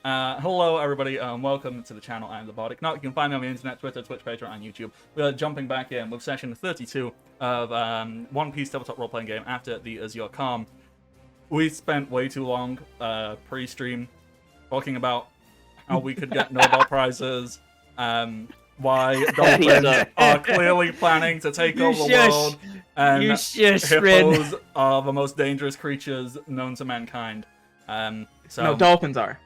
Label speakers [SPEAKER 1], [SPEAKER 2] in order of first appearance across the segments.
[SPEAKER 1] Hello, everybody, welcome to the channel. I'm the Bardic Knock. You can find me on the internet, Twitter, Twitch, Patreon, and YouTube. We are jumping back in with session 32 of One Piece tabletop role-playing game after the Azure Calm. We spent way too long pre-stream talking about how we could get Nobel Prizes, why dolphins are clearly planning to take over the world, and hippos are the most dangerous creatures known to mankind.
[SPEAKER 2] No, dolphins are.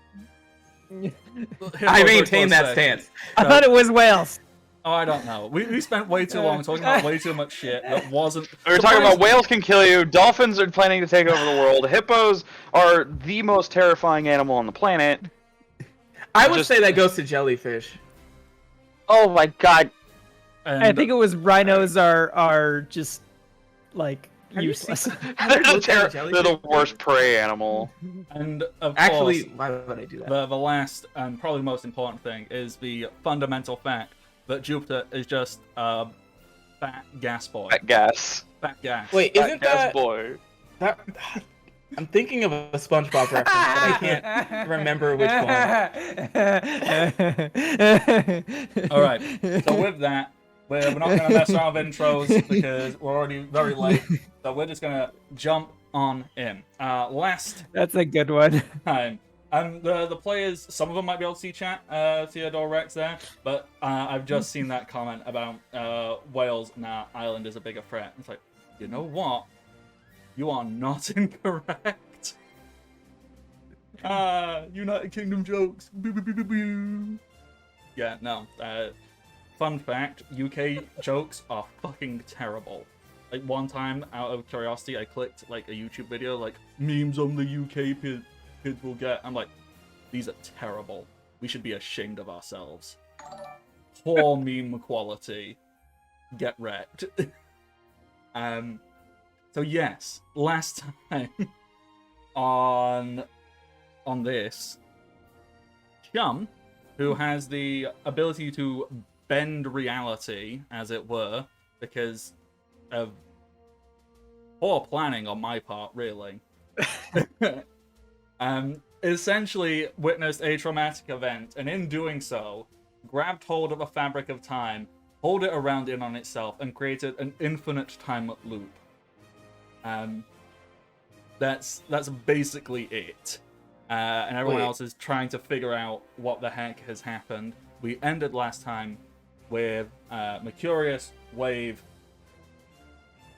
[SPEAKER 1] I
[SPEAKER 2] maintain that stance.
[SPEAKER 3] I thought it was whales.
[SPEAKER 1] Oh, I don't know. We spent way too long talking about way too much shit that wasn't...
[SPEAKER 4] We were talking about whales can kill you, dolphins are planning to take over the world, hippos are the most terrifying animal on the planet.
[SPEAKER 2] I would say that goes to jellyfish.
[SPEAKER 4] Oh my god.
[SPEAKER 1] And
[SPEAKER 3] I think it was rhinos are just like useless.
[SPEAKER 4] They're the worst prey animal.
[SPEAKER 1] And of
[SPEAKER 2] Actually,
[SPEAKER 1] course,
[SPEAKER 2] why would I do that?
[SPEAKER 1] the last and probably most important thing is the fundamental fact that Jupiter is just a fat gas boy.
[SPEAKER 4] Fat gas.
[SPEAKER 1] Fat gas.
[SPEAKER 2] Wait,
[SPEAKER 4] Fat
[SPEAKER 2] isn't
[SPEAKER 4] gas
[SPEAKER 2] that...
[SPEAKER 4] boy.
[SPEAKER 2] that... I'm thinking of a SpongeBob reference, but I can't remember which one.
[SPEAKER 1] Alright, so with that, we're not going to mess around with intros because we're already very late. So we're just going to jump on in. Last
[SPEAKER 3] That's a good one.
[SPEAKER 1] time, and the players, some of them might be able to see chat, Theodore Rex there, but I've just seen that comment about Wales, nah, Ireland is a bigger threat. It's like, you know what? You are not incorrect. United Kingdom jokes. Boo, boo, boo, boo, boo. Yeah, no. Fun fact, UK jokes are fucking terrible. Like, one time, out of curiosity, I clicked, like, a YouTube video, like, memes on the UK kids will get. I'm like, these are terrible. We should be ashamed of ourselves. Poor meme quality. Get wrecked. So yes, last time on this, Chum, who has the ability to bend reality, as it were, because of poor planning on my part, really, essentially witnessed a traumatic event, and in doing so, grabbed hold of a fabric of time, pulled it around in on itself, and created an infinite time loop. That's basically it. And everyone else is trying to figure out what the heck has happened. We ended last time with Mercurius, Wave,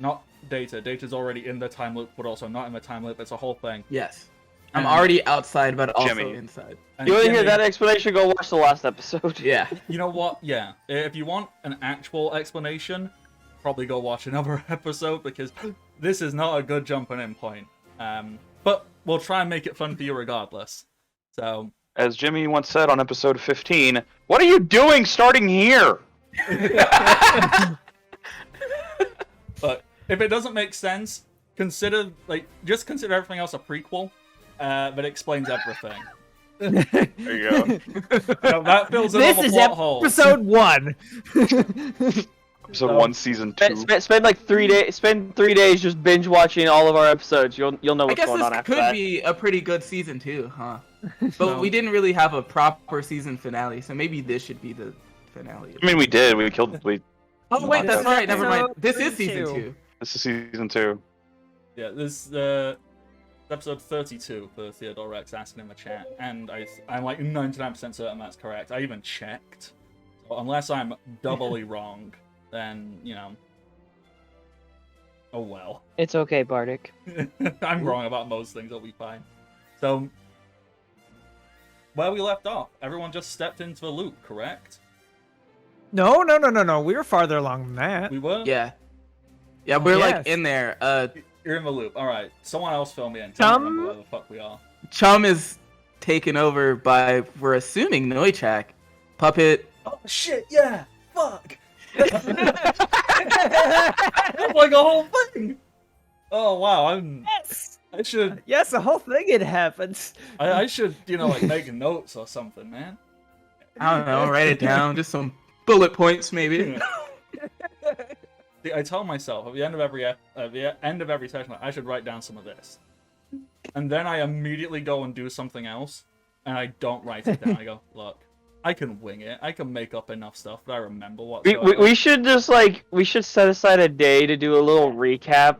[SPEAKER 1] not Data. Data's already in the time loop, but also not in the time loop. It's a whole thing.
[SPEAKER 2] Yes. I'm already outside, but also
[SPEAKER 4] Jimmy.
[SPEAKER 2] inside.
[SPEAKER 1] And
[SPEAKER 4] You want to hear
[SPEAKER 1] Jimmy,
[SPEAKER 4] that explanation? Go watch the last episode.
[SPEAKER 2] Yeah.
[SPEAKER 1] You know what? Yeah. If you want an actual explanation, probably go watch another episode, because this is not a good jumping in point. But we'll try and make it fun for you regardless. So,
[SPEAKER 4] As Jimmy once said on episode 15, what are you doing starting here?
[SPEAKER 1] but if it doesn't make sense, just consider everything else a prequel that explains everything.
[SPEAKER 4] There you go.
[SPEAKER 1] So that fills in all
[SPEAKER 3] This
[SPEAKER 1] the
[SPEAKER 3] is
[SPEAKER 1] plot holes.
[SPEAKER 3] episode 1.
[SPEAKER 4] Episode 1, season 2.
[SPEAKER 5] Spend like 3 days. Spend 3 days just binge watching all of our episodes. You'll know
[SPEAKER 2] I
[SPEAKER 5] what's
[SPEAKER 2] guess
[SPEAKER 5] going on
[SPEAKER 2] this
[SPEAKER 5] after
[SPEAKER 2] could
[SPEAKER 5] that.
[SPEAKER 2] be a pretty good season too, huh? But
[SPEAKER 1] No.
[SPEAKER 2] we didn't really have a proper season finale, so maybe this should be the finale.
[SPEAKER 4] I mean, we did. We
[SPEAKER 2] Oh wait, that's right. Never mind. This is
[SPEAKER 3] Episode
[SPEAKER 2] season
[SPEAKER 3] 2.
[SPEAKER 2] 2.
[SPEAKER 4] This is season 2.
[SPEAKER 1] Yeah, this episode 32 for Theodore Rex asking in the chat, and I'm like 99% certain that's correct. I even checked. So unless I'm doubly wrong, then, you know, oh well.
[SPEAKER 5] It's okay, Bardic.
[SPEAKER 1] I'm wrong about most things, it'll be fine. So, where we left off, everyone just stepped into the loop, correct?
[SPEAKER 3] No. We were farther along than that.
[SPEAKER 1] We were?
[SPEAKER 2] Yeah. Yeah, we're like
[SPEAKER 3] Yes.
[SPEAKER 2] in there.
[SPEAKER 1] You're in the loop. Alright, someone else fill me in.
[SPEAKER 3] Chum?
[SPEAKER 1] Can't remember where the fuck we are.
[SPEAKER 2] Chum is taken over by, we're assuming, Noichak. Puppet.
[SPEAKER 1] Oh shit, yeah! Fuck! That's like a whole thing! Oh wow, I should...
[SPEAKER 3] Yes, the whole thing had happened.
[SPEAKER 1] I should, you know, like, make notes or something, man.
[SPEAKER 2] I don't know, write it down. Just some bullet points, maybe.
[SPEAKER 1] See, I tell myself at the end of every session, I should write down some of this, and then I immediately go and do something else, and I don't write it down. I go, look, I can wing it. I can make up enough stuff that I remember what's
[SPEAKER 5] We,
[SPEAKER 1] going
[SPEAKER 5] we,
[SPEAKER 1] on.
[SPEAKER 5] we should just we should set aside a day to do a little recap,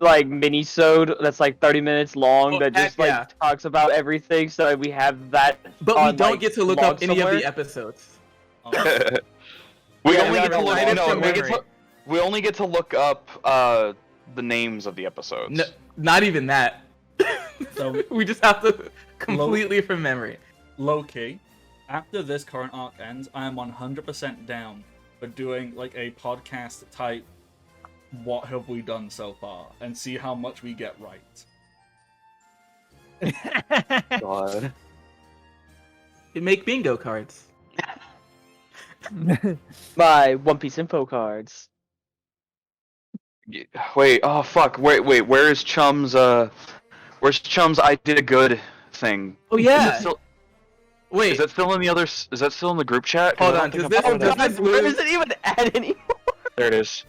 [SPEAKER 5] like mini-sode that's like 30 minutes long
[SPEAKER 2] Oh,
[SPEAKER 5] that just
[SPEAKER 2] heck yeah.
[SPEAKER 5] talks about everything, so we have that.
[SPEAKER 2] But we
[SPEAKER 5] on,
[SPEAKER 2] don't
[SPEAKER 5] like,
[SPEAKER 2] get to look
[SPEAKER 5] log
[SPEAKER 2] up any of
[SPEAKER 5] somewhere.
[SPEAKER 2] the episodes.
[SPEAKER 1] Oh,
[SPEAKER 4] we
[SPEAKER 5] Yeah,
[SPEAKER 4] only
[SPEAKER 5] we
[SPEAKER 4] get to
[SPEAKER 5] gotta
[SPEAKER 4] look.
[SPEAKER 2] write it
[SPEAKER 4] No,
[SPEAKER 2] from memory.
[SPEAKER 4] we only get to look up the names of the episodes.
[SPEAKER 2] No, not even that.
[SPEAKER 1] So-
[SPEAKER 2] we just have to completely from memory.
[SPEAKER 1] low key, after this current arc ends, I am 100% down for doing like a podcast type. What have we done so far, and see how much we get right.
[SPEAKER 4] God.
[SPEAKER 2] You make bingo cards.
[SPEAKER 5] My One Piece info cards.
[SPEAKER 4] Wait. Oh fuck. Wait. Where's Chum's? Where's Chum's? I did a good thing.
[SPEAKER 2] Oh
[SPEAKER 4] Is
[SPEAKER 2] yeah.
[SPEAKER 4] it still,
[SPEAKER 2] Wait.
[SPEAKER 4] is that still in the other? Is that still in the group chat? 'Cause
[SPEAKER 2] Hold
[SPEAKER 4] I
[SPEAKER 2] on,
[SPEAKER 4] don't think
[SPEAKER 2] does
[SPEAKER 4] I'm
[SPEAKER 2] this-
[SPEAKER 4] part of
[SPEAKER 2] does
[SPEAKER 4] that.
[SPEAKER 2] this-
[SPEAKER 5] Where does it even add any?
[SPEAKER 4] There it is.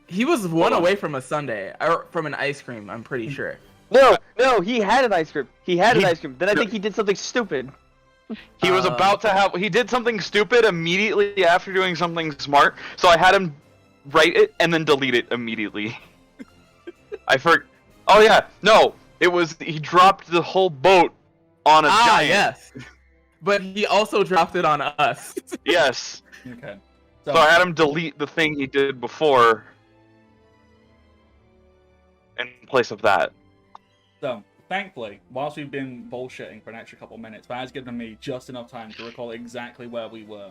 [SPEAKER 2] He was one
[SPEAKER 4] Hold on.
[SPEAKER 2] away from a sundae, or from an ice cream. I'm pretty sure.
[SPEAKER 5] No, he had an ice cream. He had an
[SPEAKER 4] He-
[SPEAKER 5] ice cream. Then I think he did something stupid.
[SPEAKER 4] He was about to have. He did something stupid immediately after doing something smart. So I had him write it and then delete it immediately. Oh yeah, no. It was he dropped the whole boat on a giant.
[SPEAKER 2] Yes. But he also dropped it on us.
[SPEAKER 4] Yes.
[SPEAKER 1] Okay.
[SPEAKER 4] So I had him delete the thing he did before in place of that.
[SPEAKER 1] So, thankfully, whilst we've been bullshitting for an extra couple minutes, that has given me just enough time to recall exactly where we were.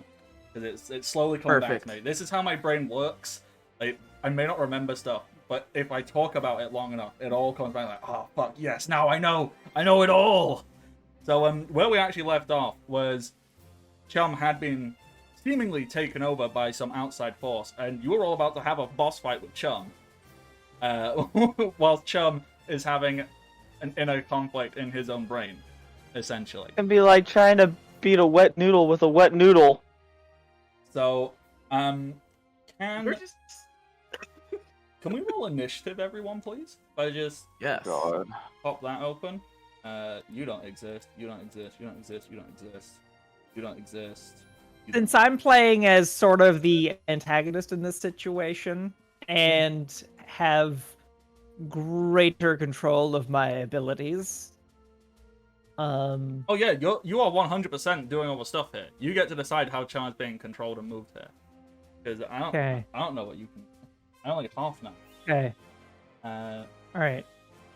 [SPEAKER 1] Because it's slowly coming back
[SPEAKER 2] Perfect.
[SPEAKER 1] to me. This is how my brain works. Like, I may not remember stuff, but if I talk about it long enough, it all comes back like, oh, fuck, yes, now I know it all! So, where we actually left off was Chum had been seemingly taken over by some outside force, and you were all about to have a boss fight with Chum. Whilst Chum is having an inner conflict in his own brain, essentially.
[SPEAKER 5] It'd be like trying to beat a wet noodle with a wet noodle.
[SPEAKER 1] So,
[SPEAKER 2] We're
[SPEAKER 1] can
[SPEAKER 2] just...
[SPEAKER 1] we roll initiative, everyone, please? If I just
[SPEAKER 2] Yes.
[SPEAKER 4] God.
[SPEAKER 1] pop that open. You don't exist. You don't exist. You don't exist. You don't exist. You don't exist. You don't-
[SPEAKER 3] Since I'm playing as sort of the antagonist in this situation and have greater control of my abilities,
[SPEAKER 1] Oh yeah, you are 100% doing all the stuff here. You get to decide how Chum is being controlled and moved here. Because
[SPEAKER 3] Okay.
[SPEAKER 1] I don't know what you can. I only get half now.
[SPEAKER 3] okay,
[SPEAKER 1] Uh,
[SPEAKER 3] all right.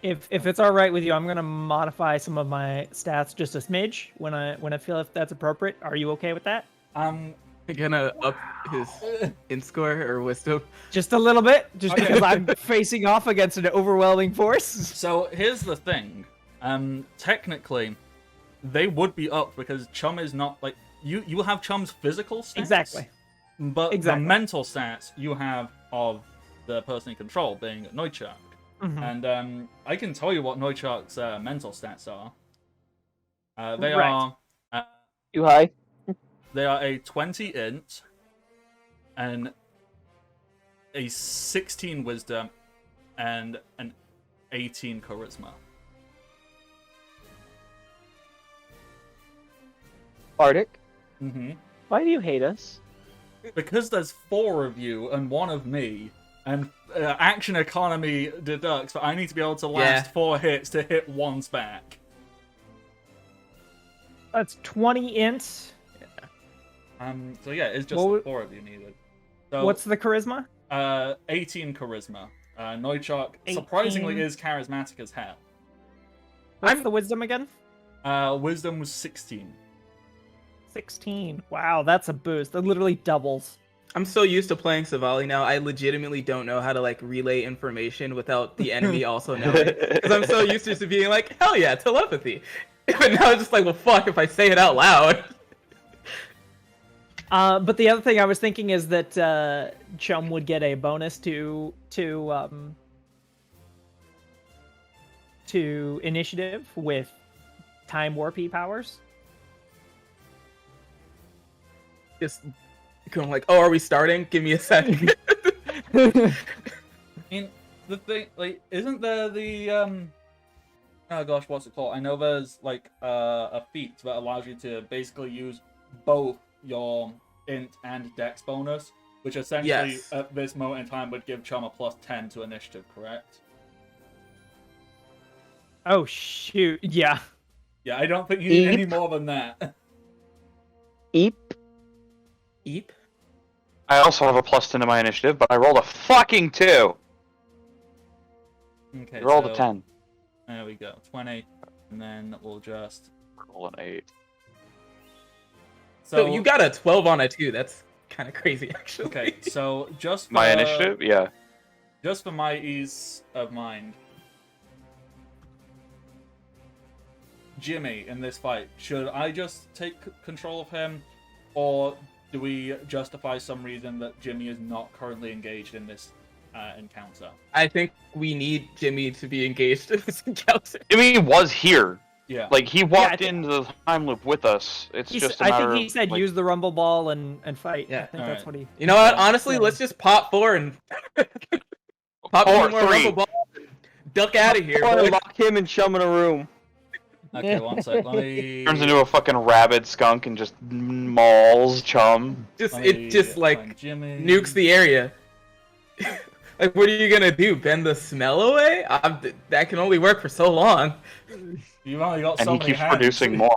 [SPEAKER 3] If it's all right with you, I'm gonna modify some of my stats just a smidge when I feel if that's appropriate. Are you okay with that?
[SPEAKER 1] um,
[SPEAKER 2] Gonna up his in score or wisdom.
[SPEAKER 3] Just a little bit, just
[SPEAKER 1] Okay.
[SPEAKER 3] because I'm facing off against an overwhelming force.
[SPEAKER 1] So here's the thing. Technically, they would be up because Chum is not like you. You have Chum's physical stats,
[SPEAKER 3] Exactly.
[SPEAKER 1] but
[SPEAKER 3] Exactly.
[SPEAKER 1] the mental stats you have of the person in control, being Neuchak.
[SPEAKER 3] Mhm.
[SPEAKER 1] And I can tell you what Neuchak's mental stats are. They
[SPEAKER 3] Right.
[SPEAKER 1] are
[SPEAKER 5] You high?
[SPEAKER 1] they are a 20 int and a 16 wisdom and an 18 charisma.
[SPEAKER 5] Arctic?
[SPEAKER 1] Mm-hmm.
[SPEAKER 5] Why do you hate us?
[SPEAKER 1] Because there's 4 of you and 1 of me, and action economy deducts, but I need to be able to last
[SPEAKER 2] Yeah.
[SPEAKER 1] 4 hits to hit one's back.
[SPEAKER 3] That's 20 int.
[SPEAKER 1] So yeah, it's just
[SPEAKER 3] What
[SPEAKER 1] the 4 of you needed. So,
[SPEAKER 3] What's the charisma?
[SPEAKER 1] 18 charisma. Neuchak surprisingly
[SPEAKER 3] 18.
[SPEAKER 1] is charismatic as hell.
[SPEAKER 3] What's the wisdom again?
[SPEAKER 1] Wisdom was 16.
[SPEAKER 3] 16. Wow, that's a boost. That literally doubles.
[SPEAKER 2] I'm so used to playing Savali now, I legitimately don't know how to like relay information without the enemy also knowing. Because I'm so used to just being like, hell yeah, telepathy. But now it's just like, well, fuck if I say it out loud.
[SPEAKER 3] But the other thing I was thinking is that Chum would get a bonus to initiative with time warpy powers.
[SPEAKER 2] Just going like, oh, are we starting? Give me a second.
[SPEAKER 1] I mean, the thing, like, isn't there the oh gosh, what's it called? I know there's like a feat that allows you to basically use both your int and dex bonus, which essentially
[SPEAKER 2] Yes.
[SPEAKER 1] at this moment in time would give Chum a +10 to initiative, correct?
[SPEAKER 3] Oh shoot! Yeah.
[SPEAKER 1] Yeah, I don't think you need any
[SPEAKER 5] Eep.
[SPEAKER 1] more than that.
[SPEAKER 5] Eep.
[SPEAKER 2] Eep.
[SPEAKER 4] I also have a +10 to my initiative, but I rolled a fucking 2.
[SPEAKER 1] Okay,
[SPEAKER 4] I rolled
[SPEAKER 1] so
[SPEAKER 4] a 10.
[SPEAKER 1] there we go, 20, and then we'll just.
[SPEAKER 4] Roll an 8.
[SPEAKER 2] So you got a 12 on a 2. That's kind of crazy, actually.
[SPEAKER 1] Okay, so just for,
[SPEAKER 4] My initiative? Yeah.
[SPEAKER 1] just for my ease of mind, Jimmy in this fight, should I just take control of him, or do we justify some reason that Jimmy is not currently engaged in this encounter?
[SPEAKER 2] I think we need Jimmy to be engaged in this encounter.
[SPEAKER 4] Jimmy was here.
[SPEAKER 1] Yeah.
[SPEAKER 4] Like, he walked
[SPEAKER 3] think-
[SPEAKER 4] into the time loop with us. It's just a
[SPEAKER 3] I
[SPEAKER 4] matter
[SPEAKER 3] think he
[SPEAKER 4] of,
[SPEAKER 3] said
[SPEAKER 4] like,
[SPEAKER 3] use the rumble ball and fight.
[SPEAKER 2] Yeah.
[SPEAKER 3] I think
[SPEAKER 1] Alright.
[SPEAKER 3] that's what he.
[SPEAKER 2] You know what? Honestly,
[SPEAKER 3] Yeah.
[SPEAKER 2] let's just pop 4 and pop 2 more
[SPEAKER 4] 3.
[SPEAKER 2] rumble ball. Duck out of here.
[SPEAKER 5] Or
[SPEAKER 2] boys.
[SPEAKER 5] lock him and Chum in a room.
[SPEAKER 1] Okay, one sec. Let me.
[SPEAKER 4] Turns into a fucking rabid skunk and just mauls Chum.
[SPEAKER 2] Just
[SPEAKER 1] let
[SPEAKER 2] it
[SPEAKER 1] me
[SPEAKER 2] just
[SPEAKER 1] find
[SPEAKER 2] like
[SPEAKER 1] Jimmy.
[SPEAKER 2] nukes the area. Like, what are you gonna do? Bend the smell away? That can only work for so long.
[SPEAKER 1] You've only got
[SPEAKER 4] And
[SPEAKER 1] so
[SPEAKER 4] he
[SPEAKER 1] many
[SPEAKER 4] keeps
[SPEAKER 1] hands.
[SPEAKER 4] producing more.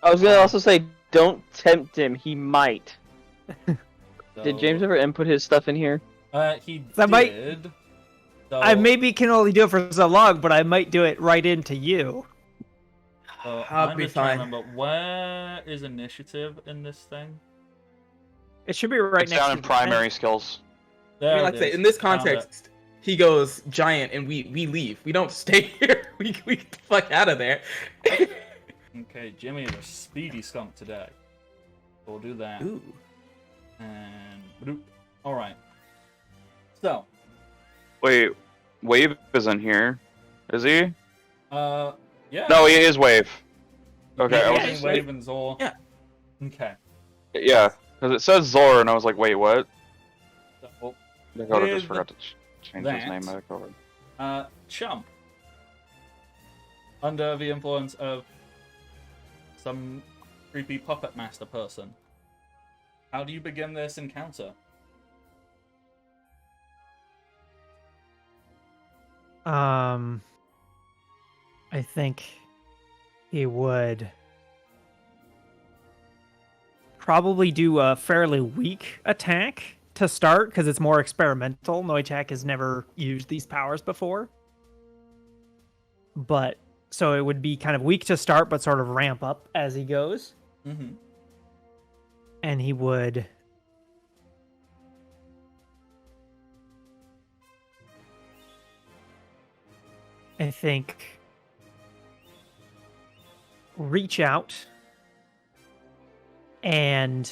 [SPEAKER 5] I was gonna also say, don't tempt him. He might.
[SPEAKER 1] So,
[SPEAKER 5] Did James ever input his stuff in here?
[SPEAKER 1] He
[SPEAKER 3] That might-
[SPEAKER 1] did. So,
[SPEAKER 3] I maybe can only do it for so long, but I might do it right into you.
[SPEAKER 1] so
[SPEAKER 2] I'll
[SPEAKER 1] I'm
[SPEAKER 2] be
[SPEAKER 1] just trying to
[SPEAKER 2] fine.
[SPEAKER 1] remember, where is initiative in this thing?
[SPEAKER 3] It should be right
[SPEAKER 4] It's
[SPEAKER 3] next
[SPEAKER 4] down
[SPEAKER 3] to
[SPEAKER 4] in
[SPEAKER 3] the
[SPEAKER 4] primary skills.
[SPEAKER 1] There
[SPEAKER 2] I mean,
[SPEAKER 1] it
[SPEAKER 2] like I say,
[SPEAKER 1] is.
[SPEAKER 2] in this
[SPEAKER 1] Found it.
[SPEAKER 2] context, he goes giant, and we leave. We don't stay here. We get the fuck out of there.
[SPEAKER 1] Okay, Jimmy is a speedy skunk today. We'll do that.
[SPEAKER 2] Ooh.
[SPEAKER 1] And bloop. All right. So,
[SPEAKER 4] Wait, Wave isn't here. Is he?
[SPEAKER 1] yeah.
[SPEAKER 4] No, he is Wave. Okay,
[SPEAKER 1] Yeah,
[SPEAKER 4] I was
[SPEAKER 1] Wave,
[SPEAKER 4] just,
[SPEAKER 1] Wave and Zor.
[SPEAKER 2] Yeah.
[SPEAKER 1] Okay.
[SPEAKER 4] yeah, because it says Zor, and I was like, wait, what?
[SPEAKER 1] So,
[SPEAKER 4] Dakota just
[SPEAKER 1] With
[SPEAKER 4] forgot to change his
[SPEAKER 1] that-
[SPEAKER 4] name back over.
[SPEAKER 1] Chum. Under the influence of some creepy puppet master person. How do you begin this encounter?
[SPEAKER 3] I think he would probably do a fairly weak attack to start because it's more experimental. Noichak has never used these powers before. But so it would be kind of weak to start, but sort of ramp up as he goes.
[SPEAKER 1] Mm-hmm.
[SPEAKER 3] And he would I think reach out and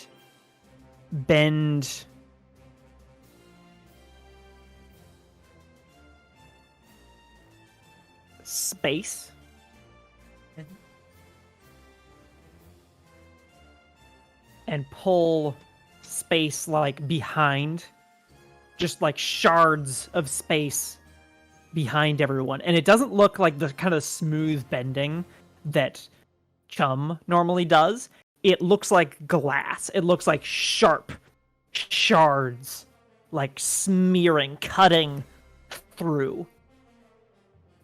[SPEAKER 3] bend space. And pull space like behind, just like shards of space behind everyone. And it doesn't look like the kind of smooth bending that Chum normally does. It looks like glass. It looks like sharp shards, like smearing, cutting through.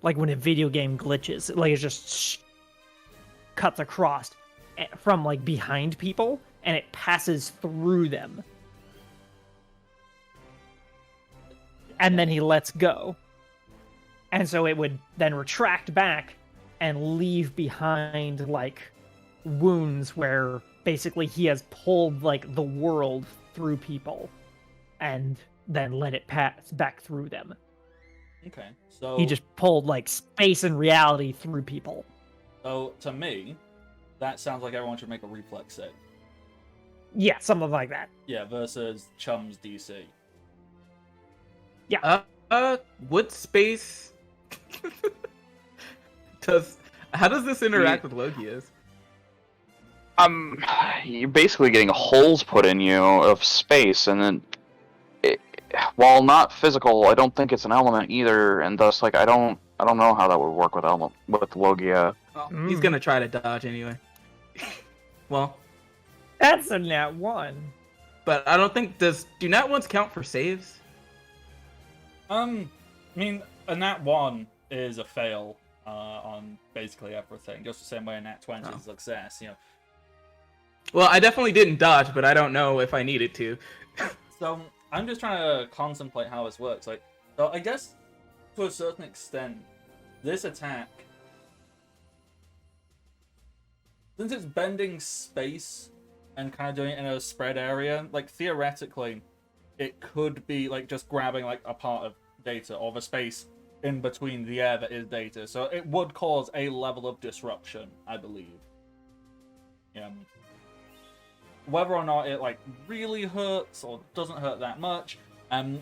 [SPEAKER 3] Like when a video game glitches, like it just cuts across from like behind people and it passes through them. And then he lets go. And so it would then retract back and leave behind like wounds where basically he has pulled like the world through people and then let it pass back through them.
[SPEAKER 1] Okay, so
[SPEAKER 3] He just pulled like space and reality through people.
[SPEAKER 1] So to me, that sounds like everyone should make a reflex save.
[SPEAKER 3] Yeah, something like that.
[SPEAKER 1] Yeah, versus Chum's DC.
[SPEAKER 2] What space how does this interact with Logias?
[SPEAKER 4] You're basically getting holes put in you of space, and then, while not physical, I don't think it's an element either, and thus, like, I don't I don't know how that would work with Logia.
[SPEAKER 2] Well, he's gonna try to dodge anyway. Well,
[SPEAKER 3] That's a nat 1.
[SPEAKER 2] but I don't think do nat ones count for saves?
[SPEAKER 1] I mean, a nat 1 is a fail on basically everything, just the same way a nat 20 is a success, you know.
[SPEAKER 2] Well, I definitely didn't dodge, but I don't know if I needed to.
[SPEAKER 1] So I'm just trying to contemplate how this works. Like, so I guess to a certain extent, this attack, since it's bending space and kind of doing it in a spread area, like theoretically, it could be like just grabbing like a part of data or the space in between the air that is data. So it would cause a level of disruption, I believe. Yeah. Whether or not it like really hurts or doesn't hurt that much, I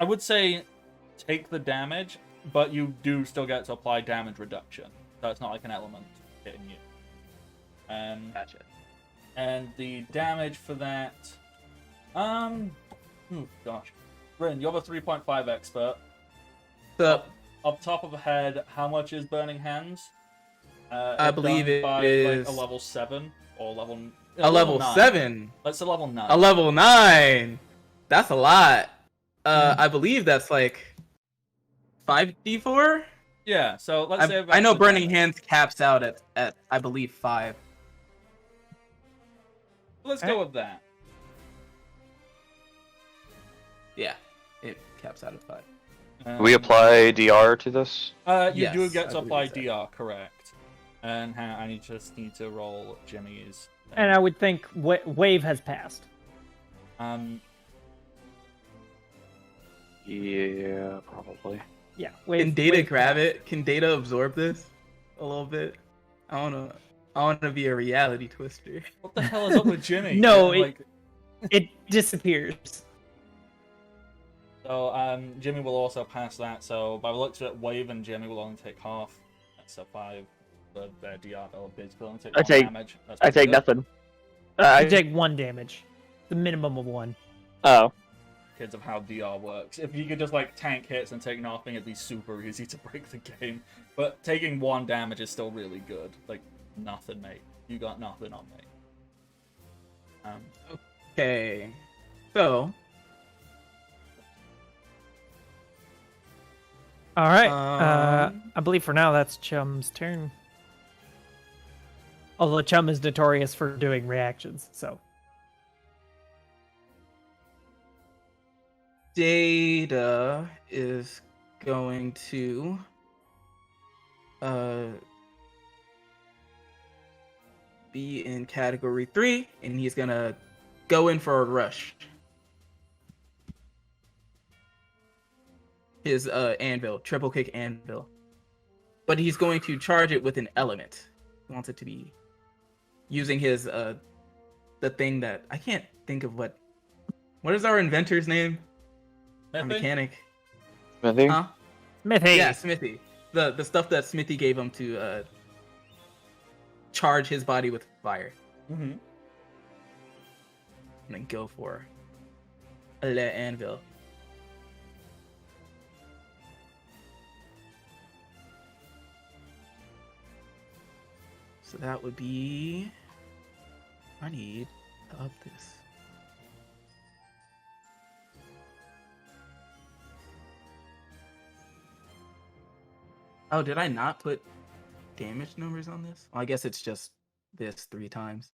[SPEAKER 1] would say take the damage, but you do still get to apply damage reduction. So it's not like an element hitting you.
[SPEAKER 2] Gotcha.
[SPEAKER 1] And the damage for that, gosh, Bryn, you're the 3.5 expert.
[SPEAKER 2] So
[SPEAKER 1] Up top of the head, how much is Burning Hands?
[SPEAKER 2] I believe it
[SPEAKER 1] by,
[SPEAKER 2] is
[SPEAKER 1] like, a level 7 or level.
[SPEAKER 2] a level
[SPEAKER 1] 9.
[SPEAKER 2] 7.
[SPEAKER 1] Let's say level 9.
[SPEAKER 2] A level 9. That's a lot. I believe that's like 5d4.
[SPEAKER 1] Yeah, so let's say.
[SPEAKER 2] I know
[SPEAKER 1] the
[SPEAKER 2] Burning
[SPEAKER 1] damage.
[SPEAKER 2] Hands caps out at I believe 5.
[SPEAKER 1] Let's go with that.
[SPEAKER 2] Yeah, it caps out at 5.
[SPEAKER 4] Do we apply DR to this?
[SPEAKER 1] You do
[SPEAKER 2] Yes,
[SPEAKER 1] get
[SPEAKER 2] I
[SPEAKER 1] to
[SPEAKER 2] believe
[SPEAKER 1] apply
[SPEAKER 2] so.
[SPEAKER 1] DR, correct? And I just need to roll Jimmy's.
[SPEAKER 3] And I would think wave has passed.
[SPEAKER 4] Yeah, probably.
[SPEAKER 3] Yeah.
[SPEAKER 2] Can Data grab it? Can Data absorb this a little bit? I wanna be a reality twister.
[SPEAKER 1] What the hell is up with Jimmy?
[SPEAKER 3] No,
[SPEAKER 1] Yeah,
[SPEAKER 3] it disappears.
[SPEAKER 1] So Jimmy will also pass that. So by the looks of it, Wave and Jimmy will only take half. That's a 5. But their DR will basically only take
[SPEAKER 5] I
[SPEAKER 1] 1
[SPEAKER 5] take-
[SPEAKER 1] damage. That's
[SPEAKER 5] I
[SPEAKER 1] pretty
[SPEAKER 5] take
[SPEAKER 1] good.
[SPEAKER 5] nothing.
[SPEAKER 3] You
[SPEAKER 5] I
[SPEAKER 3] take 1 damage. The minimum of 1.
[SPEAKER 5] Oh.
[SPEAKER 1] Kids of how DR works. If you could just like tank hits and take nothing, it'd be super easy to break the game. But taking 1 damage is still really good. Like nothing, mate. You got nothing on me.
[SPEAKER 2] Okay, so
[SPEAKER 3] All right.
[SPEAKER 2] Um,
[SPEAKER 3] I believe for now that's Chum's turn. Although Chum is notorious for doing reactions, so.
[SPEAKER 2] Data is going to be in category 3, and he's gonna go in for a rush. His anvil, triple kick anvil. But he's going to charge it with an element. He wants it to be using his the thing that I can't think of what is our inventor's name? Our
[SPEAKER 1] Smithy?
[SPEAKER 2] mechanic.
[SPEAKER 4] Smithy?
[SPEAKER 2] Huh?
[SPEAKER 3] Smithy.
[SPEAKER 2] Yeah, Smithy. The stuff that Smithy gave him to charge his body with fire.
[SPEAKER 1] Mm-hmm.
[SPEAKER 2] I'm gonna go for a le anvil. So that would be. I need to up this. Oh, did I not put damage numbers on this? Well, I guess it's just this 3 times.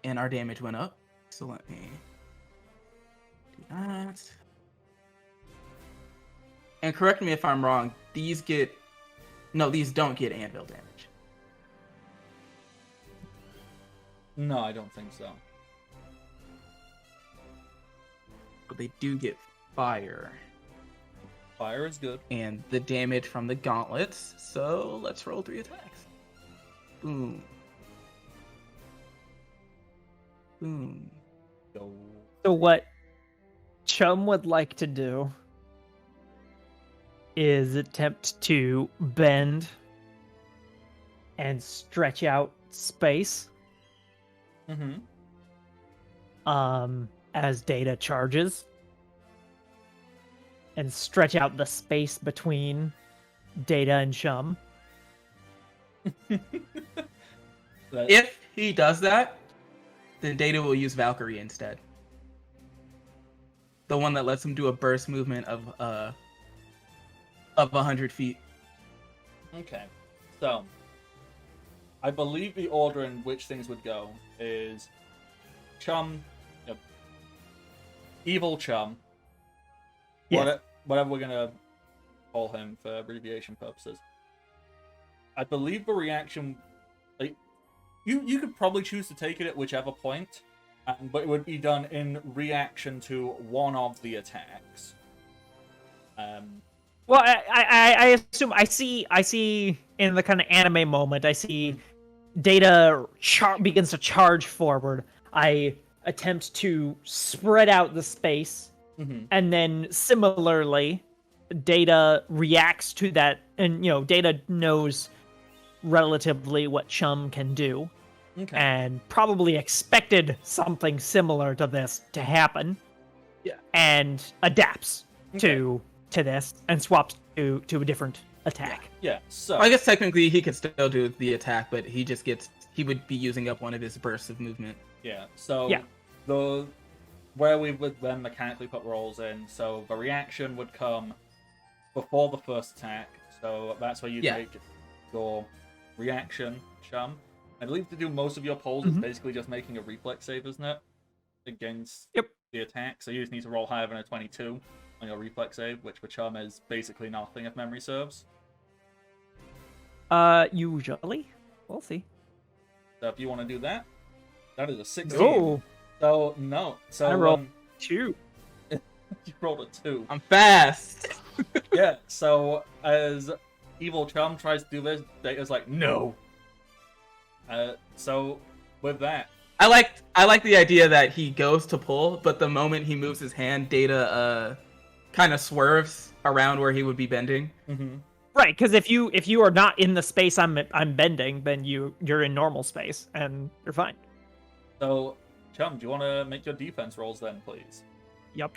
[SPEAKER 2] And our damage went up. So let me do that. And correct me if I'm wrong, these don't get anvil damage.
[SPEAKER 1] No, I don't think so.
[SPEAKER 2] But they do get fire.
[SPEAKER 1] Fire is good.
[SPEAKER 2] And the damage from the gauntlets. So let's roll 3 attacks. Boom. Boom.
[SPEAKER 1] Go.
[SPEAKER 3] So what Chum would like to do is attempt to bend and stretch out space
[SPEAKER 1] Mm-hmm.
[SPEAKER 3] as Data charges. and stretch out the space between Data and Chum.
[SPEAKER 2] If he does that, then Data will use Valkyrie instead. The one that lets him do a burst movement of 100 feet.
[SPEAKER 1] Okay, so I believe the order in which things would go is Chum, Evil Chum,
[SPEAKER 3] Yes.
[SPEAKER 1] whatever we're gonna call him for abbreviation purposes. I believe the reaction, like, you could probably choose to take it at whichever point, but it would be done in reaction to one of the attacks.
[SPEAKER 3] Well, I assume I see in the kind of anime moment, I see Data begins to charge forward. I attempt to spread out the space, and then similarly, Data reacts to that, and Data knows relatively what Chum can do, and probably expected something similar to this to happen, and adapts to this and swaps to a different attack.
[SPEAKER 1] Yeah, so
[SPEAKER 2] I guess technically he could still do the attack, but he would be using up one of his bursts of movement.
[SPEAKER 1] yeah, so where we would then mechanically put rolls in, so the reaction would come before the first attack, so that's where you take your reaction, Chum. I believe to do most of your polls is basically just making a reflex save, isn't it? Against the attack, so you just need to roll higher than a 22 on your reflex save, which for Chum is basically nothing if memory serves.
[SPEAKER 3] Usually. We'll see.
[SPEAKER 1] So if you want to do that, that is a 16.
[SPEAKER 3] Oh,
[SPEAKER 1] So, no. So,
[SPEAKER 3] I rolled 2.
[SPEAKER 1] you rolled a 2.
[SPEAKER 2] I'm fast!
[SPEAKER 1] Yeah, so as Evil Chum tries to do this, Data's like, no! So, with that...
[SPEAKER 2] I like the idea that he goes to pull, but the moment he moves his hand, Data kind of swerves around where he would be bending.
[SPEAKER 3] Right, because if you are not in the space I'm bending, then you're in normal space and you're fine.
[SPEAKER 1] So, Chum, do you want to make your defense rolls then, please?
[SPEAKER 3] Yup.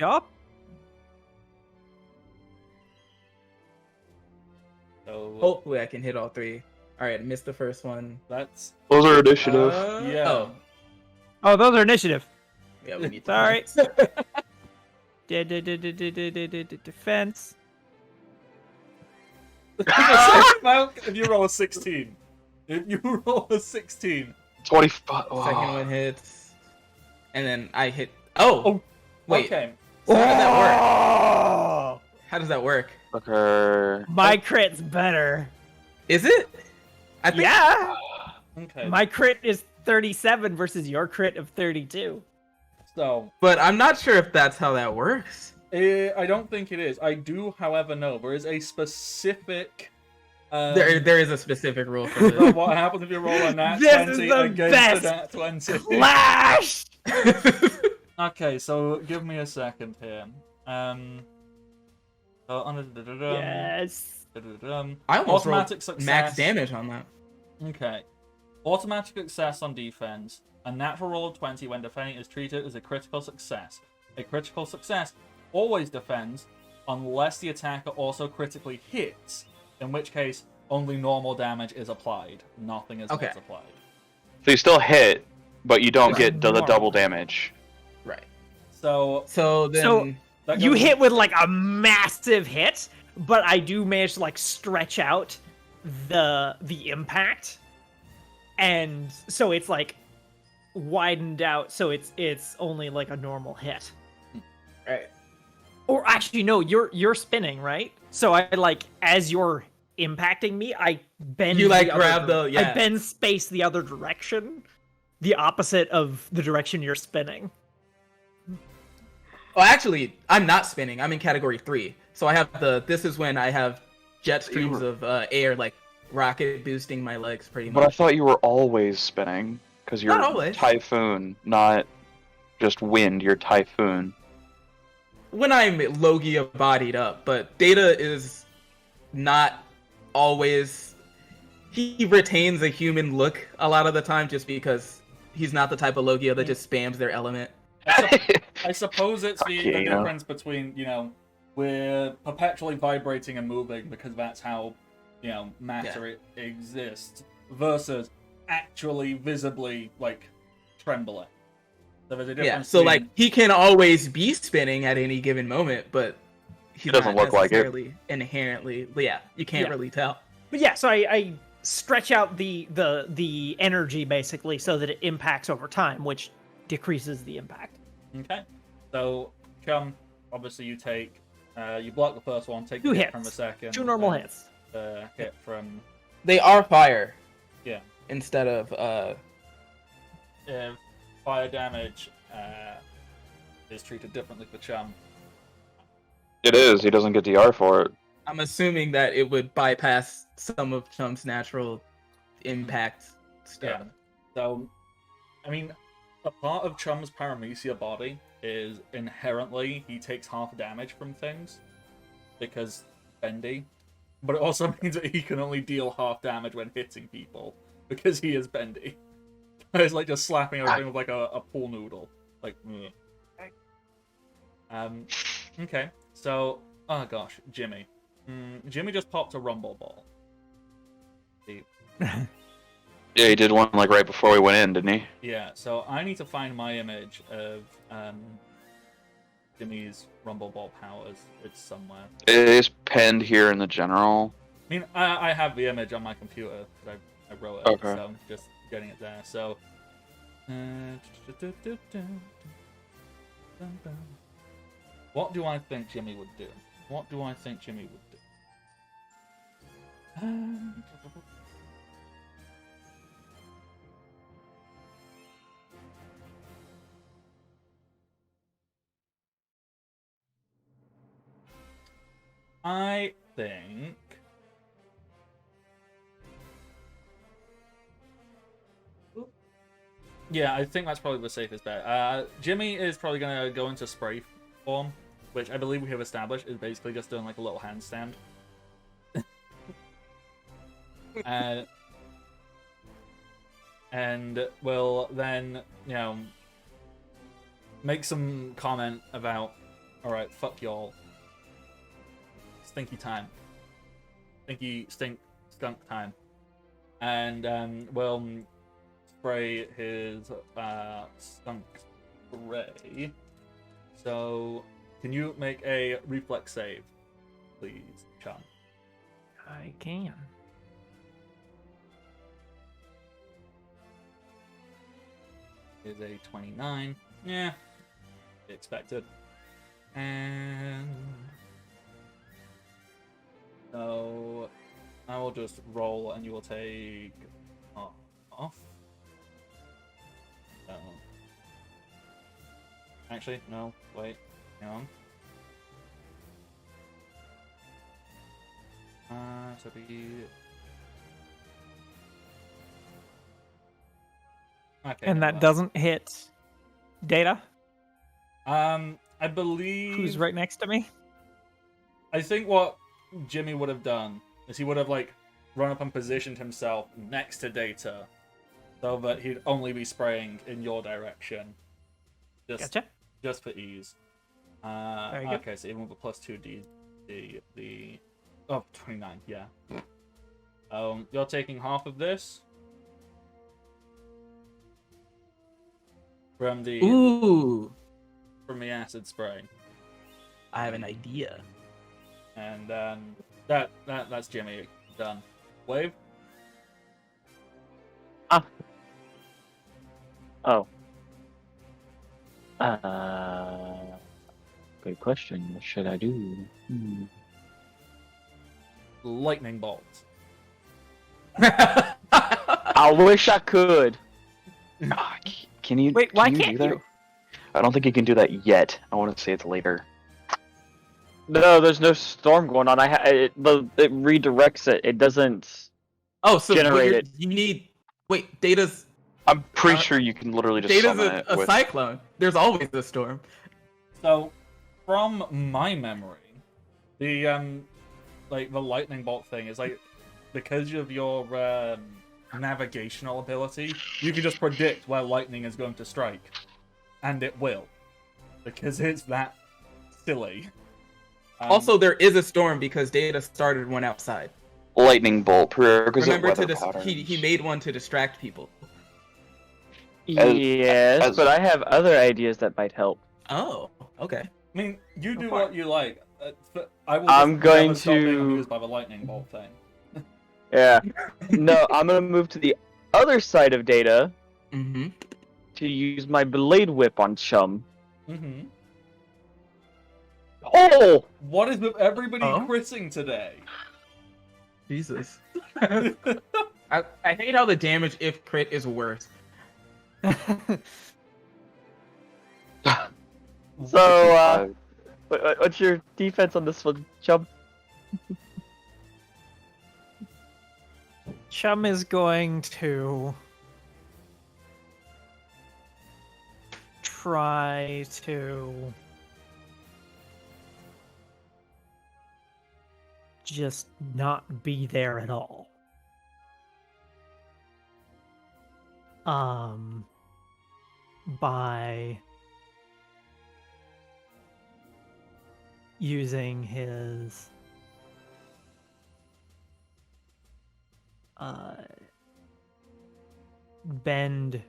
[SPEAKER 1] So,
[SPEAKER 2] Hopefully I can hit all 3. Alright, missed the first one.
[SPEAKER 1] that's...
[SPEAKER 4] Those are initiative.
[SPEAKER 1] Yeah.
[SPEAKER 3] Oh, those are initiative.
[SPEAKER 2] Yeah, we need
[SPEAKER 3] Sorry. Defense.
[SPEAKER 1] If you roll a 16. If you roll a 16.
[SPEAKER 4] 25.
[SPEAKER 2] Second one hits. And then I hit... Oh! Wait.
[SPEAKER 1] Okay.
[SPEAKER 2] So how does that work?
[SPEAKER 3] Oh,
[SPEAKER 2] How does that work?
[SPEAKER 4] Okay.
[SPEAKER 3] my crit's better.
[SPEAKER 2] Is it? I think...
[SPEAKER 3] Yeah.
[SPEAKER 1] Okay.
[SPEAKER 3] My crit is 37 versus your crit of 32.
[SPEAKER 1] So,
[SPEAKER 2] But I'm not sure if that's how that works.
[SPEAKER 1] I don't think it is. I do, however, know there is a specific...
[SPEAKER 2] There is a specific rule for this.
[SPEAKER 1] what happens if you roll a nat
[SPEAKER 3] This
[SPEAKER 1] 20
[SPEAKER 3] is the
[SPEAKER 1] against
[SPEAKER 3] best
[SPEAKER 1] a nat 20?
[SPEAKER 3] Flash!
[SPEAKER 1] Okay, so give me a second here.
[SPEAKER 3] Yes.
[SPEAKER 2] I almost rolled
[SPEAKER 1] Automatic success.
[SPEAKER 2] max damage on that.
[SPEAKER 1] Okay. Automatic success on defense. A natural roll of 20 when defending is treated as a critical success. A critical success always defends unless the attacker also critically hits, in which case only normal damage is applied. Nothing is multiplied.
[SPEAKER 4] So you still hit, but you don't get the
[SPEAKER 3] Normal.
[SPEAKER 4] double damage.
[SPEAKER 2] Right.
[SPEAKER 1] So
[SPEAKER 2] then...
[SPEAKER 1] that
[SPEAKER 3] You
[SPEAKER 1] goes-
[SPEAKER 3] hit with like a massive hit, but I do manage to like stretch out the impact, and so it's like widened out, so it's only like a normal hit.
[SPEAKER 2] Right.
[SPEAKER 3] Or actually, no, you're spinning, right? So I like as you're impacting me, I bend.
[SPEAKER 2] You, like,
[SPEAKER 3] the other
[SPEAKER 2] grab the- yeah.
[SPEAKER 3] I bend space the other direction, the opposite of the direction you're spinning.
[SPEAKER 2] Well, actually, I'm not spinning. I'm in category 3. So I have this is when I have jet streams of air, like rocket boosting my legs pretty
[SPEAKER 4] But I
[SPEAKER 2] much.
[SPEAKER 4] thought you were always spinning, because you're
[SPEAKER 2] Not always.
[SPEAKER 4] typhoon, not just wind, you're typhoon.
[SPEAKER 2] When I'm Logia bodied up, but Data is not always... He retains a human look a lot of the time just because he's not the type of Logia that just spams their element.
[SPEAKER 1] I suppose it's the
[SPEAKER 4] Okay,
[SPEAKER 1] difference between, we're perpetually vibrating and moving because that's how, matter exists, versus actually visibly, like, trembling. So there's a difference
[SPEAKER 2] so
[SPEAKER 1] between...
[SPEAKER 2] like, he can always be spinning at any given moment, but he's
[SPEAKER 4] doesn't
[SPEAKER 2] not
[SPEAKER 4] look like it.
[SPEAKER 2] necessarily inherently... But yeah, you can't really tell.
[SPEAKER 3] But yeah, so I stretch out the energy basically so that it impacts over time, which decreases the impact.
[SPEAKER 1] Okay. So, Chum, obviously you take... you block the first one, take the
[SPEAKER 3] 2
[SPEAKER 1] hit
[SPEAKER 3] hits.
[SPEAKER 1] from the second.
[SPEAKER 3] 2 normal
[SPEAKER 1] and
[SPEAKER 3] hits.
[SPEAKER 1] the hit from...
[SPEAKER 2] They are fire.
[SPEAKER 1] Yeah.
[SPEAKER 2] Instead of
[SPEAKER 1] fire damage is treated differently for Chum.
[SPEAKER 4] It is. He doesn't get DR for it.
[SPEAKER 2] I'm assuming that it would bypass some of Chum's natural impact stuff.
[SPEAKER 1] Yeah. So, I mean, a part of Chum's paramecia body is inherently he takes half damage from things because bendy, but it also means that he can only deal half damage when hitting people because he is bendy. It's like just slapping everything with like a pool noodle. Like, meh. Okay, so, oh gosh, Jimmy. Jimmy just popped a rumble ball.
[SPEAKER 4] Yeah, he did one like right before we went in, didn't he?
[SPEAKER 1] Yeah, so I need to find my image of Jimmy's rumble ball powers. It's somewhere.
[SPEAKER 4] It is penned here in the general.
[SPEAKER 1] I mean, I have the image on my computer. I wrote it,
[SPEAKER 4] Okay.
[SPEAKER 1] so I'm just getting it there. So, what do I think Jimmy would do? What do I think Jimmy would do? I think... Yeah, I think that's probably the safest bet. Jimmy is probably going to go into spray form, which I believe we have established is basically just doing like a little handstand. And will then, make some comment about, alright, fuck y'all. Stinky time. Skunk time. And will spray his skunk spray. So, can you make a reflex save, please, Chum?
[SPEAKER 3] I can.
[SPEAKER 1] Is a 29. Yeah, expected. And so I will just roll, and you will take off. Actually, no. Wait. Hang on. So be. Okay,
[SPEAKER 3] And
[SPEAKER 1] never
[SPEAKER 3] that
[SPEAKER 1] mind.
[SPEAKER 3] doesn't hit Data,
[SPEAKER 1] I believe
[SPEAKER 3] who's right next to me.
[SPEAKER 1] I think what Jimmy would have done is he would have like run up and positioned himself next to Data, so that he'd only be spraying in your direction.
[SPEAKER 3] Gotcha.
[SPEAKER 1] Just for ease.
[SPEAKER 3] Very good.
[SPEAKER 1] Okay, so even with a plus 2d, the 29, yeah. You're taking half of this from the
[SPEAKER 2] Ooh,
[SPEAKER 1] from the acid spray,
[SPEAKER 2] I have an idea.
[SPEAKER 1] and that's Jimmy done. Wave.
[SPEAKER 5] Oh. Good question. What should I do?
[SPEAKER 1] Lightning bolt.
[SPEAKER 5] I wish I could.
[SPEAKER 4] Can you?
[SPEAKER 3] Wait, why
[SPEAKER 4] can
[SPEAKER 3] can't
[SPEAKER 4] do that?
[SPEAKER 3] you?
[SPEAKER 4] I don't think you can do that yet. I want to say it's later.
[SPEAKER 5] No, there's no storm going on. It redirects it. It doesn't.
[SPEAKER 2] Oh, so
[SPEAKER 5] Generate it.
[SPEAKER 2] you need... Wait, Data's...
[SPEAKER 4] I'm pretty sure you can literally just
[SPEAKER 2] Data's
[SPEAKER 4] summon it
[SPEAKER 2] a
[SPEAKER 4] with.
[SPEAKER 2] cyclone. There's always a storm.
[SPEAKER 1] So, from my memory, the the lightning bolt thing is like because of your navigational ability, you can just predict where lightning is going to strike, and it will, because it's that silly.
[SPEAKER 2] Also, there is a storm because Data started one outside.
[SPEAKER 4] Lightning bolt, prerequisite
[SPEAKER 2] Remember
[SPEAKER 4] weather
[SPEAKER 2] to
[SPEAKER 4] patterns.
[SPEAKER 2] he made one to distract people.
[SPEAKER 5] Yes,
[SPEAKER 4] as-
[SPEAKER 5] but I have other ideas that might help.
[SPEAKER 2] Oh, okay.
[SPEAKER 1] I mean, you do
[SPEAKER 2] far.
[SPEAKER 1] what you like. I will
[SPEAKER 5] I'm
[SPEAKER 1] just
[SPEAKER 5] going
[SPEAKER 1] never stop being
[SPEAKER 5] to-
[SPEAKER 1] amused by the lightning bolt thing.
[SPEAKER 5] Yeah. No, I'm gonna move to the other side of Data
[SPEAKER 2] Mm-hmm.
[SPEAKER 5] to use my Blade Whip on Chum.
[SPEAKER 1] Mm-hmm.
[SPEAKER 5] Oh!
[SPEAKER 1] What is with everybody
[SPEAKER 2] Oh?
[SPEAKER 1] critting today?
[SPEAKER 2] Jesus. I hate how the damage if crit is worse.
[SPEAKER 5] So, what's your defense on this one, Chum?
[SPEAKER 3] Chum is going to try to just not be there at all. By using his bend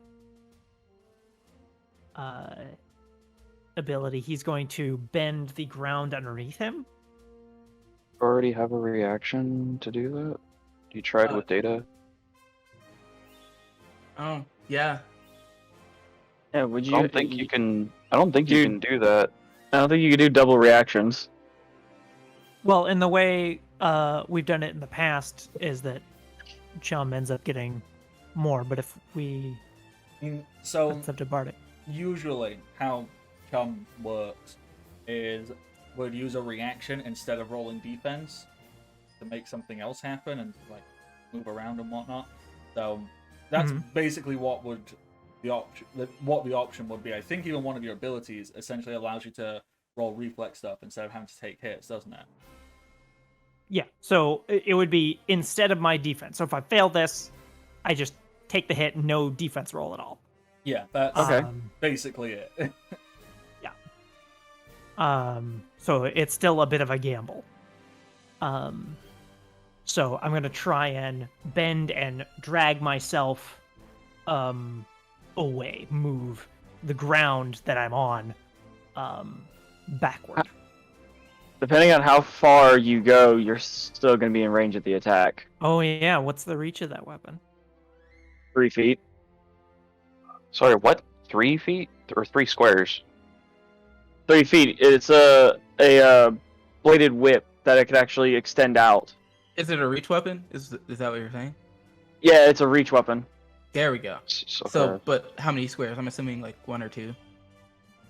[SPEAKER 3] ability, he's going to bend the ground underneath him.
[SPEAKER 4] Already have a reaction to do that? You tried with Data?
[SPEAKER 2] Oh, yeah.
[SPEAKER 5] Yeah, would you?
[SPEAKER 4] I don't think you can. I don't think you can do that.
[SPEAKER 5] I don't think you can do double reactions.
[SPEAKER 3] Well, in the way we've done it in the past is that Chum ends up getting more, but if we
[SPEAKER 1] So
[SPEAKER 3] that's up to Bardic.
[SPEAKER 1] usually how Chum works is we'd use a reaction instead of rolling defense to make something else happen and like move around and whatnot. So that's basically what would the option would be. I think even one of your abilities essentially allows you to roll reflex stuff instead of having to take hits, doesn't it?
[SPEAKER 3] Yeah, so it would be instead of my defense. So if I fail this, I just take the hit, no defense roll at all.
[SPEAKER 1] Yeah, that's
[SPEAKER 5] Okay.
[SPEAKER 1] basically it.
[SPEAKER 3] So it's still a bit of a gamble. So I'm gonna try and bend and drag myself away, move the ground that I'm on backward.
[SPEAKER 5] Depending on how far you go, you're still going to be in range of the attack.
[SPEAKER 3] Oh yeah, what's the reach of that weapon?
[SPEAKER 5] 3 feet.
[SPEAKER 4] Sorry, what? 3 feet or 3 squares?
[SPEAKER 5] 3 feet. It's a bladed whip that it can actually extend out.
[SPEAKER 2] Is it a reach weapon? Is that what you're saying?
[SPEAKER 5] Yeah, it's a reach weapon.
[SPEAKER 2] There we go.
[SPEAKER 4] So,
[SPEAKER 2] So, but how many squares? I'm assuming like 1 or 2.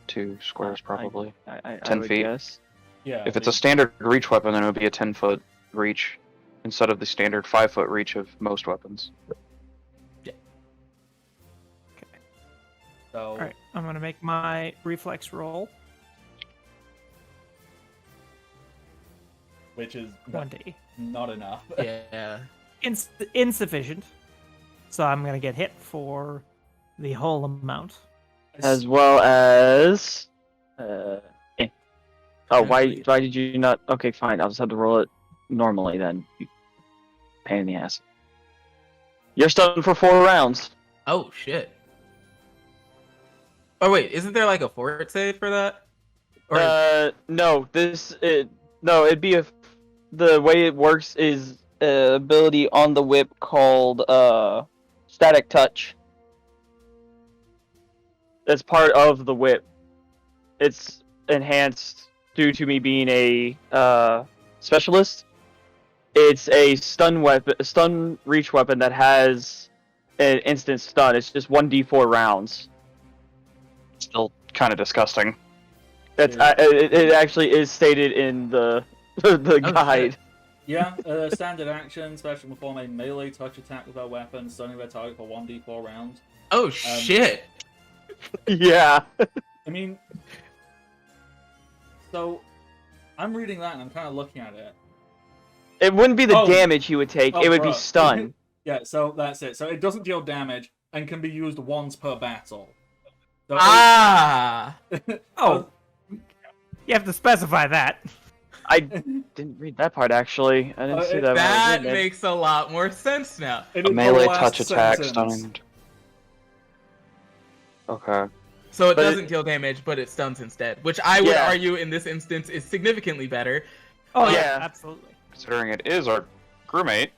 [SPEAKER 4] 2 squares probably.
[SPEAKER 5] I
[SPEAKER 4] 10
[SPEAKER 5] would
[SPEAKER 4] feet.
[SPEAKER 5] guess.
[SPEAKER 1] Yeah.
[SPEAKER 4] If it's a standard reach weapon, then it would be a 10-foot reach instead of the standard 5-foot reach of most weapons.
[SPEAKER 1] So
[SPEAKER 3] All right, I'm gonna make my reflex roll.
[SPEAKER 1] which is
[SPEAKER 3] 1d.
[SPEAKER 1] not enough.
[SPEAKER 2] Yeah.
[SPEAKER 3] Insufficient. So I'm gonna get hit for the whole amount.
[SPEAKER 5] As well as... Oh, why did you not... Okay, fine. I'll just have to roll it normally then. You pain in the ass. You're stunned for 4 rounds.
[SPEAKER 2] Oh shit. Oh wait, isn't there like a fort save for that? Or
[SPEAKER 5] No. No, it'd be the way it works is ability on the whip called static touch. That's part of the whip. It's enhanced due to me being a specialist. It's a stun reach weapon that has an instant stun. It's just 1d4 rounds.
[SPEAKER 4] Still kind of disgusting.
[SPEAKER 5] That's it actually is stated in the guide.
[SPEAKER 1] Yeah, standard action, special perform a melee touch attack with a weapon, stunning their target for 1d4 rounds.
[SPEAKER 2] oh shit.
[SPEAKER 5] Yeah.
[SPEAKER 1] I mean, so I'm reading that and I'm kind of looking at it.
[SPEAKER 5] It wouldn't be the
[SPEAKER 1] Oh.
[SPEAKER 5] damage he would take.
[SPEAKER 1] Oh,
[SPEAKER 5] It would be
[SPEAKER 1] bruh.
[SPEAKER 5] stun.
[SPEAKER 1] Yeah, so that's it. So it doesn't deal damage and can be used once per battle. So
[SPEAKER 2] Ah.
[SPEAKER 3] Oh, you have to specify that.
[SPEAKER 5] I didn't read that part actually. I didn't see that. when I was
[SPEAKER 2] That
[SPEAKER 5] reading it.
[SPEAKER 2] makes a lot more sense now.
[SPEAKER 1] It
[SPEAKER 4] A
[SPEAKER 1] is the
[SPEAKER 4] melee
[SPEAKER 1] last
[SPEAKER 4] touch attack
[SPEAKER 1] sentence.
[SPEAKER 4] stunned. Okay.
[SPEAKER 2] So it
[SPEAKER 5] But
[SPEAKER 2] doesn't deal damage, but it stuns instead, which I would
[SPEAKER 5] Yeah.
[SPEAKER 2] argue in this instance is significantly better.
[SPEAKER 3] Oh
[SPEAKER 5] Yeah.
[SPEAKER 3] yeah, absolutely.
[SPEAKER 4] Considering it is our crewmate.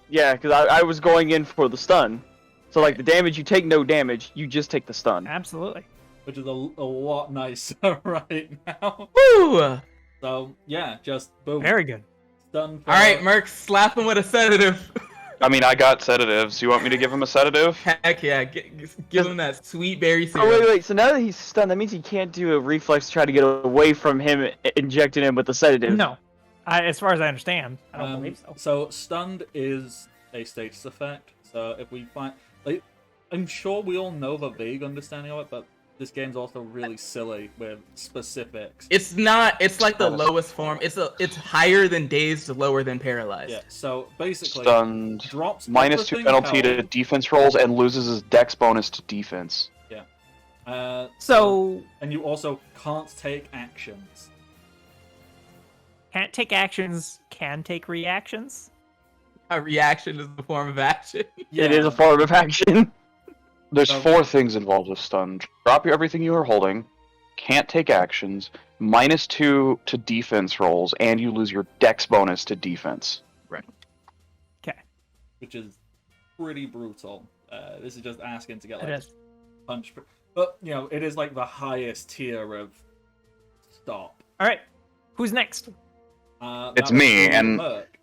[SPEAKER 5] Yeah, because I was going in for the stun. So like the damage, you take no damage, you just take the stun.
[SPEAKER 3] Absolutely.
[SPEAKER 1] Which is a lot nicer right now.
[SPEAKER 2] Woo! All
[SPEAKER 1] So yeah, just boom.
[SPEAKER 3] Very good.
[SPEAKER 1] Stun. For
[SPEAKER 2] right, Merc, slap him with a sedative.
[SPEAKER 4] I mean, I got sedatives. You want me to give him a sedative?
[SPEAKER 2] Heck yeah, give him that sweet berry
[SPEAKER 5] Oh
[SPEAKER 2] syrup.
[SPEAKER 5] wait. So now that he's stunned, that means he can't do a reflex to try to get away from him injecting him with the sedative.
[SPEAKER 3] No, as far as I understand, I don't believe so.
[SPEAKER 1] So stunned is a status effect. So if we find, like, I'm sure we all know the vague understanding of it, but this game's also really silly with specifics.
[SPEAKER 2] It's not. It's like the lowest form. It's higher than dazed, lower than paralyzed.
[SPEAKER 1] Yeah. So basically,
[SPEAKER 4] Stunned.
[SPEAKER 1] drops
[SPEAKER 4] -2
[SPEAKER 1] everything
[SPEAKER 4] penalty to
[SPEAKER 1] held.
[SPEAKER 4] defense rolls and loses his dex bonus to defense.
[SPEAKER 3] So
[SPEAKER 1] and you also can't take actions.
[SPEAKER 3] can't take actions, can take reactions.
[SPEAKER 2] A reaction is the form of action.
[SPEAKER 5] It is a form of action.
[SPEAKER 4] There's
[SPEAKER 1] So-
[SPEAKER 4] 4 things involved with stun. Drop everything you are holding, can't take actions, -2 to defense rolls, and you lose your dex bonus to defense.
[SPEAKER 3] Okay,
[SPEAKER 1] which is pretty brutal. This is just asking to get
[SPEAKER 3] it
[SPEAKER 1] like
[SPEAKER 3] is.
[SPEAKER 1] punch, but you know it is like the highest tier of stop.
[SPEAKER 3] All right, who's next?
[SPEAKER 4] It's
[SPEAKER 1] That
[SPEAKER 4] me,
[SPEAKER 1] would be
[SPEAKER 4] and-
[SPEAKER 1] Merc.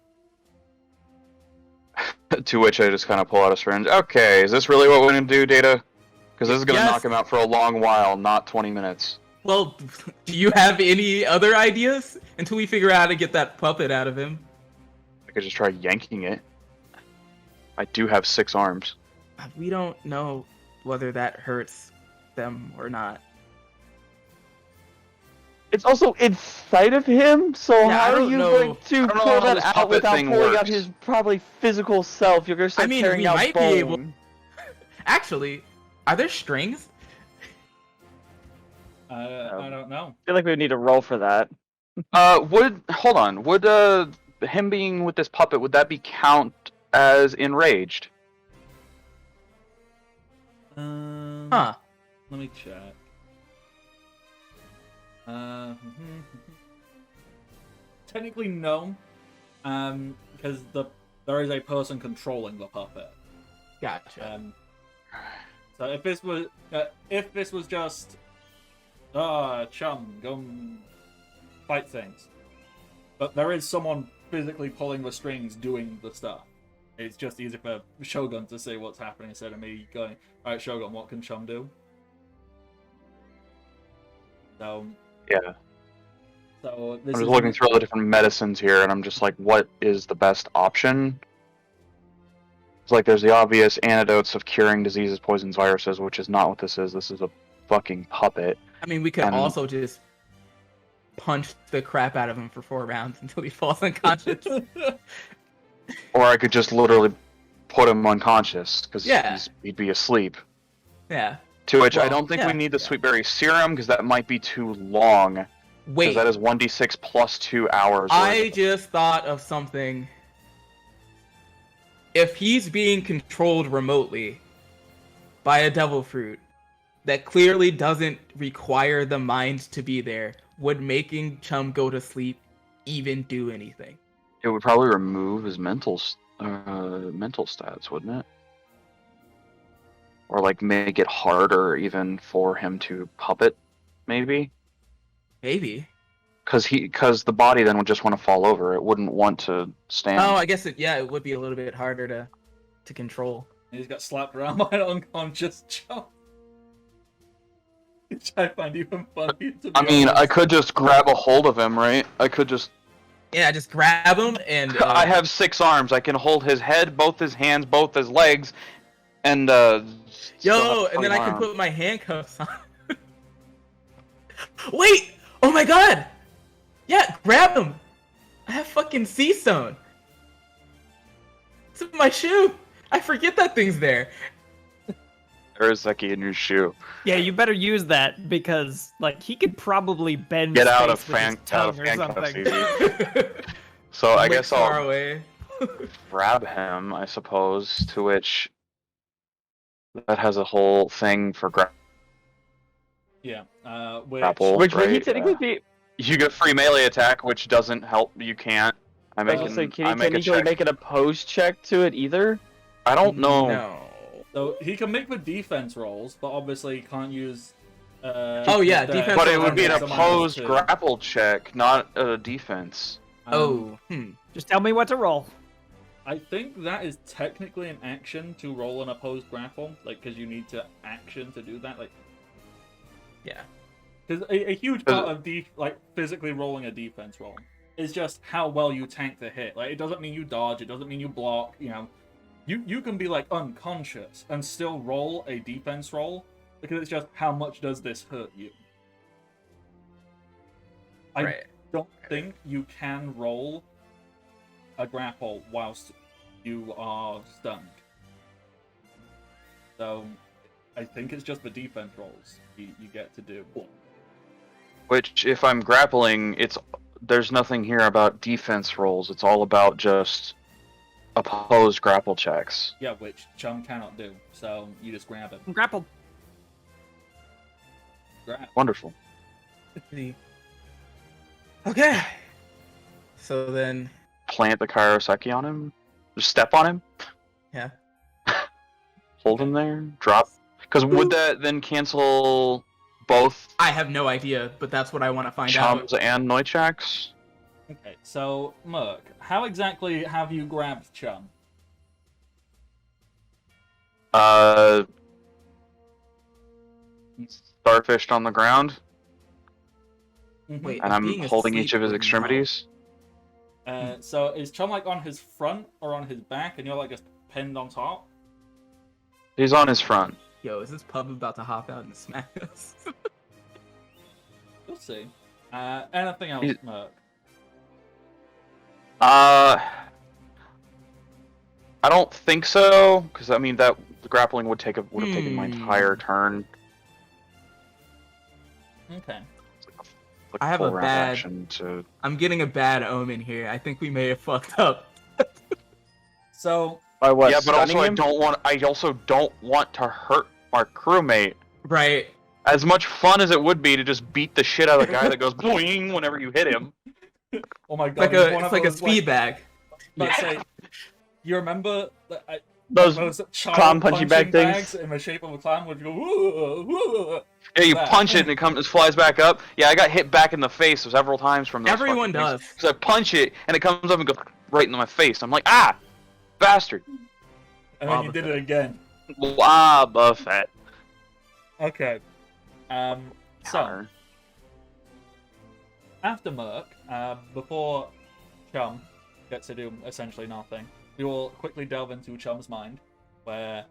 [SPEAKER 4] To which I just kind of pull out a syringe. Okay, is this really what we're going to do, Data? Because this is going to
[SPEAKER 2] Yes.
[SPEAKER 4] knock him out for a long while, not 20 minutes.
[SPEAKER 2] Well, do you have any other ideas until we figure out how to get that puppet out of him?
[SPEAKER 4] I could just try yanking it. I do have 6 arms.
[SPEAKER 2] We don't know whether that hurts them or not.
[SPEAKER 5] It's also inside of him, so
[SPEAKER 2] Yeah, I
[SPEAKER 5] how are
[SPEAKER 2] don't
[SPEAKER 5] you
[SPEAKER 2] know.
[SPEAKER 5] going to
[SPEAKER 4] I don't know
[SPEAKER 5] pull
[SPEAKER 4] how
[SPEAKER 5] that
[SPEAKER 4] this
[SPEAKER 5] out
[SPEAKER 4] puppet
[SPEAKER 5] without
[SPEAKER 4] thing
[SPEAKER 5] pulling out
[SPEAKER 4] works.
[SPEAKER 5] his probably physical self? You're gonna start
[SPEAKER 2] I mean,
[SPEAKER 5] tearing
[SPEAKER 2] we
[SPEAKER 5] out
[SPEAKER 2] might be
[SPEAKER 5] bone.
[SPEAKER 2] able- Actually, are there strings?
[SPEAKER 1] I don't know.
[SPEAKER 5] I feel like we need to roll for that.
[SPEAKER 4] Hold on, would him being with this puppet, would that be count as enraged?
[SPEAKER 2] Huh.
[SPEAKER 1] Let me check. Technically, no, because there is a person controlling the puppet.
[SPEAKER 2] Gotcha.
[SPEAKER 1] So if this was just chum, go fight things, but there is someone physically pulling the strings, doing the stuff. It's just easier for Shogun to say what's happening instead of me going, "All right, Shogun, what can Chum do?" So
[SPEAKER 4] Yeah.
[SPEAKER 1] So this
[SPEAKER 4] I'm
[SPEAKER 1] is
[SPEAKER 4] just looking through all the different medicines here, and I'm just like, what is the best option? It's like there's the obvious antidotes of curing diseases, poisons, viruses, which is not what this is. This is a fucking puppet.
[SPEAKER 2] I mean, we could
[SPEAKER 4] and-
[SPEAKER 2] also just punch the crap out of him for 4 rounds until he falls unconscious.
[SPEAKER 4] Or I could just literally put him unconscious, because
[SPEAKER 2] Yeah.
[SPEAKER 4] he'd be asleep.
[SPEAKER 2] Yeah.
[SPEAKER 4] To which I
[SPEAKER 2] Well,
[SPEAKER 4] don't think
[SPEAKER 2] yeah,
[SPEAKER 4] we need the
[SPEAKER 2] yeah.
[SPEAKER 4] sweet berry serum, because that might be too long. Because
[SPEAKER 2] Wait,
[SPEAKER 4] that is 1d6 plus 2 hours.
[SPEAKER 2] I just thought of something. If he's being controlled remotely by a devil fruit that clearly doesn't require the mind to be there, would making Chum go to sleep even do anything?
[SPEAKER 4] It would probably remove his mental stats, wouldn't it? Or like make it harder even for him to puppet, maybe?
[SPEAKER 2] Maybe.
[SPEAKER 4] Because the body then would just want to fall over. It wouldn't want to stand.
[SPEAKER 2] Oh, I guess it would be a little bit harder to control.
[SPEAKER 1] He's got slapped around by an unconscious Chum. Which I find even funny. To be
[SPEAKER 4] I mean, I
[SPEAKER 1] honest.
[SPEAKER 4] could just grab a hold of him, right? I could just.
[SPEAKER 2] Yeah, just grab him and.
[SPEAKER 4] I have 6 arms. I can hold his head, both his hands, both his legs, and still
[SPEAKER 2] Yo,
[SPEAKER 4] have
[SPEAKER 2] and then I
[SPEAKER 4] 20
[SPEAKER 2] can
[SPEAKER 4] arms.
[SPEAKER 2] put my handcuffs on. Wait! Oh my god! Yeah, grab him! I have fucking sea stone. It's in my shoe. I forget that thing's there.
[SPEAKER 4] Uraseki in your shoe.
[SPEAKER 3] Yeah, you better use that because like he could probably bend
[SPEAKER 4] Get out
[SPEAKER 3] space
[SPEAKER 4] of
[SPEAKER 3] with his
[SPEAKER 4] out of
[SPEAKER 3] tongue or
[SPEAKER 4] handcuffs,
[SPEAKER 3] something.
[SPEAKER 4] easy. So I guess
[SPEAKER 2] Far
[SPEAKER 4] I'll
[SPEAKER 2] away.
[SPEAKER 4] grab him, I suppose, to which that has a whole thing for
[SPEAKER 1] Yeah.
[SPEAKER 4] grapple,
[SPEAKER 5] Which would he
[SPEAKER 4] right?
[SPEAKER 5] technically be?
[SPEAKER 4] You get free melee attack, which doesn't help. You can't.
[SPEAKER 5] I was gonna say, can he
[SPEAKER 4] I make a
[SPEAKER 5] technically
[SPEAKER 4] check.
[SPEAKER 5] make an opposed check to it either?
[SPEAKER 4] I don't know.
[SPEAKER 2] No.
[SPEAKER 1] So he can make the defense rolls, but obviously he can't use.
[SPEAKER 2] Oh, yeah,
[SPEAKER 1] the-
[SPEAKER 2] defense
[SPEAKER 4] But it
[SPEAKER 2] rolls
[SPEAKER 4] would be an
[SPEAKER 2] are minus
[SPEAKER 4] opposed
[SPEAKER 1] two.
[SPEAKER 4] grapple check, not a defense.
[SPEAKER 1] Um,
[SPEAKER 3] Just tell me what to roll.
[SPEAKER 1] I think that is technically an action to roll an opposed grapple, like because you need to action to do that, like.
[SPEAKER 2] Yeah.
[SPEAKER 1] Because a huge part of like physically rolling a defense roll is just how well you tank the hit. Like it doesn't mean you dodge, it doesn't mean you block. You know, you can be like unconscious and still roll a defense roll because it's just how much does this hurt you. I
[SPEAKER 2] Right.
[SPEAKER 1] don't think you can roll a grapple whilst you are stunned. So I think it's just the defense rolls you get to do.
[SPEAKER 4] Which, if I'm grappling, there's nothing here about defense rolls. It's all about just opposed grapple checks.
[SPEAKER 1] Yeah, which Chum cannot do. So you just grab him.
[SPEAKER 3] I'm grappled.
[SPEAKER 1] Grab.
[SPEAKER 4] Wonderful.
[SPEAKER 2] Okay. So then,
[SPEAKER 4] Plant the Kairoseki on him. Just step on him.
[SPEAKER 2] yeah.
[SPEAKER 4] Hold him there. Drop. Because would that then cancel both
[SPEAKER 2] I have no idea, but that's what I want to find out.
[SPEAKER 4] Chums and Noichaks?
[SPEAKER 1] Okay, so Merc, how exactly have you grabbed Chum?
[SPEAKER 4] Starfished on the ground,
[SPEAKER 2] Wait,
[SPEAKER 4] and
[SPEAKER 2] is
[SPEAKER 4] I'm
[SPEAKER 2] being
[SPEAKER 4] holding each
[SPEAKER 2] asleep
[SPEAKER 4] of his
[SPEAKER 2] or no?
[SPEAKER 4] extremities.
[SPEAKER 1] So is Chum like on his front or on his back, and you're like just pinned on top?
[SPEAKER 4] He's on his front.
[SPEAKER 2] Yo, is this pub about to hop out and smack us?
[SPEAKER 1] We'll see. Anything else,
[SPEAKER 4] He's-
[SPEAKER 1] Merc?
[SPEAKER 4] I don't think so, because I mean that the grappling would have taken my entire turn.
[SPEAKER 1] Okay.
[SPEAKER 4] Like
[SPEAKER 2] I have
[SPEAKER 4] full
[SPEAKER 2] a
[SPEAKER 4] round
[SPEAKER 2] bad-
[SPEAKER 4] action to.
[SPEAKER 2] I'm getting a bad omen here. I think we may have fucked up.
[SPEAKER 1] So
[SPEAKER 5] By what?
[SPEAKER 4] Yeah, but also
[SPEAKER 5] stunning
[SPEAKER 4] I
[SPEAKER 5] him?
[SPEAKER 4] don't want. I also don't want to hurt our crewmate.
[SPEAKER 2] Right.
[SPEAKER 4] As much fun as it would be to just beat the shit out of the guy that goes boing whenever you hit him.
[SPEAKER 1] oh my
[SPEAKER 2] It's
[SPEAKER 1] god,
[SPEAKER 2] like it's like a speed bag.
[SPEAKER 1] Let's say, you remember
[SPEAKER 5] Those
[SPEAKER 1] those child
[SPEAKER 5] clown punchy bag things?
[SPEAKER 1] bags in the shape of a clown would go woo, woo.
[SPEAKER 4] Yeah, you
[SPEAKER 1] That.
[SPEAKER 4] punch it and it flies back up. Yeah, I got hit back in the face several times from those.
[SPEAKER 2] Everyone does.
[SPEAKER 4] Because I punch it and it comes up and goes right into my face. I'm like, ah, bastard.
[SPEAKER 1] And then
[SPEAKER 2] Boba
[SPEAKER 1] you did
[SPEAKER 2] Fett.
[SPEAKER 1] it again.
[SPEAKER 4] Ah, Buffett.
[SPEAKER 1] Okay. So
[SPEAKER 4] Counter.
[SPEAKER 1] after Merc, before Chum gets to do essentially nothing, we will quickly delve into Chum's mind, where,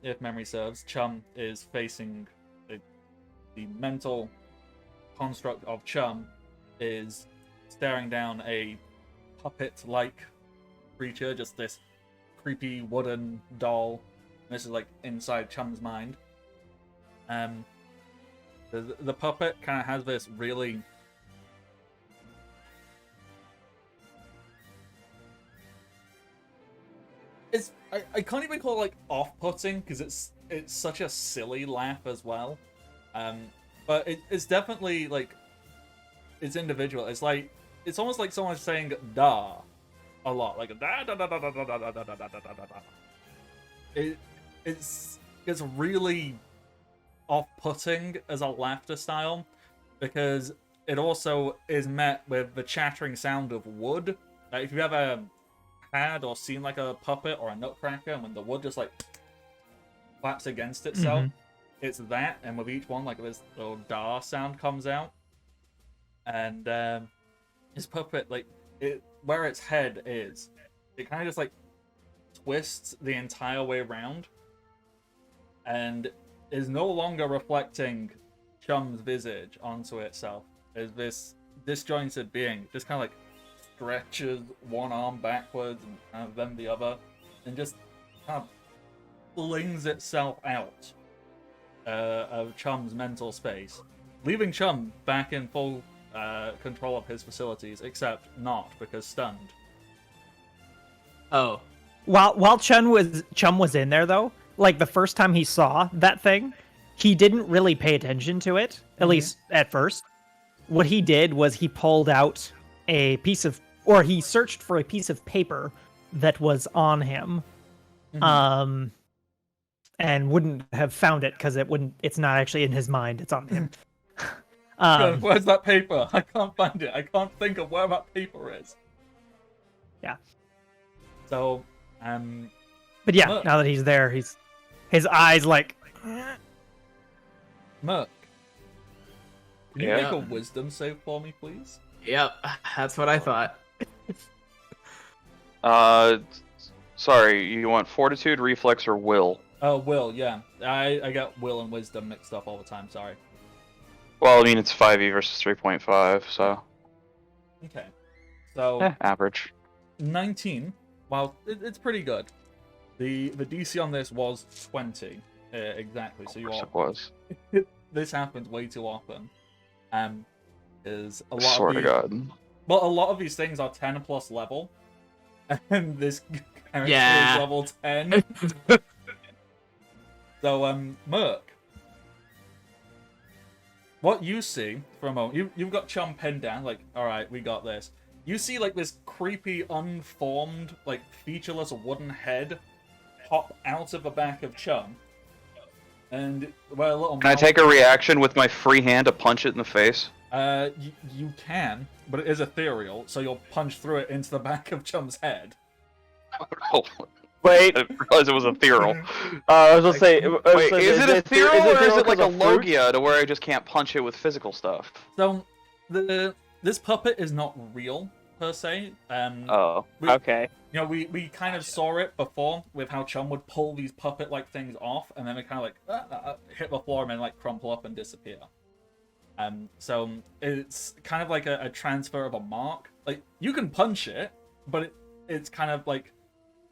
[SPEAKER 1] if memory serves, Chum is facing the mental construct of Chum is staring down a puppet-like creature, just this creepy wooden doll. This is like inside Chum's mind. The puppet kind of has this really I can't even call it like off-putting because it's such a silly laugh as well. But it's definitely like it's individual. It's like it's almost like someone's saying "da" a lot, like "da da da da da da da da da da da da da da." It's really off-putting as a laughter style because it also is met with the chattering sound of wood. Like if you've ever had or seen like a puppet or a nutcracker, and when the wood just like flaps against itself, it's that. And with each one, like this little "da" sound comes out, and his puppet, like where its head is, it kind of just like twists the entire way around, and is no longer reflecting Chum's visage onto itself as this disjointed being, just kind of like stretches one arm backwards and then the other, and just kind of flings itself out of Chum's mental space, leaving Chum back in full control of his facilities, except not because stunned.
[SPEAKER 2] Oh.
[SPEAKER 3] While Chum was in there though, like the first time he saw that thing, he didn't really pay attention to it, at least at first. What he did was he pulled out he searched for a piece of paper that was on him, and wouldn't have found it because it's not actually in his mind, it's on him.
[SPEAKER 1] Where's that paper? I can't find it. I can't think of where that paper is.
[SPEAKER 3] Yeah.
[SPEAKER 1] So,
[SPEAKER 3] but yeah,
[SPEAKER 1] Merc.
[SPEAKER 3] now that he's there, his eyes like.
[SPEAKER 1] Merc, can you
[SPEAKER 4] Yeah.
[SPEAKER 1] make a wisdom save for me, please?
[SPEAKER 2] Yep. That's what I thought.
[SPEAKER 4] Sorry, you want fortitude, reflex, or will?
[SPEAKER 1] Oh, will, yeah. I got will and wisdom mixed up all the time, sorry.
[SPEAKER 4] Well, I mean, it's 5e versus 3.5, so
[SPEAKER 1] Okay. So,
[SPEAKER 4] average.
[SPEAKER 1] 19. Well, it's pretty good. The DC on this was 20. Exactly, so you
[SPEAKER 4] Of
[SPEAKER 1] are...
[SPEAKER 4] course it was.
[SPEAKER 1] This happens way too often. Is a lot
[SPEAKER 4] Swear
[SPEAKER 1] of
[SPEAKER 4] to
[SPEAKER 1] the...
[SPEAKER 4] God.
[SPEAKER 1] Well, a lot of these things are 10 plus level. And this character
[SPEAKER 2] Yeah.
[SPEAKER 1] is level 10. So, Merc. What you see for a moment, you've got Chum pinned down, like, alright, we got this. You see, like, this creepy, unformed, like, featureless wooden head pop out of the back of Chum. And, well, a little
[SPEAKER 4] Can I
[SPEAKER 1] mouth-
[SPEAKER 4] take a reaction with my free hand to punch it in the face?
[SPEAKER 1] You can, but it is ethereal, so you'll punch through it into the back of Chum's head.
[SPEAKER 4] Oh,
[SPEAKER 5] Wait,
[SPEAKER 4] I didn't realize it was ethereal.
[SPEAKER 5] I was gonna say.
[SPEAKER 4] Wait, is it ethereal or is it like a
[SPEAKER 5] because of fruit?
[SPEAKER 4] Logia to where I just can't punch it with physical stuff?
[SPEAKER 1] So, this puppet is not real, per se.
[SPEAKER 4] Oh.
[SPEAKER 1] We-
[SPEAKER 5] Okay.
[SPEAKER 1] You know, we kind of saw it before with how Chum would pull these puppet-like things off, and then they kind of like hit the floor and then like crumple up and disappear. So it's kind of like a transfer of a mark. Like you can punch it, but it's kind of like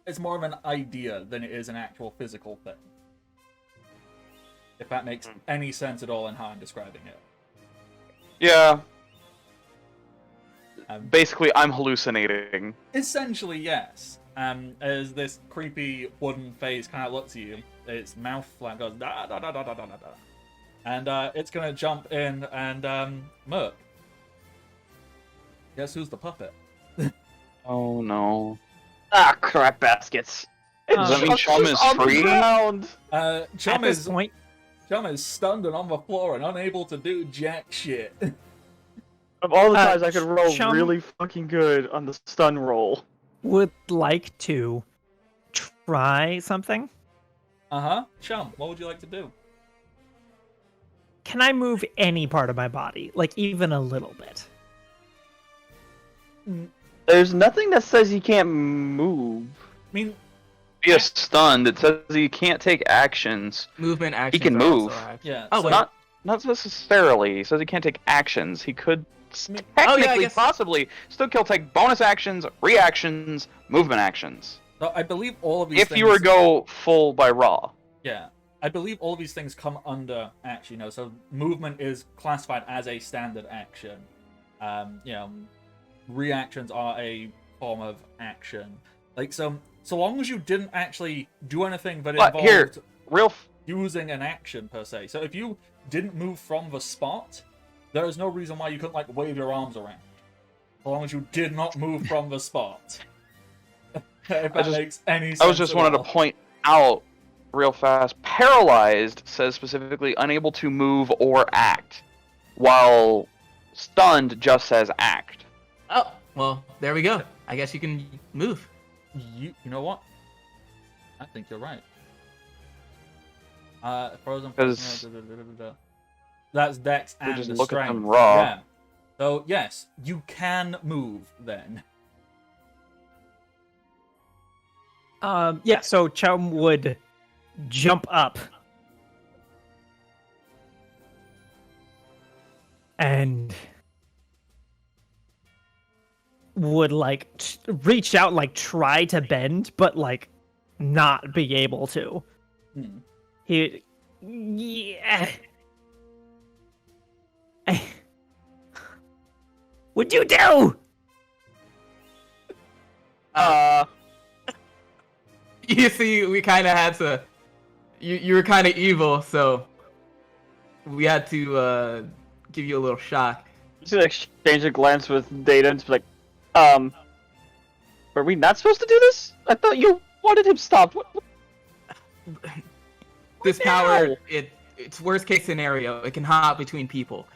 [SPEAKER 1] it's more of an idea than it is an actual physical thing. If that makes any sense at all in how I'm describing it.
[SPEAKER 4] Yeah.
[SPEAKER 1] Basically,
[SPEAKER 4] I'm hallucinating.
[SPEAKER 1] Essentially, yes. As this creepy wooden face kind of looks at you, its mouth flat goes da da da da da da da, and it's gonna jump in and Merc. Guess who's the puppet?
[SPEAKER 4] Oh no.
[SPEAKER 5] Ah, crap baskets.
[SPEAKER 4] Does that mean Chum is
[SPEAKER 5] On the
[SPEAKER 4] free?
[SPEAKER 5] ground.
[SPEAKER 1] Chum
[SPEAKER 3] At this
[SPEAKER 1] is
[SPEAKER 3] point,
[SPEAKER 1] Chum is stunned and on the floor and unable to do jack shit.
[SPEAKER 5] Of all the times I could roll
[SPEAKER 3] Chum-
[SPEAKER 5] really fucking good on the stun roll.
[SPEAKER 3] would like to try something.
[SPEAKER 1] Chum, what would you like to do?
[SPEAKER 3] Can I move any part of my body, like even a little bit?
[SPEAKER 5] There's nothing that says you can't move.
[SPEAKER 1] I mean,
[SPEAKER 4] He is stunned. It says he can't take actions.
[SPEAKER 2] Movement actions.
[SPEAKER 4] can
[SPEAKER 2] are also
[SPEAKER 4] move.
[SPEAKER 2] actions.
[SPEAKER 1] yeah.
[SPEAKER 2] Oh,
[SPEAKER 1] so-
[SPEAKER 2] wait.
[SPEAKER 4] Not necessarily. He says he can't take actions. He could
[SPEAKER 1] mean-
[SPEAKER 4] technically,
[SPEAKER 2] guess-
[SPEAKER 4] possibly, still kill take bonus actions, reactions, movement actions.
[SPEAKER 1] So I believe all of these
[SPEAKER 4] If
[SPEAKER 1] things...
[SPEAKER 4] you were to go full by raw.
[SPEAKER 1] Yeah. I believe all of these things come under action, so movement is classified as a standard action. Reactions are a form of action. Like, so long as you didn't actually do anything that
[SPEAKER 4] But
[SPEAKER 1] involved
[SPEAKER 4] here, real
[SPEAKER 1] using an action, per se. So if you didn't move from the spot, there is no reason why you couldn't, like, wave your arms around. As long as you did not move from the spot. If that makes any sense
[SPEAKER 4] I was just
[SPEAKER 1] at
[SPEAKER 4] wanted to
[SPEAKER 1] all.
[SPEAKER 4] point out real fast. Paralyzed says specifically unable to move or act, while stunned just says act.
[SPEAKER 2] Oh, well, there we go. I guess you can move.
[SPEAKER 1] You know what? I think you're right. Frozen.
[SPEAKER 4] 'Cause-
[SPEAKER 1] That's Dex
[SPEAKER 4] We
[SPEAKER 1] and
[SPEAKER 4] just
[SPEAKER 1] the
[SPEAKER 4] look at
[SPEAKER 1] strength.
[SPEAKER 4] them raw.
[SPEAKER 1] Yeah. So yes, you can move then.
[SPEAKER 3] Yeah, so Chum would jump up and would like reach out, like try to bend, but like not be able to.
[SPEAKER 1] Hmm.
[SPEAKER 3] He Yeah. What'd you do?
[SPEAKER 2] You see, we kind of had to. You were kind of evil, so we had to give you a little shock.
[SPEAKER 5] Just gonna exchange a glance with Data and just be like, were we not supposed to do this? I thought you wanted him stopped. What?
[SPEAKER 2] This power, it's worst case scenario. It can hop between people.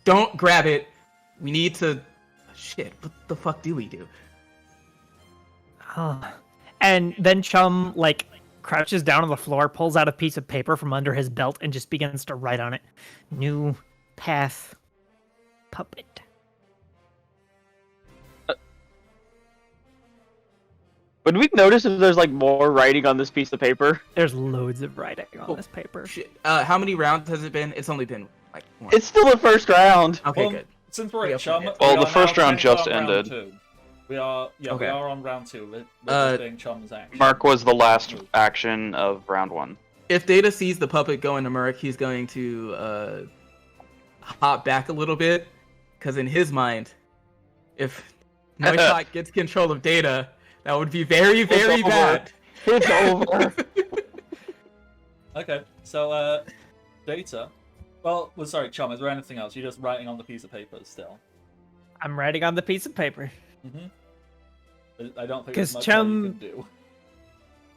[SPEAKER 2] Don't grab it. We need to. Shit, what the fuck do we do?
[SPEAKER 3] And then Chum, like, crouches down on the floor, pulls out a piece of paper from under his belt, and just begins to write on it. New path puppet.
[SPEAKER 5] Would we notice if there's like more writing on this piece of paper?
[SPEAKER 3] There's loads of writing on this paper.
[SPEAKER 2] Shit. How many rounds has it been? It's only been like one.
[SPEAKER 5] It's still the first round.
[SPEAKER 2] Okay,
[SPEAKER 1] Well,
[SPEAKER 2] good.
[SPEAKER 1] Since we're
[SPEAKER 2] Yeah,
[SPEAKER 1] at Chum,
[SPEAKER 2] well,
[SPEAKER 1] we
[SPEAKER 4] the
[SPEAKER 1] are
[SPEAKER 4] first
[SPEAKER 1] now
[SPEAKER 4] round just
[SPEAKER 1] technically on round
[SPEAKER 4] ended.
[SPEAKER 1] 2. We are, we
[SPEAKER 2] Okay.
[SPEAKER 1] are on round 2. We're doing Chum's action.
[SPEAKER 4] Mark was the last action of round 1.
[SPEAKER 2] If Data sees the puppet go into Merc, he's going to hop back a little bit, because in his mind, if Noishot gets control of Data, that would be very, very
[SPEAKER 5] over.
[SPEAKER 2] bad.
[SPEAKER 5] It's over.
[SPEAKER 1] Okay, so Data. Well, sorry, Chum. Is there anything else? You're just writing on the piece of paper still.
[SPEAKER 3] I'm writing on the piece of paper.
[SPEAKER 1] I don't think
[SPEAKER 3] 'Cause
[SPEAKER 1] there's much more
[SPEAKER 3] Chum-
[SPEAKER 1] you can do.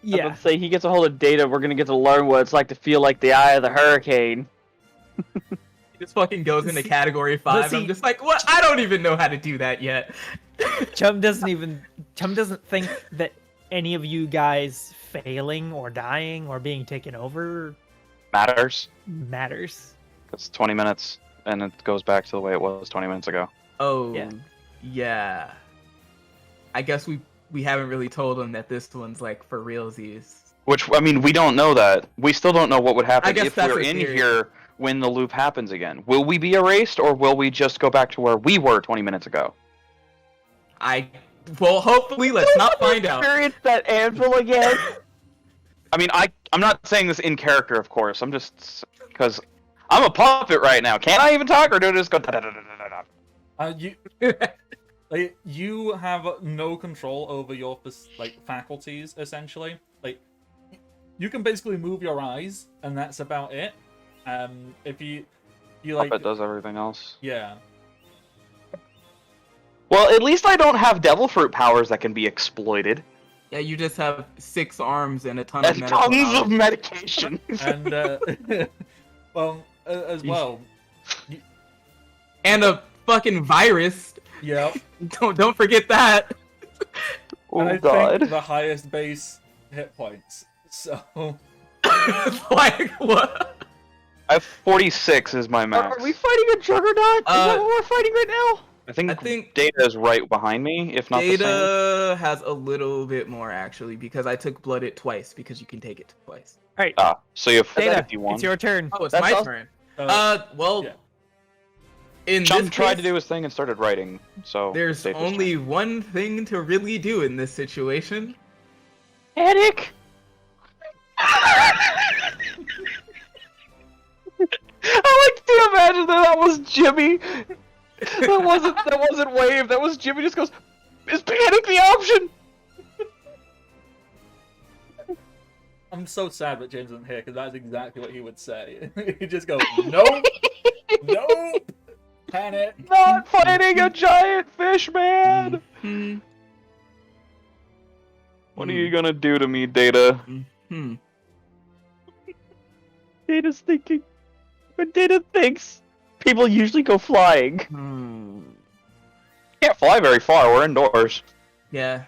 [SPEAKER 3] Yeah.
[SPEAKER 5] Let's say he gets a hold of Data, we're gonna get to learn what it's like to feel like the eye of the hurricane.
[SPEAKER 2] He just fucking goes into
[SPEAKER 3] See-
[SPEAKER 2] category 5.
[SPEAKER 3] but see-
[SPEAKER 2] I'm just like, what? I don't even know how to do that yet.
[SPEAKER 3] Chum doesn't think that any of you guys failing or dying or being taken over
[SPEAKER 4] Matters.
[SPEAKER 3] matters.
[SPEAKER 4] It's 20 minutes, and it goes back to the way it was 20 minutes ago.
[SPEAKER 2] Oh,
[SPEAKER 3] Yeah.
[SPEAKER 2] yeah. I guess we haven't really told him that this one's like for realsies.
[SPEAKER 4] Which, I mean, we don't know that. We still don't know what would happen
[SPEAKER 2] I guess
[SPEAKER 4] if
[SPEAKER 2] that's
[SPEAKER 4] we're
[SPEAKER 2] a
[SPEAKER 4] in
[SPEAKER 2] theory.
[SPEAKER 4] here when the loop happens again. Will we be erased, or will we just go back to where we were 20 minutes ago?
[SPEAKER 2] Well, hopefully, let's not find out.
[SPEAKER 5] Experience that anvil again.
[SPEAKER 4] I mean, I'm not saying this in character, of course. I'm just... Because I'm a puppet right now. Can't I even talk, or do I just go...
[SPEAKER 1] You have no control over your faculties, essentially. Like, you can basically move your eyes, and that's about it. If you like,
[SPEAKER 4] Puppet does everything else.
[SPEAKER 1] yeah.
[SPEAKER 4] Well, at least I don't have devil fruit powers that can be exploited.
[SPEAKER 2] Yeah, you just have 6 arms and a ton
[SPEAKER 4] And
[SPEAKER 2] of medical
[SPEAKER 4] tons of
[SPEAKER 2] knowledge.
[SPEAKER 4] medication.
[SPEAKER 1] And well, as well,
[SPEAKER 2] And a fucking virus.
[SPEAKER 1] yeah.
[SPEAKER 2] Don't forget that.
[SPEAKER 1] And I
[SPEAKER 4] Oh god.
[SPEAKER 1] think the highest base hit points. So
[SPEAKER 2] Like what?
[SPEAKER 4] I have 46 is my max.
[SPEAKER 5] Are we fighting a juggernaut? Is that what we're fighting right now?
[SPEAKER 4] I think
[SPEAKER 2] I think
[SPEAKER 4] Data is right behind me, if not the same.
[SPEAKER 2] Data has a little bit more actually because I took blood it twice because you can take it twice.
[SPEAKER 3] All right,
[SPEAKER 4] Ah, so you have
[SPEAKER 3] Data,
[SPEAKER 4] 51.
[SPEAKER 3] it's your turn.
[SPEAKER 2] Oh, it's
[SPEAKER 5] That's
[SPEAKER 2] my
[SPEAKER 5] awesome.
[SPEAKER 2] turn.
[SPEAKER 1] yeah.
[SPEAKER 2] In
[SPEAKER 4] Chum
[SPEAKER 2] this
[SPEAKER 4] tried
[SPEAKER 2] case,
[SPEAKER 4] to do his thing and started writing, so...
[SPEAKER 2] there's
[SPEAKER 4] Data's
[SPEAKER 2] only
[SPEAKER 4] turn.
[SPEAKER 2] one thing to really do in this situation.
[SPEAKER 5] Panic. I like to imagine that was Jimmy. That wasn't Wave. That was Jimmy. Just goes, is panic the option?
[SPEAKER 1] I'm so sad that James isn't here because that's exactly what he would say. He'd just go, nope, nope, panic.
[SPEAKER 5] Not fighting a giant fish man.
[SPEAKER 2] Hmm.
[SPEAKER 4] What are you gonna do to me, Data?
[SPEAKER 2] Hmm.
[SPEAKER 5] Data's thinking. When Data thinks, people usually go flying.
[SPEAKER 2] Hmm.
[SPEAKER 4] Can't fly very far, we're indoors.
[SPEAKER 2] Yeah.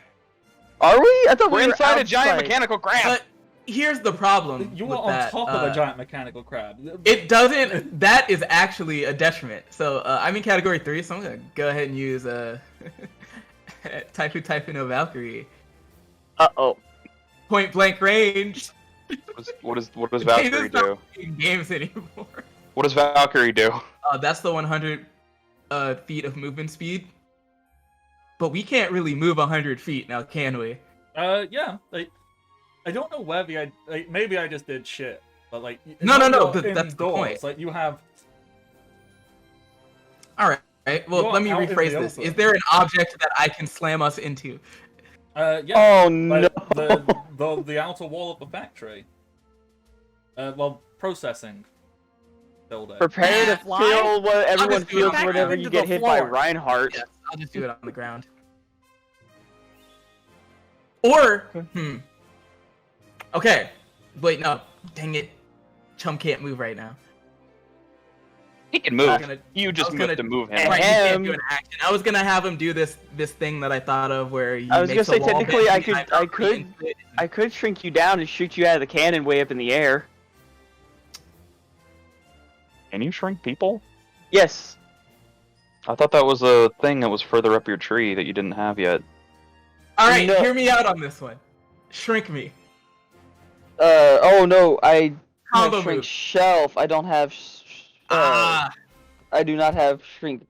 [SPEAKER 5] Are we? I thought
[SPEAKER 4] We're
[SPEAKER 5] we were
[SPEAKER 4] inside a giant
[SPEAKER 5] outside.
[SPEAKER 4] mechanical crab!
[SPEAKER 2] But here's the problem.
[SPEAKER 1] You
[SPEAKER 2] with
[SPEAKER 1] are on
[SPEAKER 2] that.
[SPEAKER 1] top of a giant mechanical crab.
[SPEAKER 2] It doesn't. That is actually a detriment. So I'm in category 3, so I'm gonna go ahead and use Typhoon no Valkyrie.
[SPEAKER 5] Uh-oh.
[SPEAKER 2] Point blank range.
[SPEAKER 4] What does Valkyrie
[SPEAKER 2] Data's not
[SPEAKER 4] do?
[SPEAKER 2] playing games anymore.
[SPEAKER 4] What does Valkyrie do?
[SPEAKER 2] That's the 100 feet of movement speed. But we can't really move 100 feet now, can we?
[SPEAKER 1] Yeah. I don't know whether maybe I just did shit But like, it's
[SPEAKER 2] No,
[SPEAKER 1] not
[SPEAKER 2] no,
[SPEAKER 1] you're
[SPEAKER 2] that's the
[SPEAKER 1] indoors.
[SPEAKER 2] point.
[SPEAKER 1] Like you have.
[SPEAKER 2] All right. Well,
[SPEAKER 1] You're
[SPEAKER 2] let me
[SPEAKER 1] out in
[SPEAKER 2] rephrase
[SPEAKER 1] the
[SPEAKER 2] this.
[SPEAKER 1] open.
[SPEAKER 2] Is there an object that I can slam us into?
[SPEAKER 1] Yeah.
[SPEAKER 5] Oh no!
[SPEAKER 1] Like, the outer wall of the factory. Well, processing building.
[SPEAKER 5] Prepare to
[SPEAKER 3] Fly?
[SPEAKER 5] feel what everyone
[SPEAKER 2] just do it
[SPEAKER 5] feels
[SPEAKER 2] on the
[SPEAKER 5] whenever
[SPEAKER 2] ground.
[SPEAKER 5] you
[SPEAKER 3] Into
[SPEAKER 5] get
[SPEAKER 3] the
[SPEAKER 5] hit by
[SPEAKER 3] floor.
[SPEAKER 5] Reinhardt.
[SPEAKER 2] Yes, I'll just do it on the ground. Or, Okay. Wait, no. Dang it. Chum can't move right now.
[SPEAKER 4] He can
[SPEAKER 2] I
[SPEAKER 4] move.
[SPEAKER 2] was gonna-
[SPEAKER 4] You
[SPEAKER 2] I
[SPEAKER 4] just
[SPEAKER 2] was
[SPEAKER 4] have
[SPEAKER 2] gonna-
[SPEAKER 4] to move him.
[SPEAKER 2] Right, you can't do
[SPEAKER 5] Ahem.
[SPEAKER 2] an action. I was gonna have him do this thing that I thought of where he
[SPEAKER 5] I was
[SPEAKER 2] makes
[SPEAKER 5] gonna
[SPEAKER 2] a
[SPEAKER 5] say,
[SPEAKER 2] wall
[SPEAKER 5] technically,
[SPEAKER 2] bend
[SPEAKER 5] I
[SPEAKER 2] and
[SPEAKER 5] could-
[SPEAKER 2] into it.
[SPEAKER 5] I could shrink you down and shoot you out of the cannon way up in the air.
[SPEAKER 4] Can you shrink people?
[SPEAKER 5] Yes.
[SPEAKER 4] I thought that was a thing that was further up your tree that you didn't have yet.
[SPEAKER 2] All right,
[SPEAKER 5] No.
[SPEAKER 2] hear me out on this one. Shrink me.
[SPEAKER 5] Oh no, I
[SPEAKER 2] Combo
[SPEAKER 5] have shrink
[SPEAKER 2] move.
[SPEAKER 5] shelf. I don't have. I do not have shrink.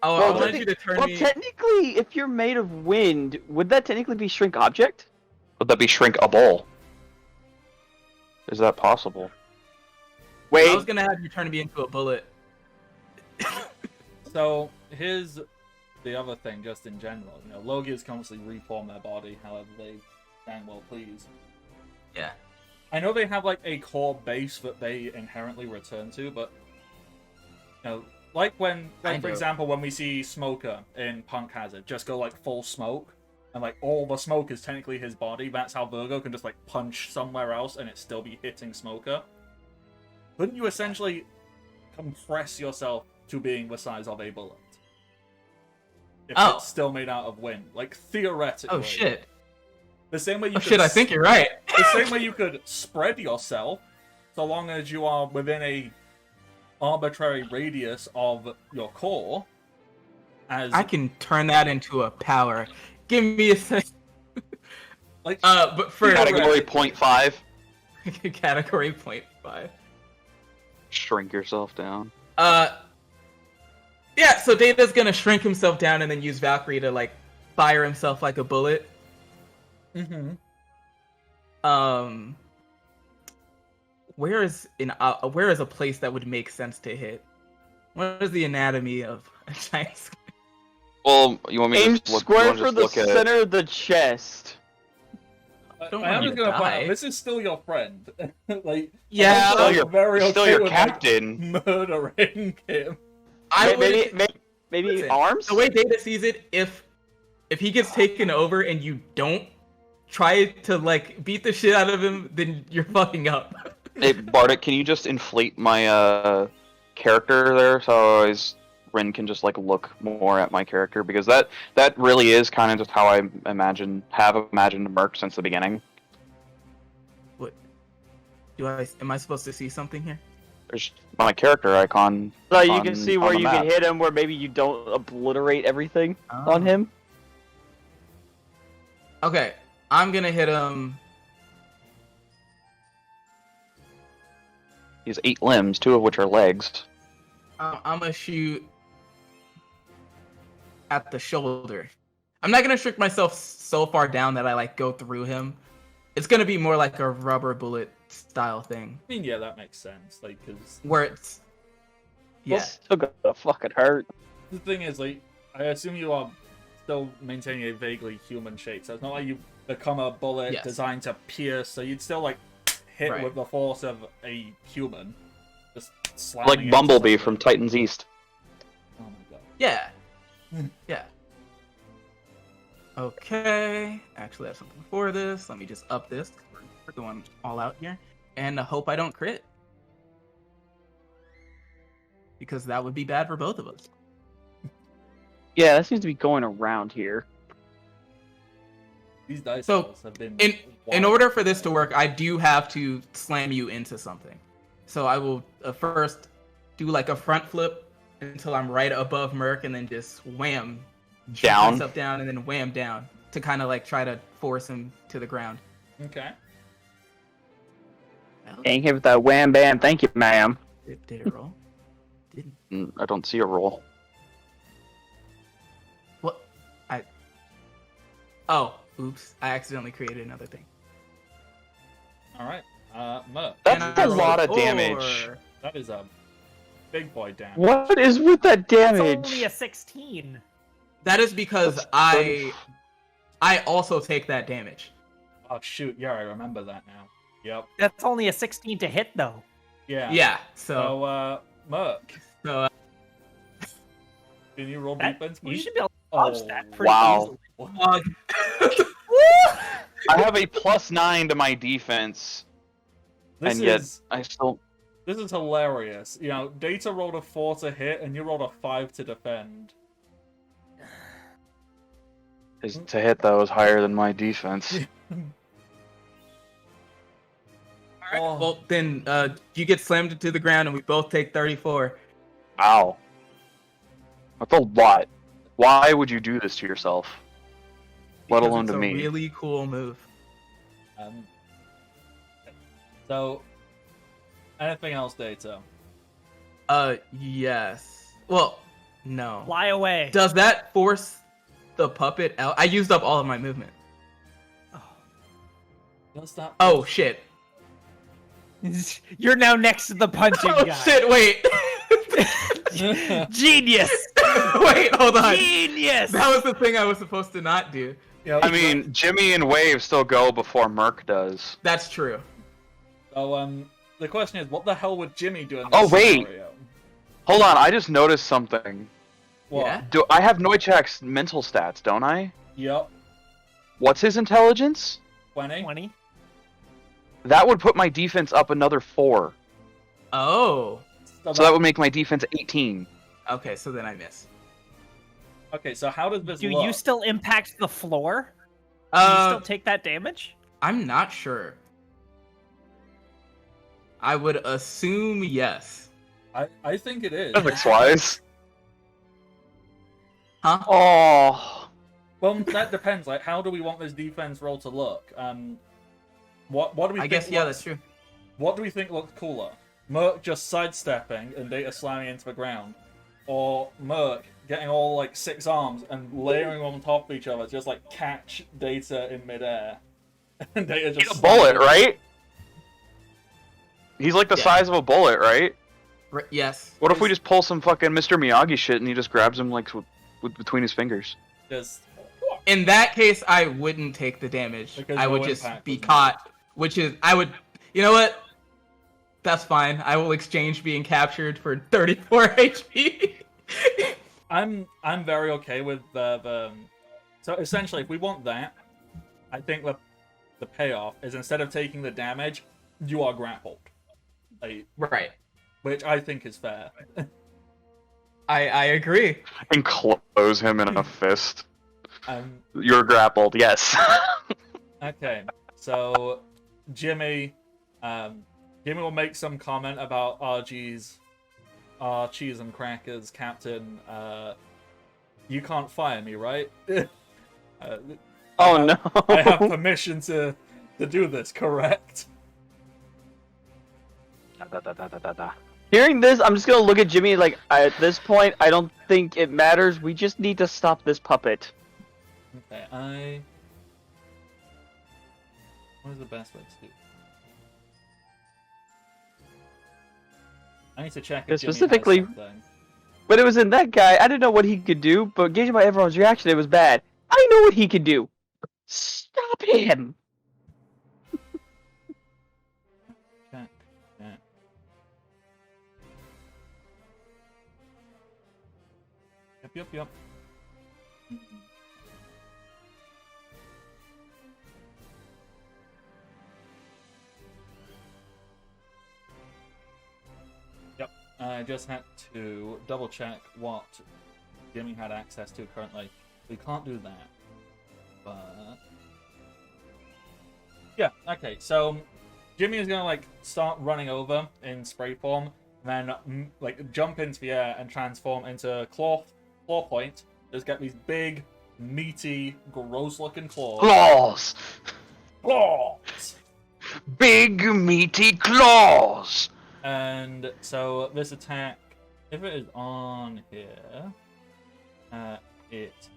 [SPEAKER 2] Oh,
[SPEAKER 5] Well,
[SPEAKER 2] I wanted you to turn
[SPEAKER 5] Well,
[SPEAKER 2] me.
[SPEAKER 5] technically, if you're made of wind, would that technically be shrink object?
[SPEAKER 4] Would that be shrinkable? Is that possible?
[SPEAKER 2] I
[SPEAKER 5] Wait.
[SPEAKER 2] was gonna have you turn me into a bullet.
[SPEAKER 1] So here's the other thing, just in general. You know, Logias constantly reform their body however they can well please.
[SPEAKER 2] Yeah.
[SPEAKER 1] I know they have like a core base that they inherently return to, but you know, like when, like for example, when we see Smoker in Punk Hazard just go like full smoke, and like all the smoke is technically his body. That's how Virgo can just like punch somewhere else and it still be hitting Smoker. Couldn't you essentially compress yourself to being the size of a bullet? If it's still made out of wind, like theoretically.
[SPEAKER 2] Oh shit.
[SPEAKER 1] The same way you.
[SPEAKER 2] Oh
[SPEAKER 1] could
[SPEAKER 2] shit, I think you're right.
[SPEAKER 1] The same way you could spread yourself, so long as you are within a arbitrary radius of your core. As
[SPEAKER 2] I can turn that into a power. Give me a sec.
[SPEAKER 1] like,
[SPEAKER 2] But for
[SPEAKER 4] Category 0.5.
[SPEAKER 2] category 0.5.
[SPEAKER 4] Shrink yourself down.
[SPEAKER 2] Yeah, so Data's gonna shrink himself down and then use Valkyrie to like fire himself like a bullet.
[SPEAKER 1] mm-hmm.
[SPEAKER 2] Where is a place that would make sense to hit? What is the anatomy of a giant squid?
[SPEAKER 4] Well, you want me to
[SPEAKER 5] Aim
[SPEAKER 4] just look, you
[SPEAKER 5] square
[SPEAKER 4] want to
[SPEAKER 5] for
[SPEAKER 4] just
[SPEAKER 5] the
[SPEAKER 4] look at
[SPEAKER 5] center of the chest.
[SPEAKER 2] Don't
[SPEAKER 1] I am
[SPEAKER 2] want you
[SPEAKER 1] just
[SPEAKER 2] to
[SPEAKER 1] gonna point
[SPEAKER 2] die.
[SPEAKER 1] out, this is still your friend. Like,
[SPEAKER 2] Yeah,
[SPEAKER 1] I'm
[SPEAKER 4] still
[SPEAKER 1] also
[SPEAKER 4] your-
[SPEAKER 1] very
[SPEAKER 4] he's still
[SPEAKER 1] okay
[SPEAKER 4] your
[SPEAKER 1] with,
[SPEAKER 4] captain.
[SPEAKER 1] like, murdering him.
[SPEAKER 2] I
[SPEAKER 5] Maybe
[SPEAKER 2] would. Listen,
[SPEAKER 5] arms.
[SPEAKER 2] The way Data sees it, if he gets taken over and you don't try to like beat the shit out of him, then you're fucking up.
[SPEAKER 4] Hey, Bardic, can you just inflate my character there so Rin can just like look more at my character, because that really is kind of just how I have imagined Merc since the beginning.
[SPEAKER 2] What? Am I supposed to see something here?
[SPEAKER 4] There's my character icon.
[SPEAKER 5] So you
[SPEAKER 4] on-
[SPEAKER 5] can see
[SPEAKER 4] on
[SPEAKER 5] where
[SPEAKER 4] the
[SPEAKER 5] you
[SPEAKER 4] map.
[SPEAKER 5] can hit him, where maybe you don't obliterate everything
[SPEAKER 2] Oh.
[SPEAKER 5] on him.
[SPEAKER 2] Okay, I'm gonna hit him.
[SPEAKER 4] He has 8 limbs, 2 of which are legs.
[SPEAKER 2] I'm gonna shoot at the shoulder. I'm not gonna shrink myself so far down that I like go through him. It's gonna be more like a rubber bullet style thing,
[SPEAKER 1] I mean, yeah, that makes sense. Like, because
[SPEAKER 2] where it's yeah.
[SPEAKER 5] It's still gonna fucking hurt.
[SPEAKER 1] the thing is, like, I assume you are still maintaining a vaguely human shape, so it's not like you become a bullet
[SPEAKER 2] Yes.
[SPEAKER 1] designed to pierce. So you'd still like hit
[SPEAKER 2] Right.
[SPEAKER 1] with the force of a human, just slamming
[SPEAKER 4] Like
[SPEAKER 1] into
[SPEAKER 4] Bumblebee
[SPEAKER 1] something.
[SPEAKER 4] from Titans East.
[SPEAKER 1] Oh my god.
[SPEAKER 2] Yeah. Yeah. Okay. Actually, I have something before this. Let me just up this. We're going all out here. And I hope I don't crit. Because that would be bad for both of us.
[SPEAKER 5] Yeah, that seems to be going around here.
[SPEAKER 1] These dice
[SPEAKER 2] So,
[SPEAKER 1] rolls have been
[SPEAKER 2] In
[SPEAKER 1] wild.
[SPEAKER 2] order for this to work, I do have to slam you into something. So I will first do like a front flip until I'm right above Merc, and then just wham, shoot
[SPEAKER 4] Down.
[SPEAKER 2] myself down, and then wham down to kind of like try to force him to the ground.
[SPEAKER 1] Okay.
[SPEAKER 2] Well,
[SPEAKER 5] Ain't hit with that wham bam. Thank you, ma'am.
[SPEAKER 2] did it roll? Didn't.
[SPEAKER 4] I don't see a roll.
[SPEAKER 2] What? Oh, oops! I accidentally created another thing.
[SPEAKER 1] All right. Merc.
[SPEAKER 2] And
[SPEAKER 4] That's That's a lot of damage.
[SPEAKER 1] That is a big boy damage.
[SPEAKER 5] What is with that
[SPEAKER 3] It's
[SPEAKER 5] damage?
[SPEAKER 3] only a 16.
[SPEAKER 2] That is because
[SPEAKER 4] That's
[SPEAKER 2] I also take that damage.
[SPEAKER 1] Oh shoot, yeah, I remember that now. Yep.
[SPEAKER 3] That's only a 16 to hit, though.
[SPEAKER 1] Yeah.
[SPEAKER 2] Yeah.
[SPEAKER 1] So, Merc,
[SPEAKER 2] So
[SPEAKER 1] can you roll
[SPEAKER 3] That-
[SPEAKER 1] defense,
[SPEAKER 3] you
[SPEAKER 1] please?
[SPEAKER 3] should be able to dodge that pretty
[SPEAKER 4] wow.
[SPEAKER 3] easily.
[SPEAKER 4] I have a +9 to my defense,
[SPEAKER 1] This
[SPEAKER 4] and yet
[SPEAKER 1] is
[SPEAKER 4] I still.
[SPEAKER 1] this is hilarious. You know, Data rolled a 4 to hit, and you rolled a 5 to defend.
[SPEAKER 4] To hit that was higher than my defense.
[SPEAKER 2] Alright, well then you get slammed into the ground and we both take 34.
[SPEAKER 4] Ow. That's a lot. Why would you do this to yourself? Let
[SPEAKER 2] Because
[SPEAKER 4] alone
[SPEAKER 2] it's
[SPEAKER 4] to
[SPEAKER 2] a
[SPEAKER 4] me.
[SPEAKER 2] really cool move.
[SPEAKER 1] So, anything else, Data?
[SPEAKER 2] Yes. Well, no.
[SPEAKER 3] Fly away.
[SPEAKER 2] Does that force the puppet out? I used up all of my movement.
[SPEAKER 1] Does that?
[SPEAKER 2] Oh shit.
[SPEAKER 3] You're now next to the punching
[SPEAKER 2] Oh
[SPEAKER 3] guy.
[SPEAKER 2] shit, wait.
[SPEAKER 3] Genius!
[SPEAKER 2] Wait, hold on.
[SPEAKER 3] Genius!
[SPEAKER 2] That was the thing I was supposed to not do.
[SPEAKER 1] Yep.
[SPEAKER 4] I mean, Jimmy and Wave still go before Merc does.
[SPEAKER 2] That's true.
[SPEAKER 1] So, the question is, what the hell would Jimmy do in this
[SPEAKER 4] Oh, wait.
[SPEAKER 1] scenario?
[SPEAKER 4] Hold on, I just noticed something.
[SPEAKER 1] What?
[SPEAKER 2] Yeah?
[SPEAKER 4] Do I have Noichak's mental stats, don't I?
[SPEAKER 1] Yep.
[SPEAKER 4] What's his intelligence?
[SPEAKER 1] 20?
[SPEAKER 3] 20.
[SPEAKER 4] That would put my defense up another 4.
[SPEAKER 2] Oh.
[SPEAKER 4] So that would make my defense 18.
[SPEAKER 2] Okay, so then I miss.
[SPEAKER 1] Okay, so how does this
[SPEAKER 3] Do
[SPEAKER 1] look?
[SPEAKER 3] you still impact the floor? Do you still
[SPEAKER 2] Uh,
[SPEAKER 3] take that damage?
[SPEAKER 2] I'm not sure. I would assume yes.
[SPEAKER 1] I think it is.
[SPEAKER 4] Physics-wise.
[SPEAKER 2] Huh?
[SPEAKER 4] Oh.
[SPEAKER 1] Well, that depends. Like, how do we want this defense roll to look? What do we?
[SPEAKER 2] I
[SPEAKER 1] think
[SPEAKER 2] guess yeah,
[SPEAKER 1] looks-
[SPEAKER 2] that's true.
[SPEAKER 1] What do we think looks cooler? Merc just sidestepping and Data slamming into the ground, or Merc getting all like 6 arms and layering on top of each other, just like catch Data in midair, and Data just
[SPEAKER 4] He's a bullet, right? He's like the
[SPEAKER 2] Yeah.
[SPEAKER 4] size of a bullet, right?
[SPEAKER 2] Yes.
[SPEAKER 4] What if we just pull some fucking Mr. Miyagi shit and he just grabs him like with between his fingers?
[SPEAKER 1] Just
[SPEAKER 2] In that case, I wouldn't take the damage.
[SPEAKER 1] Because
[SPEAKER 2] I
[SPEAKER 1] no
[SPEAKER 2] would just
[SPEAKER 1] impact
[SPEAKER 2] be
[SPEAKER 1] was made.
[SPEAKER 2] caught, which is I would. You know what? That's fine. I will exchange being captured for 34 HP.
[SPEAKER 1] I'm very okay with the. So essentially, if we want that, I think the payoff is instead of taking the damage, you are grappled, like,
[SPEAKER 2] Right.
[SPEAKER 1] which I think is fair.
[SPEAKER 2] I agree.
[SPEAKER 4] And close him in a fist.
[SPEAKER 1] Um,
[SPEAKER 4] You're grappled, yes.
[SPEAKER 1] okay, so Jimmy will make some comment about RG's cheese and crackers, Captain. You can't fire me, right?
[SPEAKER 5] Oh no!
[SPEAKER 1] I have permission to do this, correct?
[SPEAKER 5] Hearing this, I'm just gonna look at Jimmy like, at this point, I don't think it matters. We just need to stop this puppet.
[SPEAKER 1] Okay, what is the best way to do? I need to check if Jimmy has
[SPEAKER 5] Specifically-
[SPEAKER 1] something.
[SPEAKER 5] When it was in that guy, I didn't know what he could do, but gauging by everyone's reaction, it was bad. I know what he could do. Stop him!
[SPEAKER 1] Check. Yeah. Yep. Yep. I just had to double check what Jimmy had access to currently. We can't do that. But yeah, okay, so Jimmy is gonna like start running over in spray form, and then like jump into the air and transform into claw point. Just get these big, meaty, gross-looking claws.
[SPEAKER 4] Claws!
[SPEAKER 1] Claws!
[SPEAKER 4] Big, meaty claws!
[SPEAKER 1] And so this attack, if it is on here, it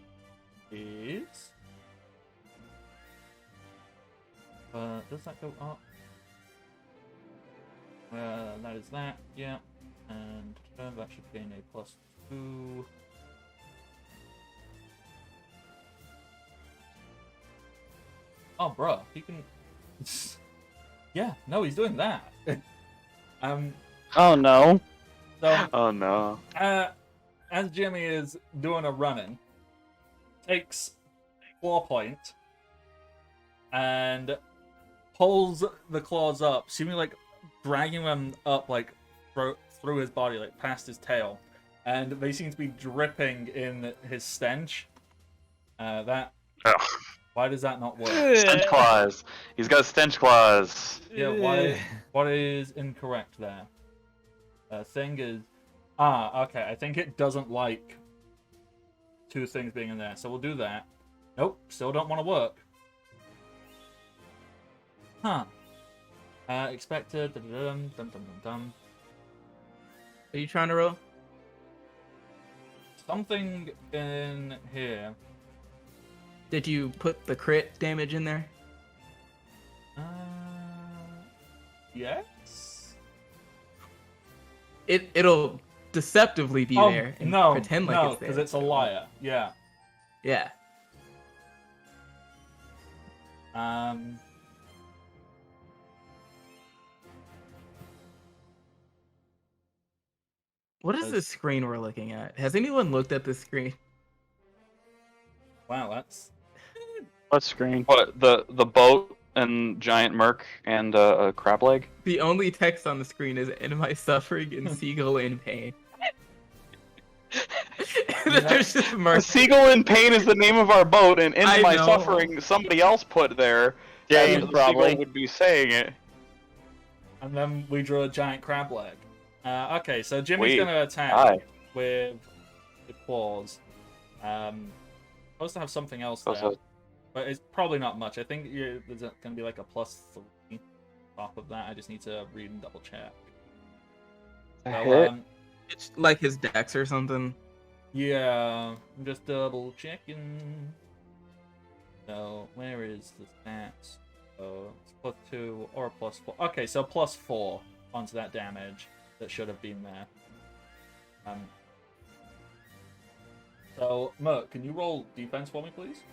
[SPEAKER 1] is. Does that go up? That is that, yeah. And that should gain a +2. Oh, bruh, he can. Yeah, no, he's doing that.
[SPEAKER 5] Oh no.
[SPEAKER 1] So,
[SPEAKER 4] Oh no.
[SPEAKER 1] as Jimmy is doing a run-in, takes 4 point and pulls the claws up, seemingly like dragging them up like through his body, like past his tail, and they seem to be dripping in his stench.
[SPEAKER 4] Oh.
[SPEAKER 1] Why does that not work?
[SPEAKER 4] Stench claws. He's got stench claws.
[SPEAKER 1] Yeah, why? What is incorrect there? Thing is, okay. I think it doesn't like 2 things being in there, so we'll do that. Nope, still don't want to work. Huh. Expected. Dum dum dum dum.
[SPEAKER 2] Are you trying to roll?
[SPEAKER 1] Something in here.
[SPEAKER 2] Did you put the crit damage in there?
[SPEAKER 1] Yes.
[SPEAKER 2] It'll deceptively be there and
[SPEAKER 1] no,
[SPEAKER 2] pretend like
[SPEAKER 1] no,
[SPEAKER 2] it's there.
[SPEAKER 1] because it's a liar. Yeah.
[SPEAKER 2] Yeah. What is this screen we're looking at? Has anyone looked at this screen?
[SPEAKER 1] Wow, that's.
[SPEAKER 5] What screen?
[SPEAKER 4] What, the boat and giant merc and a crab leg?
[SPEAKER 2] The only text on the screen is "End my suffering" and "Seagull in pain." There's just
[SPEAKER 4] The
[SPEAKER 2] merc.
[SPEAKER 4] Seagull in Pain is the name of our boat, and in
[SPEAKER 2] I
[SPEAKER 4] my
[SPEAKER 2] know.
[SPEAKER 4] suffering, somebody else put there.
[SPEAKER 5] James,
[SPEAKER 4] and the
[SPEAKER 5] probably.
[SPEAKER 4] Seagull would be saying it.
[SPEAKER 1] And then we drew a giant crab leg. Okay, so Jimmy's
[SPEAKER 4] Wait,
[SPEAKER 1] gonna attack
[SPEAKER 4] hi.
[SPEAKER 1] with the claws. Supposed to have something else there,
[SPEAKER 4] Also-
[SPEAKER 1] but it's probably not much. I think there's gonna be like a +3 top of that. I just need to read and double check.
[SPEAKER 4] A
[SPEAKER 1] So,
[SPEAKER 4] hit?
[SPEAKER 2] It's like his dex or something.
[SPEAKER 1] yeah, I'm just double checking. So where is the stats? So it's +2 or +4. Okay, so +4 onto that damage that should have been there. So Merc, can you roll defense for me, please?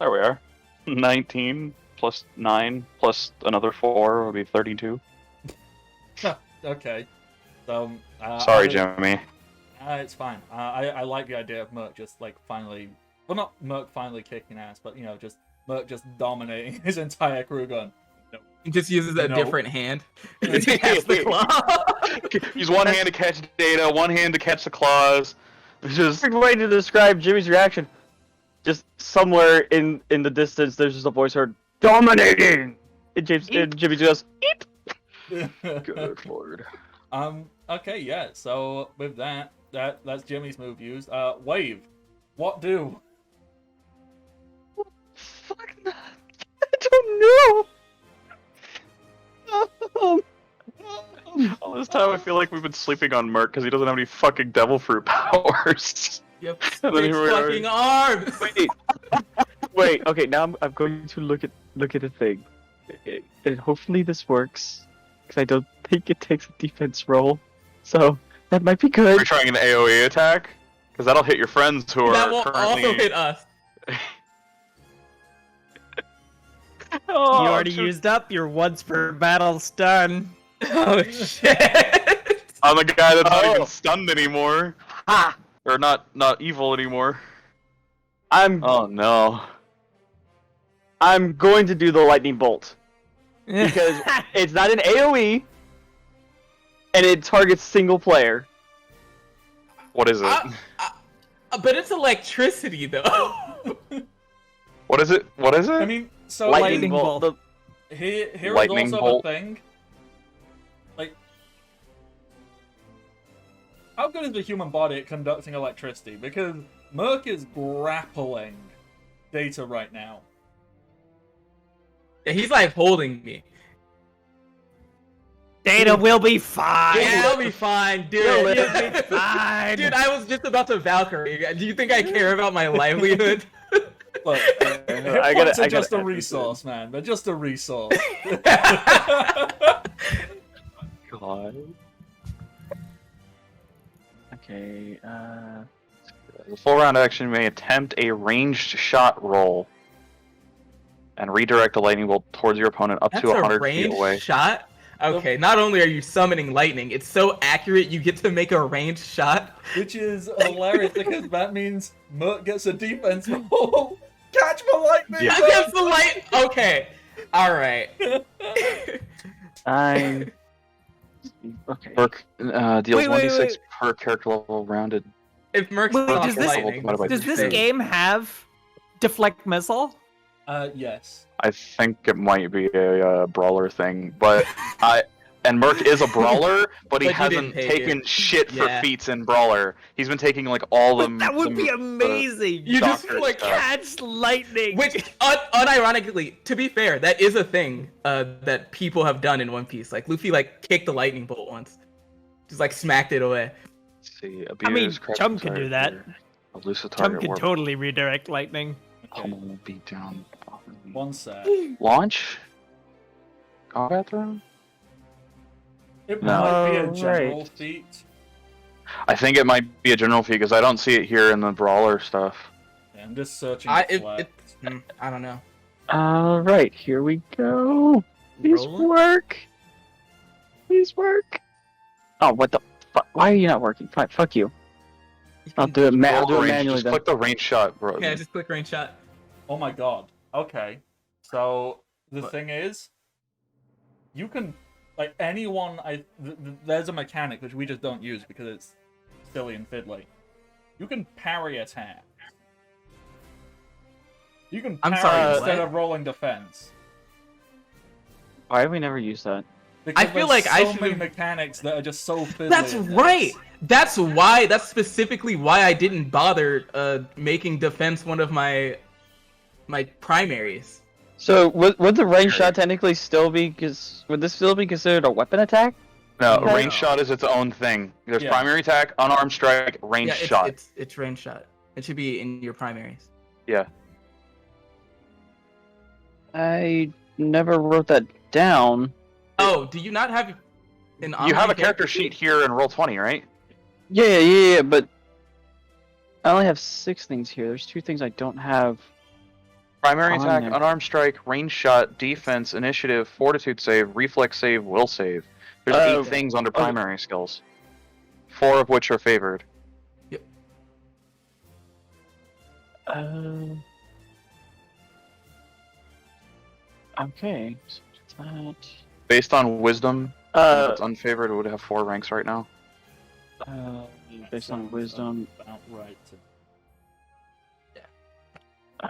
[SPEAKER 4] There we are. 19 plus 9 plus another 4 would be 32.
[SPEAKER 1] Okay. So
[SPEAKER 4] Sorry, Jimmy.
[SPEAKER 1] It's fine. I like the idea of Merc just like finally, well, not Merc finally kicking ass, but just Merc just dominating his entire crew gun.
[SPEAKER 2] He just uses a
[SPEAKER 1] No.
[SPEAKER 2] different hand. He has the claw.
[SPEAKER 4] Use one hand to catch data, one hand to catch the claws. Just
[SPEAKER 5] Perfect way to describe Jimmy's reaction. Just somewhere in the distance, there's just a voice heard, "Dominating!" And Jimmy just, "Eep."
[SPEAKER 4] good lord.
[SPEAKER 1] Okay, yeah. So with that's Jimmy's move used. Wave. What do?
[SPEAKER 5] Fuck, I don't know.
[SPEAKER 4] All this time I feel like we've been sleeping on Merc because he doesn't have any fucking devil fruit powers.
[SPEAKER 2] Yep.
[SPEAKER 4] And then
[SPEAKER 2] Big
[SPEAKER 4] here we are.
[SPEAKER 2] fucking arms.
[SPEAKER 5] Wait. Okay, now I'm going to look at the thing, and hopefully this works, because I don't think it takes a defense roll, so that might be
[SPEAKER 4] Are
[SPEAKER 5] good.
[SPEAKER 4] you trying an AoE attack? Because that'll hit your friends who
[SPEAKER 2] That
[SPEAKER 4] are
[SPEAKER 2] will
[SPEAKER 4] currently.
[SPEAKER 2] also hit us.
[SPEAKER 5] Oh,
[SPEAKER 3] You already used up your once per battle stun.
[SPEAKER 2] Oh shit.
[SPEAKER 4] I'm the guy that's not
[SPEAKER 5] Oh.
[SPEAKER 4] even stunned anymore,
[SPEAKER 5] Ha!
[SPEAKER 4] or not evil anymore.
[SPEAKER 5] I'm
[SPEAKER 4] Oh no.
[SPEAKER 5] going to do the lightning bolt because it's not an AOE, and it targets single player.
[SPEAKER 4] What is it?
[SPEAKER 2] But it's electricity though.
[SPEAKER 4] What is it? What is it?
[SPEAKER 1] I mean, so
[SPEAKER 3] Lightning bolt.
[SPEAKER 1] here is
[SPEAKER 4] Lightning
[SPEAKER 1] also
[SPEAKER 4] bolt.
[SPEAKER 1] the thing. Like, how good is the human body at conducting electricity? Because Merc is grappling Data right now.
[SPEAKER 2] Yeah, he's like holding me.
[SPEAKER 3] Data will be fine.
[SPEAKER 2] Yeah, I'll be fine, dude.
[SPEAKER 3] You'll
[SPEAKER 2] Dude,
[SPEAKER 3] be fine.
[SPEAKER 2] I was just about to Valkyrie. Do you think I care about my livelihood?
[SPEAKER 1] Look,
[SPEAKER 5] I
[SPEAKER 1] points
[SPEAKER 5] gotta
[SPEAKER 1] are just a
[SPEAKER 5] add this
[SPEAKER 1] resource, man. They're just a resource.
[SPEAKER 4] God.
[SPEAKER 5] Okay.
[SPEAKER 4] As a full round action, you may attempt a ranged shot roll and redirect a lightning bolt towards your opponent up
[SPEAKER 2] That's
[SPEAKER 4] to
[SPEAKER 2] a
[SPEAKER 4] 100 feet
[SPEAKER 2] ranged
[SPEAKER 4] away.
[SPEAKER 2] shot? Okay, not only are you summoning lightning, it's so accurate you get to make a ranged shot.
[SPEAKER 1] Which is hilarious because that means Mert gets a defense roll. Catch my lightning!
[SPEAKER 4] Yeah.
[SPEAKER 2] Against the light. Okay, all right.
[SPEAKER 5] I'm. Okay.
[SPEAKER 4] Merc deals
[SPEAKER 3] Wait, wait,
[SPEAKER 4] 1d6
[SPEAKER 3] wait.
[SPEAKER 4] per character level rounded.
[SPEAKER 2] If Merc's
[SPEAKER 3] Wait,
[SPEAKER 2] not
[SPEAKER 3] does this-
[SPEAKER 2] lightning,
[SPEAKER 3] Does this
[SPEAKER 2] then-
[SPEAKER 3] game have deflect missile?
[SPEAKER 1] Yes.
[SPEAKER 4] I think it might be a brawler thing, but and Merc is a brawler, but he
[SPEAKER 2] But you didn't
[SPEAKER 4] hasn't
[SPEAKER 2] take
[SPEAKER 4] taken
[SPEAKER 2] it.
[SPEAKER 4] shit for
[SPEAKER 2] Yeah.
[SPEAKER 4] feats in brawler. He's been taking like all the.
[SPEAKER 3] That would be
[SPEAKER 4] the-
[SPEAKER 3] amazing.
[SPEAKER 2] You just
[SPEAKER 4] Doctor
[SPEAKER 2] like
[SPEAKER 4] stuff.
[SPEAKER 3] Catch lightning.
[SPEAKER 2] Which, unironically, to be fair, that is a thing that people have done in One Piece. Like Luffy, like kicked the lightning bolt once, just like smacked it away.
[SPEAKER 4] Let's see, abuse,
[SPEAKER 3] I mean,
[SPEAKER 4] correct
[SPEAKER 3] Chum can do that.
[SPEAKER 4] target, elusive
[SPEAKER 3] Chum
[SPEAKER 4] target,
[SPEAKER 3] can
[SPEAKER 4] warp,
[SPEAKER 3] totally redirect lightning.
[SPEAKER 1] Okay.
[SPEAKER 4] pummel, beat down,
[SPEAKER 1] One sec.
[SPEAKER 4] launch, combat throw.
[SPEAKER 1] It
[SPEAKER 4] No.
[SPEAKER 1] might be a
[SPEAKER 5] Oh,
[SPEAKER 1] general
[SPEAKER 5] right.
[SPEAKER 1] feat.
[SPEAKER 4] I think it might be a general feat because I don't see it here in the brawler stuff.
[SPEAKER 1] Yeah, I'm just searching.
[SPEAKER 2] I don't know.
[SPEAKER 5] All right, here we go. Please
[SPEAKER 2] Rolling?
[SPEAKER 5] work. Please work. Oh, what the fuck? Why are you not working? Fine, fuck you. I'll do it. I'll do it
[SPEAKER 4] Range,
[SPEAKER 5] manually
[SPEAKER 4] just
[SPEAKER 5] then.
[SPEAKER 4] click the range shot, bro.
[SPEAKER 2] Yeah, just click range shot.
[SPEAKER 1] Oh my god. Okay. So the
[SPEAKER 2] What?
[SPEAKER 1] thing is, you can like anyone. There's a mechanic which we just don't use because it's silly and fiddly. You can parry attack. You can
[SPEAKER 2] I'm
[SPEAKER 1] parry
[SPEAKER 2] sorry,
[SPEAKER 1] instead
[SPEAKER 2] what?
[SPEAKER 1] of rolling defense.
[SPEAKER 5] Why have we never used that?
[SPEAKER 1] Because
[SPEAKER 2] I feel
[SPEAKER 1] there's
[SPEAKER 2] like I
[SPEAKER 1] so many
[SPEAKER 2] should've-
[SPEAKER 1] mechanics that are just so fiddly.
[SPEAKER 2] That's
[SPEAKER 1] in this.
[SPEAKER 2] right. That's specifically why I didn't bother making defense one of my primaries.
[SPEAKER 5] So would the range shot technically still be? Would this still be considered a weapon attack?
[SPEAKER 4] No,
[SPEAKER 2] No.
[SPEAKER 4] range shot is its own thing. There's
[SPEAKER 1] Yeah.
[SPEAKER 4] primary attack, unarmed strike, range
[SPEAKER 2] Yeah,
[SPEAKER 4] shot.
[SPEAKER 2] it's range shot. It should be in your primaries.
[SPEAKER 4] Yeah.
[SPEAKER 5] I never wrote that down.
[SPEAKER 2] Oh, do you not have an?
[SPEAKER 4] You have a
[SPEAKER 2] omni
[SPEAKER 4] character sheet here in Roll20, right?
[SPEAKER 5] Yeah, but I only have 6 things here. There's 2 things I don't have.
[SPEAKER 4] Primary
[SPEAKER 5] On
[SPEAKER 4] attack,
[SPEAKER 5] there.
[SPEAKER 4] unarmed strike, range shot, defense, initiative, fortitude save, reflex save, will save. There's
[SPEAKER 5] Oh,
[SPEAKER 4] 8 things under primary skills. 4 of which are favored.
[SPEAKER 5] Okay. So that.
[SPEAKER 4] Based on wisdom, it's unfavored, it would have 4 ranks right now.
[SPEAKER 5] Based on wisdom.
[SPEAKER 1] About right.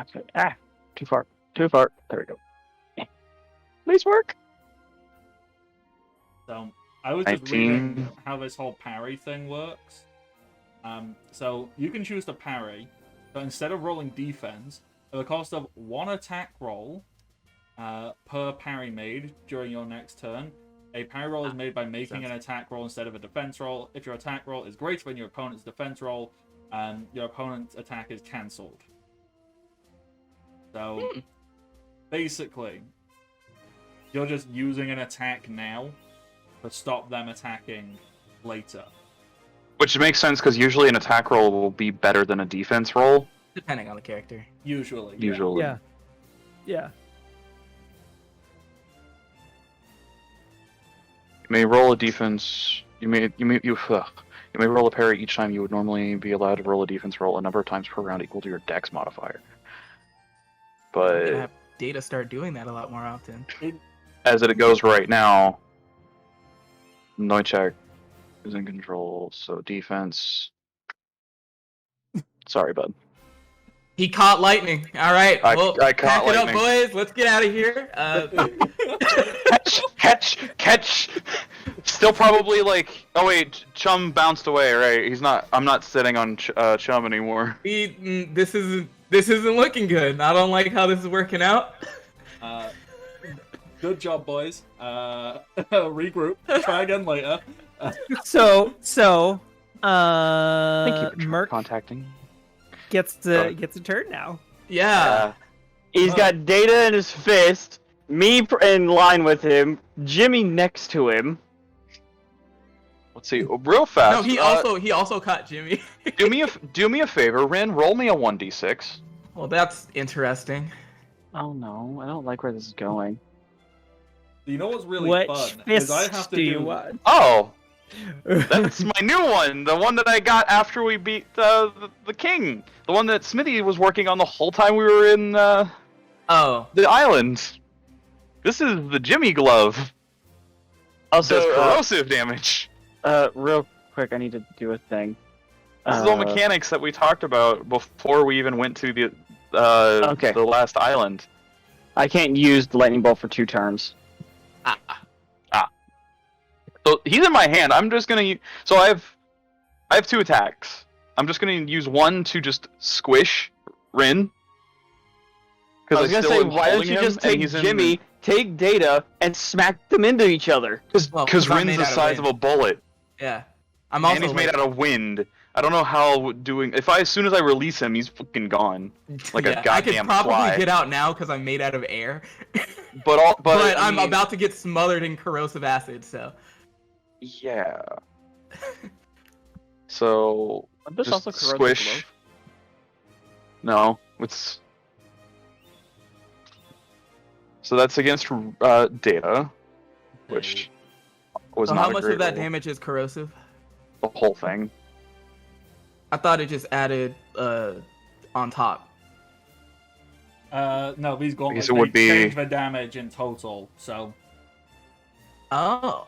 [SPEAKER 5] Okay. Too far. Too far. There we go. Please work.
[SPEAKER 1] So I was just
[SPEAKER 4] 19.
[SPEAKER 1] reading how this whole parry thing works. So you can choose to parry, but instead of rolling defense, at the cost of 1 attack roll per parry made during your next turn, a parry roll is made by making an attack roll instead of a defense roll. If your attack roll is greater than your opponent's defense roll, your opponent's attack is cancelled. So basically, you're just using an attack now to stop them attacking later.
[SPEAKER 4] Which makes sense because usually an attack roll will be better than a defense roll.
[SPEAKER 2] depending on the character.
[SPEAKER 1] Usually. yeah.
[SPEAKER 4] Usually.
[SPEAKER 3] Yeah. Yeah.
[SPEAKER 4] You may roll a defense. You may roll a parry each time you would normally be allowed to roll a defense roll a number of times per round equal to your dex modifier.
[SPEAKER 2] I'm gonna
[SPEAKER 4] But
[SPEAKER 2] have Data start doing that a lot more often.
[SPEAKER 4] as it goes right now, Noichek is in control, so defense. Sorry, bud.
[SPEAKER 2] He caught lightning. All right,
[SPEAKER 4] I
[SPEAKER 2] well,
[SPEAKER 4] caught
[SPEAKER 2] pack it up,
[SPEAKER 4] lightning.
[SPEAKER 2] boys. Let's get out of here.
[SPEAKER 4] Catch! Still probably like. Oh wait, Chum bounced away. Right? He's not. I'm not sitting on Chum anymore.
[SPEAKER 2] This isn't looking good. I don't like how this is working out.
[SPEAKER 1] Good job, boys. Regroup. Try again later.
[SPEAKER 3] So
[SPEAKER 4] Thank you for
[SPEAKER 3] Merc
[SPEAKER 4] contacting.
[SPEAKER 3] gets a turn now.
[SPEAKER 2] Yeah.
[SPEAKER 5] He's got Data in his fist, me in line with him, Jimmy next to him.
[SPEAKER 4] Let's see, real fast.
[SPEAKER 2] No, he also caught Jimmy.
[SPEAKER 4] do me a favor, Rin. Roll me a 1d6.
[SPEAKER 2] Well, that's interesting.
[SPEAKER 5] Oh no, I don't like where this is going.
[SPEAKER 1] You know what's really
[SPEAKER 3] Which
[SPEAKER 1] fun is I
[SPEAKER 3] fist
[SPEAKER 1] have to
[SPEAKER 3] do you
[SPEAKER 1] do.
[SPEAKER 3] want?
[SPEAKER 4] Oh, that's my new one. The one that I got after we beat the king. The one that Smithy was working on the whole time we were in
[SPEAKER 2] Oh.
[SPEAKER 4] the island. This is the Jimmy glove.
[SPEAKER 5] Also,
[SPEAKER 4] Does corrosive damage.
[SPEAKER 5] real quick, I need to do a thing.
[SPEAKER 4] This is all mechanics that we talked about before we even went to the the last island.
[SPEAKER 5] I can't use the lightning bolt for 2 turns.
[SPEAKER 4] So he's in my hand. I'm just gonna. So I have 2 attacks. I'm just gonna use one to just squish Rin.
[SPEAKER 5] I was gonna say, why don't you just take Jimmy, take Data, and smack them into each other?
[SPEAKER 4] Because Rin's the size of a bullet.
[SPEAKER 2] Yeah. I'm also
[SPEAKER 4] And he's made out of wind. I don't know how doing. As soon as I release him, he's fucking gone. Like a goddamn
[SPEAKER 2] I could probably
[SPEAKER 4] fly.
[SPEAKER 2] get out now because I'm made out of air.
[SPEAKER 4] But
[SPEAKER 2] I'm about to get smothered in corrosive acid, so.
[SPEAKER 4] Yeah. So
[SPEAKER 5] This
[SPEAKER 4] just
[SPEAKER 5] also corrosive
[SPEAKER 4] squish.
[SPEAKER 5] glove.
[SPEAKER 4] No, it's. So that's against Data, which was
[SPEAKER 2] So
[SPEAKER 4] not
[SPEAKER 2] how
[SPEAKER 4] a
[SPEAKER 2] much
[SPEAKER 4] great
[SPEAKER 2] of that
[SPEAKER 4] roll.
[SPEAKER 2] damage is corrosive?
[SPEAKER 4] The whole thing.
[SPEAKER 2] I thought it just added on top.
[SPEAKER 1] No, these gauntlets
[SPEAKER 4] it would be-
[SPEAKER 1] change the damage in total. So
[SPEAKER 2] Oh.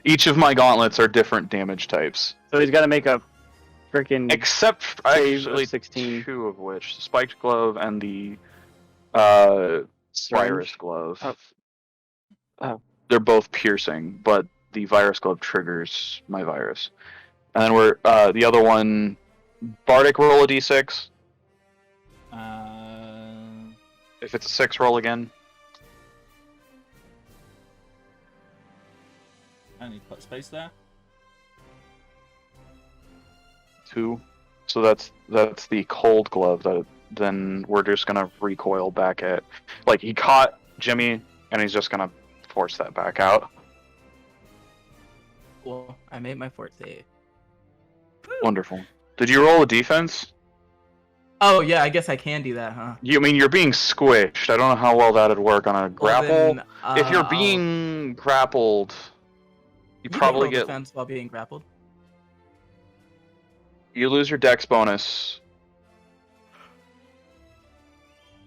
[SPEAKER 4] Each of my gauntlets are different damage types,
[SPEAKER 5] So he's got to make a freaking
[SPEAKER 4] except
[SPEAKER 5] save of
[SPEAKER 4] actually
[SPEAKER 5] 16.
[SPEAKER 4] 2 of which, the spiked glove and the virus glove.
[SPEAKER 5] Oh.
[SPEAKER 4] They're both piercing, but the virus glove triggers my virus. And then we're the other one, Bardic roll a d6. If it's a 6, roll again.
[SPEAKER 1] I need to put space there.
[SPEAKER 4] 2. So that's the cold glove. Then we're just gonna recoil back at. Like, he caught Jimmy, and he's just gonna force that back out.
[SPEAKER 2] Well, I made my fort save.
[SPEAKER 4] Wonderful. Did you roll a defense?
[SPEAKER 2] Oh yeah, I guess I can do that, huh?
[SPEAKER 4] You're being squished. I don't know how well that'd work on a grapple.
[SPEAKER 2] Well, then,
[SPEAKER 4] If you're being grappled, you
[SPEAKER 2] can
[SPEAKER 4] probably
[SPEAKER 2] roll
[SPEAKER 4] get.
[SPEAKER 2] defense while being grappled.
[SPEAKER 4] You lose your dex bonus.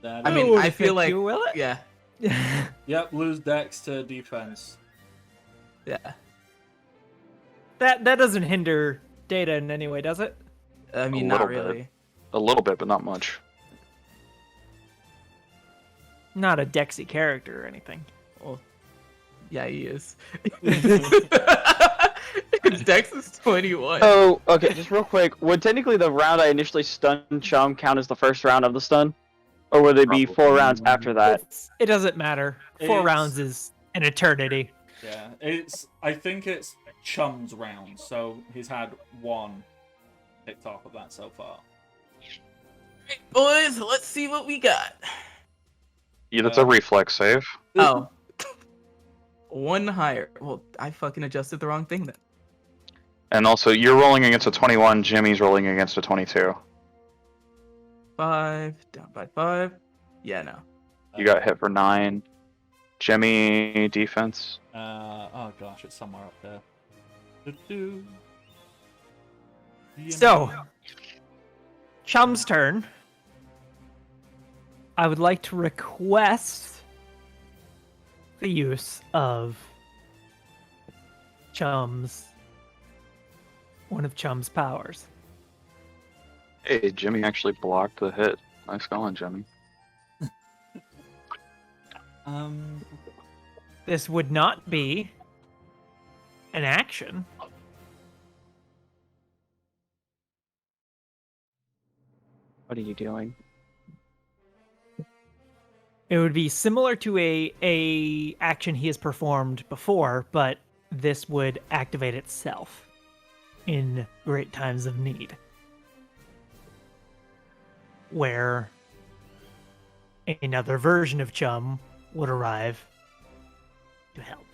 [SPEAKER 1] That
[SPEAKER 2] I mean,
[SPEAKER 3] Ooh,
[SPEAKER 2] I feel like
[SPEAKER 3] you will it?
[SPEAKER 2] yeah,
[SPEAKER 1] Yep, lose dex to defense.
[SPEAKER 2] yeah.
[SPEAKER 3] that doesn't hinder Data in any way, does it?
[SPEAKER 2] I mean,
[SPEAKER 4] little
[SPEAKER 2] not
[SPEAKER 4] bit.
[SPEAKER 2] really.
[SPEAKER 4] A little bit, but not much.
[SPEAKER 3] Not a Dexy character or anything.
[SPEAKER 2] Well, yeah, he is. Dex is 21.
[SPEAKER 5] Oh, okay, just real quick. Would technically the round I initially stunned Chum count as the first round of the stun? Or would it be 4 rounds after that?
[SPEAKER 3] It doesn't matter. 4
[SPEAKER 1] It's-
[SPEAKER 3] rounds is an eternity.
[SPEAKER 1] Yeah, I think it's Chum's round, so he's had 1 picked off of that so far.
[SPEAKER 2] Boys, let's see what we got.
[SPEAKER 4] Yeah, that's a reflex save.
[SPEAKER 2] Oh. 1 higher. Well, I fucking adjusted the wrong thing then.
[SPEAKER 4] And also, you're rolling against a 21. Jimmy's rolling against a 22.
[SPEAKER 2] 5, down by 5. Yeah, no.
[SPEAKER 4] You got hit for 9. Jimmy defense.
[SPEAKER 1] Oh gosh, it's somewhere up there. Do-do.
[SPEAKER 3] So, Chum's turn. I would like to request the use of one of Chum's powers.
[SPEAKER 4] Hey, Jimmy actually blocked the hit. Nice going, Jimmy.
[SPEAKER 3] This would not be an action.
[SPEAKER 5] What are you doing?
[SPEAKER 3] It would be similar to a action he has performed before, but this would activate itself in great times of need. Where another version of Chum would arrive to help.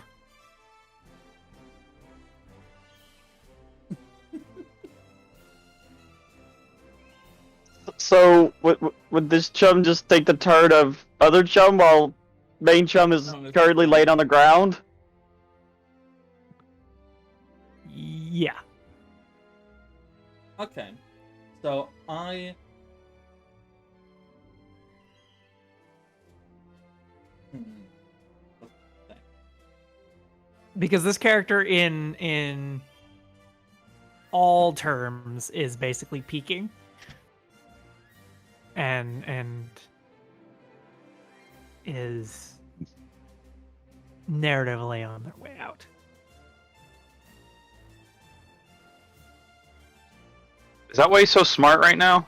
[SPEAKER 5] So would this chum just take the turn of other chum while main chum is currently laid on the ground?
[SPEAKER 3] Yeah.
[SPEAKER 1] Okay. So
[SPEAKER 3] Because this character in all terms is basically peaking. And is narratively on their way out.
[SPEAKER 4] Is that why he's so smart right now?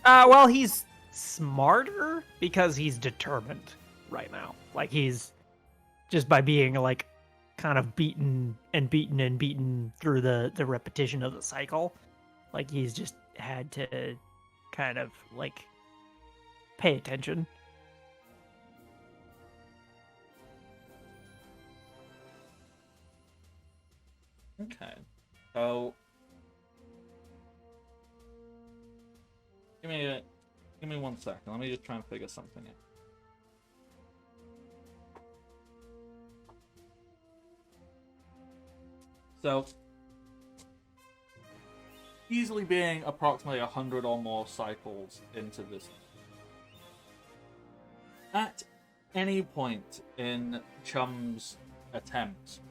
[SPEAKER 3] Well, he's smarter because he's determined right now. Like, he's just by being like kind of beaten and beaten and beaten through the repetition of the cycle. Like, he's just had to kind of like pay attention.
[SPEAKER 1] Okay. So give me 1 second. Let me just try and figure something out. So easily being approximately 100 or more cycles into this. At any point in Chum's attempts,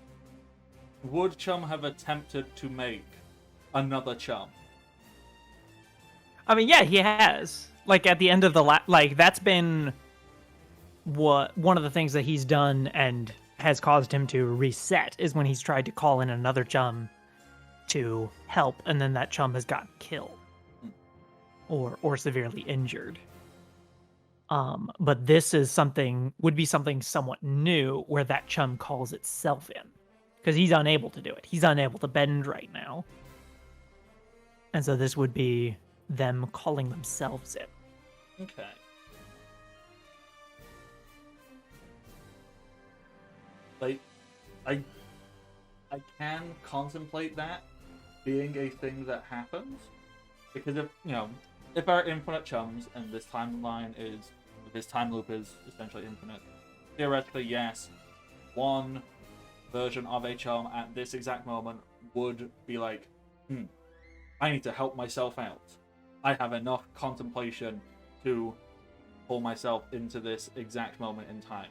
[SPEAKER 1] would Chum have attempted to make another Chum?
[SPEAKER 3] I mean, yeah, he has. Like, at the end of the like, that's been one of the things that he's done and has caused him to reset is when he's tried to call in another Chum to help, and then that Chum has gotten killed or severely injured. But this is would be something somewhat new where that Chum calls itself in. Because he's unable to do it. He's unable to bend right now. And so this would be them calling themselves in.
[SPEAKER 1] Okay. Like, I can contemplate that being a thing that happens. Because if our infinite chums and this timeline this time loop is essentially infinite, theoretically, yes, one version of a chum at this exact moment would be like, I need to help myself out. I have enough contemplation to pull myself into this exact moment in time.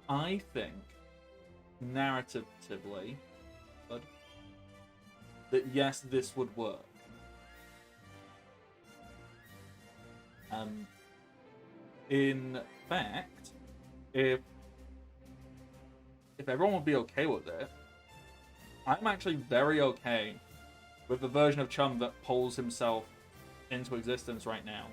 [SPEAKER 1] I think, narratively, that yes, this would work. In fact, if everyone would be okay with it, I'm actually very okay with the version of Chum that pulls himself into existence right now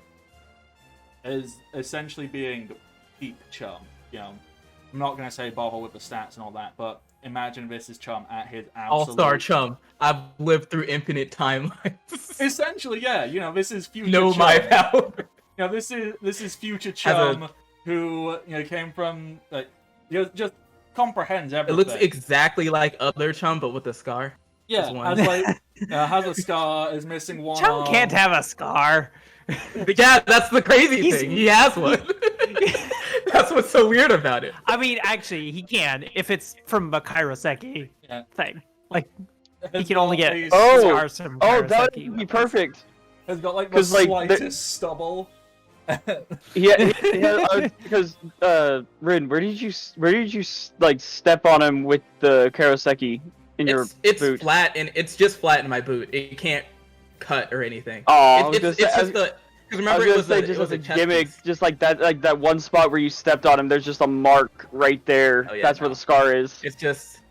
[SPEAKER 1] as essentially being peak Chum. I'm not going to say bother with the stats and all that, but imagine this is Chum at his absolute...
[SPEAKER 2] All-star Chum. I've lived through infinite timelines.
[SPEAKER 1] Essentially, yeah. This is future
[SPEAKER 2] Know
[SPEAKER 1] Chum.
[SPEAKER 2] my power.
[SPEAKER 1] This is future Chum who came from just comprehends everything.
[SPEAKER 2] It looks exactly like other Chum, but with a scar.
[SPEAKER 1] Yeah, has a scar, is missing one
[SPEAKER 3] Chum
[SPEAKER 1] arm.
[SPEAKER 3] can't have a scar.
[SPEAKER 2] Yeah, that's the crazy thing. He has one. That's what's so weird about it.
[SPEAKER 3] I mean, actually, he can if it's from a Kairoseki thing. Like, he can only get scars from Kairoseki.
[SPEAKER 5] That would be perfect.
[SPEAKER 1] Has got the slightest stubble.
[SPEAKER 5] Because Rin, where did you step on him with the Karoseki in your boot?
[SPEAKER 2] It's flat, and it's just flat in my boot. It can't cut or anything.
[SPEAKER 5] Oh,
[SPEAKER 2] it's just the. Because remember, it was a
[SPEAKER 5] gimmick,
[SPEAKER 2] piece.
[SPEAKER 5] just like that one spot where you stepped on him. There's just a mark right there.
[SPEAKER 2] Oh, yeah,
[SPEAKER 5] That's where the scar is.
[SPEAKER 2] It's just.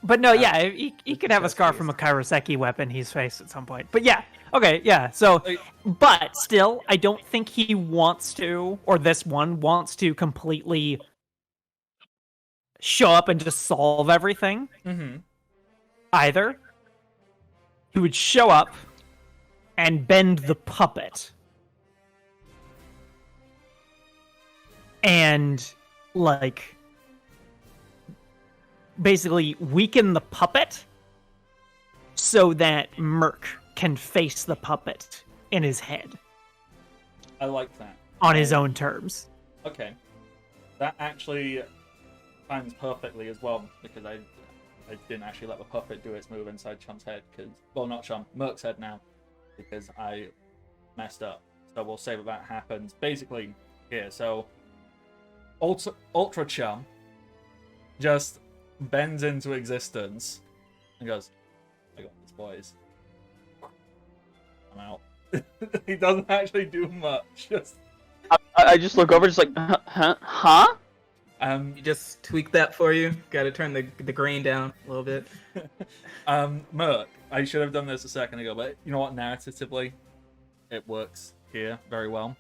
[SPEAKER 3] But no, yeah, he could have a scar from a Kairoseki weapon he's faced at some point. But yeah, okay, yeah. So, but still, I don't think he wants to, or this one wants to completely show up and just solve everything.
[SPEAKER 1] Mm-hmm.
[SPEAKER 3] Either he would show up and bend the puppet and, like, basically weaken the puppet so that Merc can face the puppet in his head
[SPEAKER 1] I like that.
[SPEAKER 3] on his own terms.
[SPEAKER 1] Okay. That actually times perfectly as well, because I didn't actually let the puppet do its move inside Chum's head, because, well, not Chum, Merc's head now, because I messed up. So we'll say that happens basically here. So Ultra Chum just bends into existence and goes, I got this, boys. I'm out. He doesn't actually do much. Just
[SPEAKER 5] I just look over, just like, huh?
[SPEAKER 2] You just tweak that for you. Got to turn the grain down a little bit.
[SPEAKER 1] Merc, I should have done this a second ago, but you know what? Narratively, it works here very well.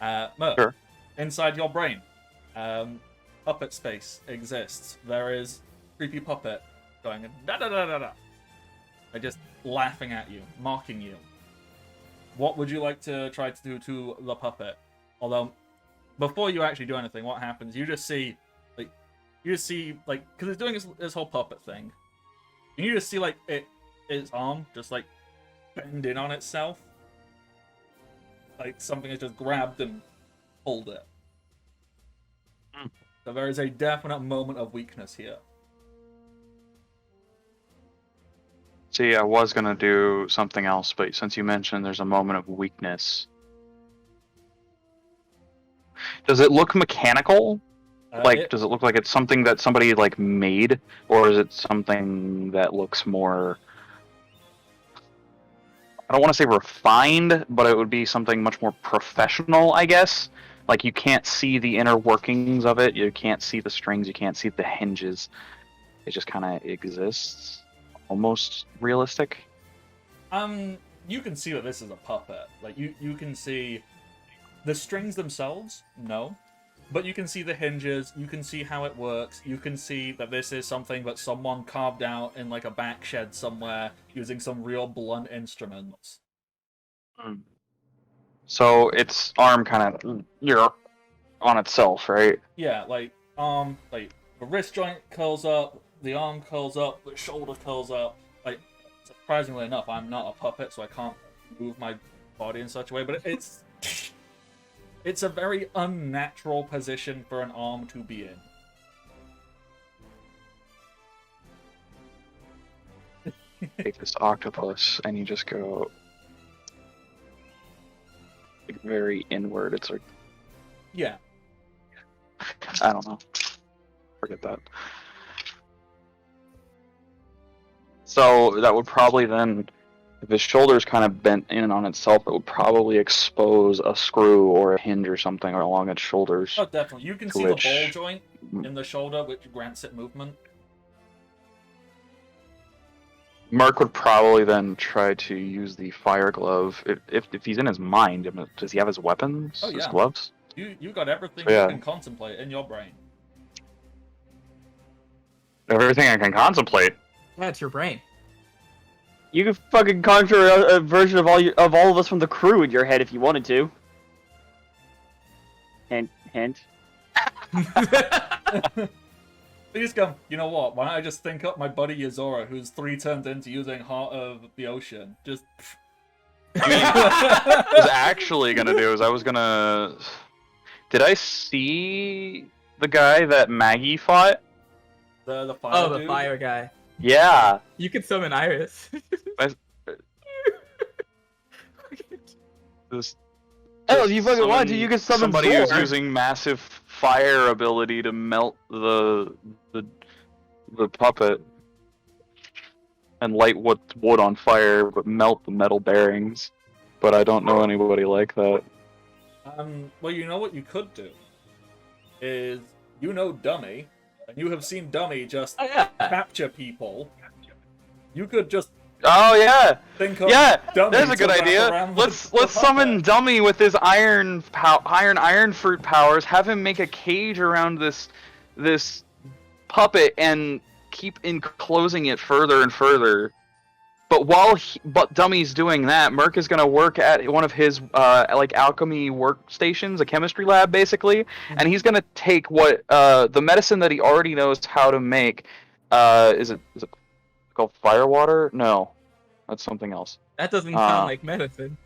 [SPEAKER 1] Merc,
[SPEAKER 4] Sure.
[SPEAKER 1] inside your brain, puppet space exists. There is creepy puppet going da da da da da. They're just laughing at you, mocking you. What would you like to try to do to the puppet? Although, before you actually do anything, what happens? You just see, because it's doing this whole puppet thing. And you just see, like, its arm just, like, bend in on itself. Like, something has just grabbed and pulled it. So there is a definite moment of weakness here.
[SPEAKER 4] See, I was gonna do something else, but since you mentioned there's a moment of weakness, does it look mechanical? Does it look like it's something that somebody like made, or is it something that looks more? I don't want to say refined, but it would be something much more professional, I guess. Like you can't see the inner workings of it. You can't see the strings. You can't see the hinges. It just kind of exists. Almost realistic.
[SPEAKER 1] You can see that this is a puppet. Like you can see the strings themselves, no. But you can see the hinges, you can see how it works, you can see that this is something that someone carved out in like a back shed somewhere using some real blunt instruments.
[SPEAKER 4] So its arm kind of on itself, right?
[SPEAKER 1] Yeah, like the wrist joint curls up, the arm curls up, the shoulder curls up. Like, surprisingly enough, I'm not a puppet, so I can't move my body in such a way, but it's a very unnatural position for an arm to be in.
[SPEAKER 4] Take this octopus and you just go like very inward. It's like,
[SPEAKER 1] Yeah.
[SPEAKER 4] I don't know. Forget that. So that would probably then, if his shoulder's kind of bent in on itself, it would probably expose a screw or a hinge or something along its shoulders.
[SPEAKER 1] Oh, definitely. You can
[SPEAKER 4] To
[SPEAKER 1] see
[SPEAKER 4] which-
[SPEAKER 1] the ball joint in the shoulder, which grants it movement.
[SPEAKER 4] Merc would probably then try to use the fire glove. If he's in his mind, I mean, does he have his weapons?
[SPEAKER 1] Oh,
[SPEAKER 4] His
[SPEAKER 1] yeah.
[SPEAKER 4] gloves?
[SPEAKER 1] You got everything
[SPEAKER 4] Yeah.
[SPEAKER 1] you can contemplate in your brain.
[SPEAKER 4] Everything I can contemplate.
[SPEAKER 2] Yeah, it's your brain.
[SPEAKER 5] You could fucking conjure a version of all of us from the crew in your head if you wanted to. Hint, hint.
[SPEAKER 1] Please come. You know what? Why don't I just think up my buddy Yazora, who's 3 turns into using Heart of the Ocean? Just.
[SPEAKER 4] What I was actually gonna do is I was gonna. Did I see the guy that Maggie fought?
[SPEAKER 1] The fire
[SPEAKER 2] Oh, the
[SPEAKER 1] dude?
[SPEAKER 2] fire guy.
[SPEAKER 4] Yeah.
[SPEAKER 2] You could summon Iris.
[SPEAKER 4] This
[SPEAKER 5] Oh, if you fucking want to,
[SPEAKER 4] someone-
[SPEAKER 5] you can summon
[SPEAKER 4] somebody who's
[SPEAKER 5] Thor.
[SPEAKER 4] using massive fire ability to melt the puppet and light wood on fire, but melt the metal bearings. But I don't know anybody like that.
[SPEAKER 1] Well, you know what you could do? Is, Dummy, and you have seen Dummy just
[SPEAKER 2] Oh, yeah.
[SPEAKER 1] capture people. You could just
[SPEAKER 4] Oh yeah,
[SPEAKER 1] think of
[SPEAKER 4] yeah.
[SPEAKER 1] Dummy
[SPEAKER 4] There's a
[SPEAKER 1] to
[SPEAKER 4] good
[SPEAKER 1] wrap
[SPEAKER 4] idea.
[SPEAKER 1] around the
[SPEAKER 4] Let's
[SPEAKER 1] puppet.
[SPEAKER 4] summon Dummy with his iron fruit powers. Have him make a cage around this puppet and keep enclosing it further and further. But but Dummy's doing that, Merc is gonna work at one of his like alchemy workstations, a chemistry lab basically, and he's gonna take what the medicine that he already knows how to make. Is it called firewater? No, that's something else.
[SPEAKER 2] That doesn't sound like medicine.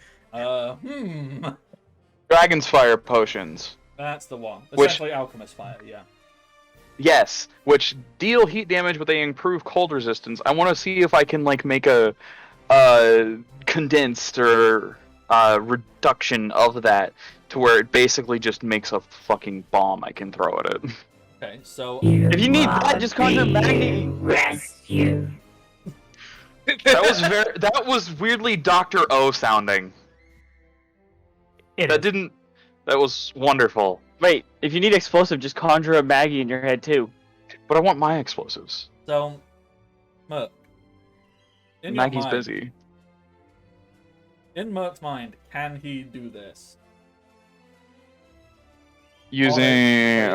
[SPEAKER 4] Dragon's fire potions.
[SPEAKER 1] That's the one.
[SPEAKER 4] Which-
[SPEAKER 1] Essentially alchemist fire, yeah.
[SPEAKER 4] Yes, which deal heat damage, but they improve cold resistance. I want to see if I can like make a condensed or reduction of that to where it basically just makes a fucking bomb I can throw at it.
[SPEAKER 1] Okay, so
[SPEAKER 5] If you need that, just conjure Magni.
[SPEAKER 6] Rescue.
[SPEAKER 4] That was weirdly Dr. O sounding.
[SPEAKER 3] It
[SPEAKER 4] That was wonderful.
[SPEAKER 5] Wait, if you need explosive, just conjure a Maggie in your head too.
[SPEAKER 4] But I want my explosives.
[SPEAKER 1] So, Merc. In your
[SPEAKER 4] Maggie's
[SPEAKER 1] mind-
[SPEAKER 4] busy.
[SPEAKER 1] In Merc's mind, can he do this?
[SPEAKER 4] Using...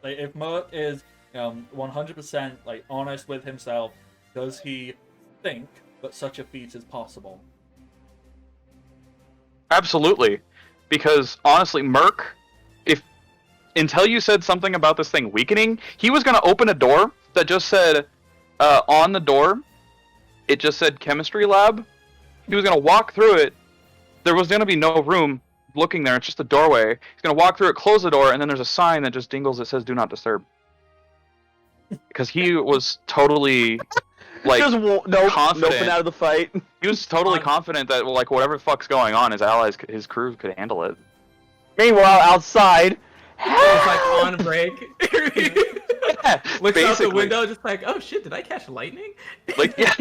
[SPEAKER 1] Like, if Merc is 100% like honest with himself, does he think that such a feat is possible?
[SPEAKER 4] Absolutely. Because, honestly, Merc, until you said something about this thing weakening, he was going to open a door that just said, on the door, it just said chemistry lab. He was going to walk through it. There was going to be no room looking there. It's just a doorway. He's going to walk through it, close the door, and then there's a sign that just dingles that says, do not disturb. Because he was totally, like, confident.
[SPEAKER 5] Noping out of the fight.
[SPEAKER 4] He was totally confident that, well, like, whatever the fuck's going on, his allies, his crew could handle it.
[SPEAKER 5] Meanwhile, outside,
[SPEAKER 2] It's like on break.
[SPEAKER 4] Yeah,
[SPEAKER 2] Looks out the
[SPEAKER 4] basically.
[SPEAKER 2] window, just like, oh shit, did I catch lightning?
[SPEAKER 4] Like, yeah,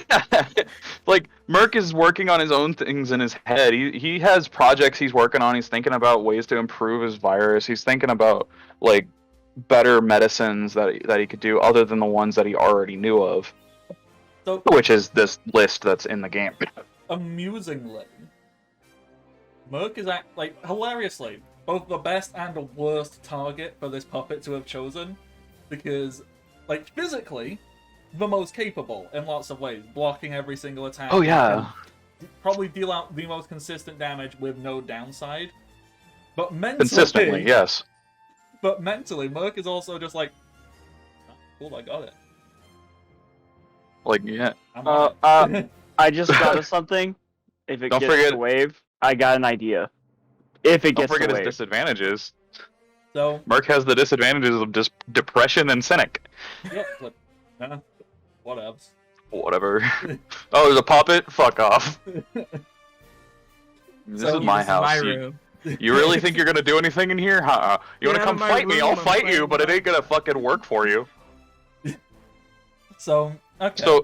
[SPEAKER 4] like Merc is working on his own things in his head. He has projects he's working on. He's thinking about ways to improve his virus. He's thinking about like better medicines that he could do other than the ones that he already knew of,
[SPEAKER 1] So,
[SPEAKER 4] which is this list that's in the game.
[SPEAKER 1] amusingly, Merc is hilariously both the best and the worst target for this puppet to have chosen, because, like, physically, the most capable in lots of ways, blocking every single attack.
[SPEAKER 4] Oh yeah,
[SPEAKER 1] Probably deal out the most consistent damage with no downside. But mentally,
[SPEAKER 4] consistently, yes.
[SPEAKER 1] But mentally, Merc is also just like, "Oh, cool, I got it.
[SPEAKER 4] Like yeah.
[SPEAKER 1] I'm on it."
[SPEAKER 5] I just thought of something. If it
[SPEAKER 4] Don't
[SPEAKER 5] gets
[SPEAKER 4] forget-
[SPEAKER 5] the wave, I got an idea. If it
[SPEAKER 4] Don't
[SPEAKER 5] gets
[SPEAKER 4] forget
[SPEAKER 5] the
[SPEAKER 4] his
[SPEAKER 5] wave.
[SPEAKER 4] disadvantages.
[SPEAKER 1] So,
[SPEAKER 4] Merc has the disadvantages of just depression and cynic.
[SPEAKER 1] yeah, like, whatevs.
[SPEAKER 4] Whatever. Oh, there's a puppet? Fuck off. This
[SPEAKER 1] So
[SPEAKER 4] is my house.
[SPEAKER 2] My
[SPEAKER 4] You-
[SPEAKER 2] room.
[SPEAKER 4] You really think you're gonna do anything in here? You wanna
[SPEAKER 2] Get out
[SPEAKER 4] come
[SPEAKER 2] of my
[SPEAKER 4] fight me?
[SPEAKER 2] room,
[SPEAKER 4] I'll
[SPEAKER 2] I'm
[SPEAKER 4] fight you,
[SPEAKER 2] playing
[SPEAKER 4] but it ain't gonna fucking work for you.
[SPEAKER 1] So, okay.
[SPEAKER 4] So,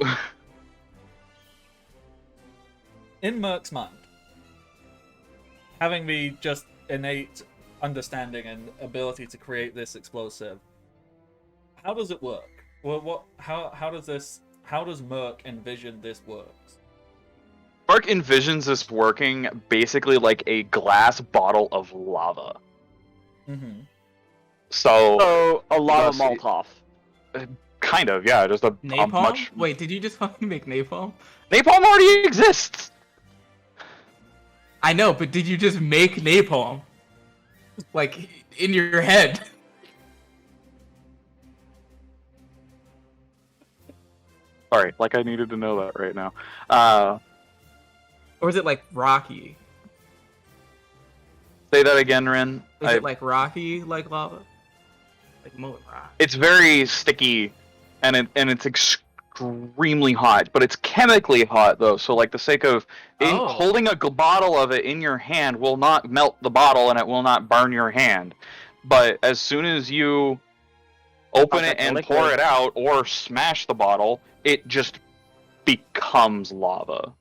[SPEAKER 1] In Merc's mind, having the just innate understanding and ability to create this explosive, how does it work? Well, how does Merc envision this works?
[SPEAKER 4] Mark envisions this working basically like a glass bottle of lava.
[SPEAKER 1] Mm-hmm.
[SPEAKER 4] So,
[SPEAKER 5] So a lot of
[SPEAKER 4] Let's see.
[SPEAKER 5] Molotov.
[SPEAKER 4] kind of, yeah, just a
[SPEAKER 2] Napalm?
[SPEAKER 4] much...
[SPEAKER 2] Wait, did you just fucking make napalm?
[SPEAKER 4] Napalm already exists!
[SPEAKER 2] I know, but did you just make napalm? Like, in your head?
[SPEAKER 4] Alright, like I needed to know that right now.
[SPEAKER 2] Or is it like Rocky?
[SPEAKER 4] Say that again, Ren.
[SPEAKER 2] Is it like Rocky, like lava? Like molten rock.
[SPEAKER 4] It's very sticky, and it's extremely hot, but it's chemically hot though. So, like the sake of
[SPEAKER 2] Oh.
[SPEAKER 4] holding a bottle of it in your hand will not melt the bottle, and it will not burn your hand. But as soon as you open it
[SPEAKER 5] Contact the
[SPEAKER 4] and
[SPEAKER 5] liquid.
[SPEAKER 4] pour it out, or smash the bottle, it just becomes lava.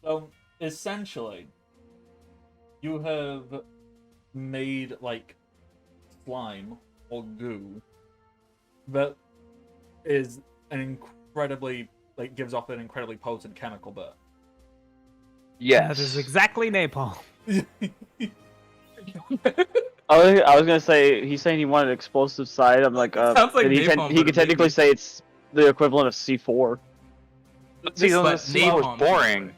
[SPEAKER 1] So essentially, you have made like slime or goo that is an incredibly gives off an incredibly potent chemical burn.
[SPEAKER 4] Yes.
[SPEAKER 3] That is exactly napalm.
[SPEAKER 5] I was gonna say he's saying he wanted explosive side. I'm like,
[SPEAKER 2] Sounds like
[SPEAKER 5] but
[SPEAKER 2] napalm,
[SPEAKER 5] he
[SPEAKER 2] but
[SPEAKER 5] could
[SPEAKER 2] a
[SPEAKER 5] technically
[SPEAKER 2] baby.
[SPEAKER 5] say it's the equivalent of C4.
[SPEAKER 4] See,
[SPEAKER 2] But
[SPEAKER 4] the C was
[SPEAKER 2] napalm-
[SPEAKER 4] boring.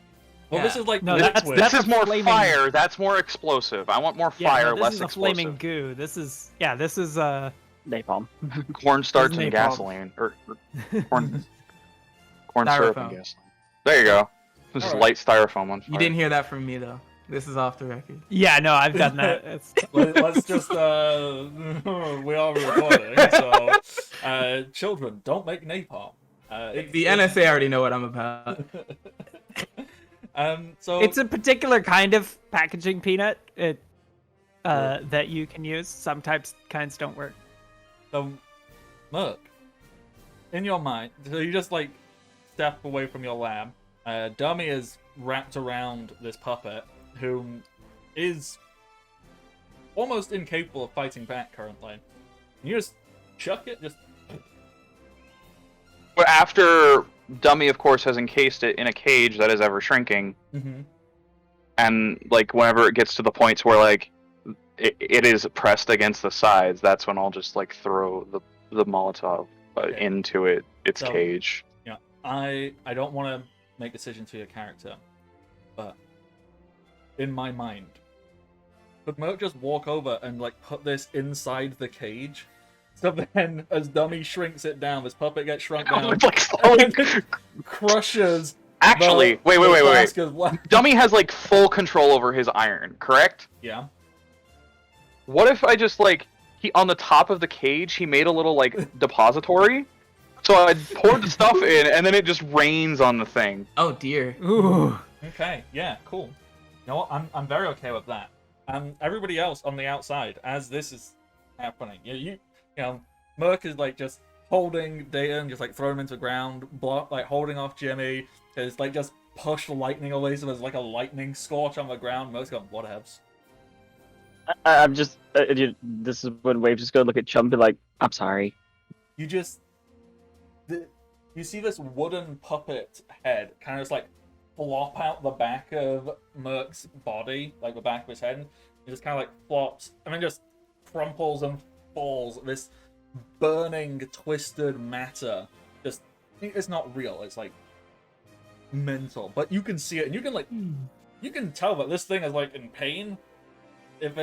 [SPEAKER 1] Well, this is like
[SPEAKER 3] No,
[SPEAKER 1] liquid.
[SPEAKER 4] This is
[SPEAKER 3] a
[SPEAKER 4] more
[SPEAKER 3] flaming-
[SPEAKER 4] fire. That's more explosive. I want more
[SPEAKER 3] Yeah,
[SPEAKER 4] fire,
[SPEAKER 3] no, this
[SPEAKER 4] less
[SPEAKER 3] is a
[SPEAKER 4] explosive.
[SPEAKER 3] flaming goo. This is
[SPEAKER 5] Napalm.
[SPEAKER 4] Cornstarch
[SPEAKER 3] This is
[SPEAKER 4] and
[SPEAKER 3] napalm.
[SPEAKER 4] gasoline, or corn syrup and
[SPEAKER 2] Styrofoam.
[SPEAKER 4] gasoline. There you go. This is
[SPEAKER 1] Alright.
[SPEAKER 4] light styrofoam on fire.
[SPEAKER 2] You didn't hear that from me though. This is off the record.
[SPEAKER 3] Yeah, no, I've done that. It's...
[SPEAKER 1] Let's just we are recording, so children, don't make napalm.
[SPEAKER 2] The NSA already know what I'm about.
[SPEAKER 1] So
[SPEAKER 3] It's a particular kind of packaging peanut that you can use. Some kinds don't work.
[SPEAKER 1] So, Merc, in your mind, so you just like step away from your lab. Dummy is wrapped around this puppet, who is almost incapable of fighting back currently. You just chuck it, just
[SPEAKER 4] But after Dummy, of course, has encased it in a cage that is ever shrinking, and like whenever it gets to the points where like it is pressed against the sides, that's when I'll just like throw the Molotov
[SPEAKER 1] Okay.
[SPEAKER 4] into its
[SPEAKER 1] So-
[SPEAKER 4] cage.
[SPEAKER 1] Yeah, I don't want to make decisions for your character, but in my mind, could Merc just walk over and like put this inside the cage? So then, as Dummy shrinks it down, this puppet gets shrunk down,
[SPEAKER 4] It's like
[SPEAKER 1] and
[SPEAKER 4] slowly-
[SPEAKER 1] then crushes.
[SPEAKER 4] Actually,
[SPEAKER 1] the
[SPEAKER 4] wait.
[SPEAKER 1] Vasquez left.
[SPEAKER 4] Dummy has like full control over his iron, correct?
[SPEAKER 1] Yeah.
[SPEAKER 4] What if I just like he on the top of the cage he made a little like depository? So I poured the stuff in and then it just rains on the thing.
[SPEAKER 2] Oh dear.
[SPEAKER 3] Ooh.
[SPEAKER 1] Okay. Yeah. Cool. You know what? I'm very okay with that. Everybody else on the outside, as this is happening, you know, Merc is like just holding Data and just like throwing him into the ground, block like holding off Jimmy. It's like just push the lightning away, so there's like a lightning scorch on the ground. Merc's going, whatevs.
[SPEAKER 5] I'm just. This is when Wave's just gonna look at Chum and be like, I'm sorry.
[SPEAKER 1] You just you see this wooden puppet head kind of just like flop out the back of Merc's body, like the back of his head. It just kind of like flops and then just crumples and falls. This burning, twisted matter. Just it's not real. It's like mental, but you can see it and you can like you can tell that this thing is like in pain. If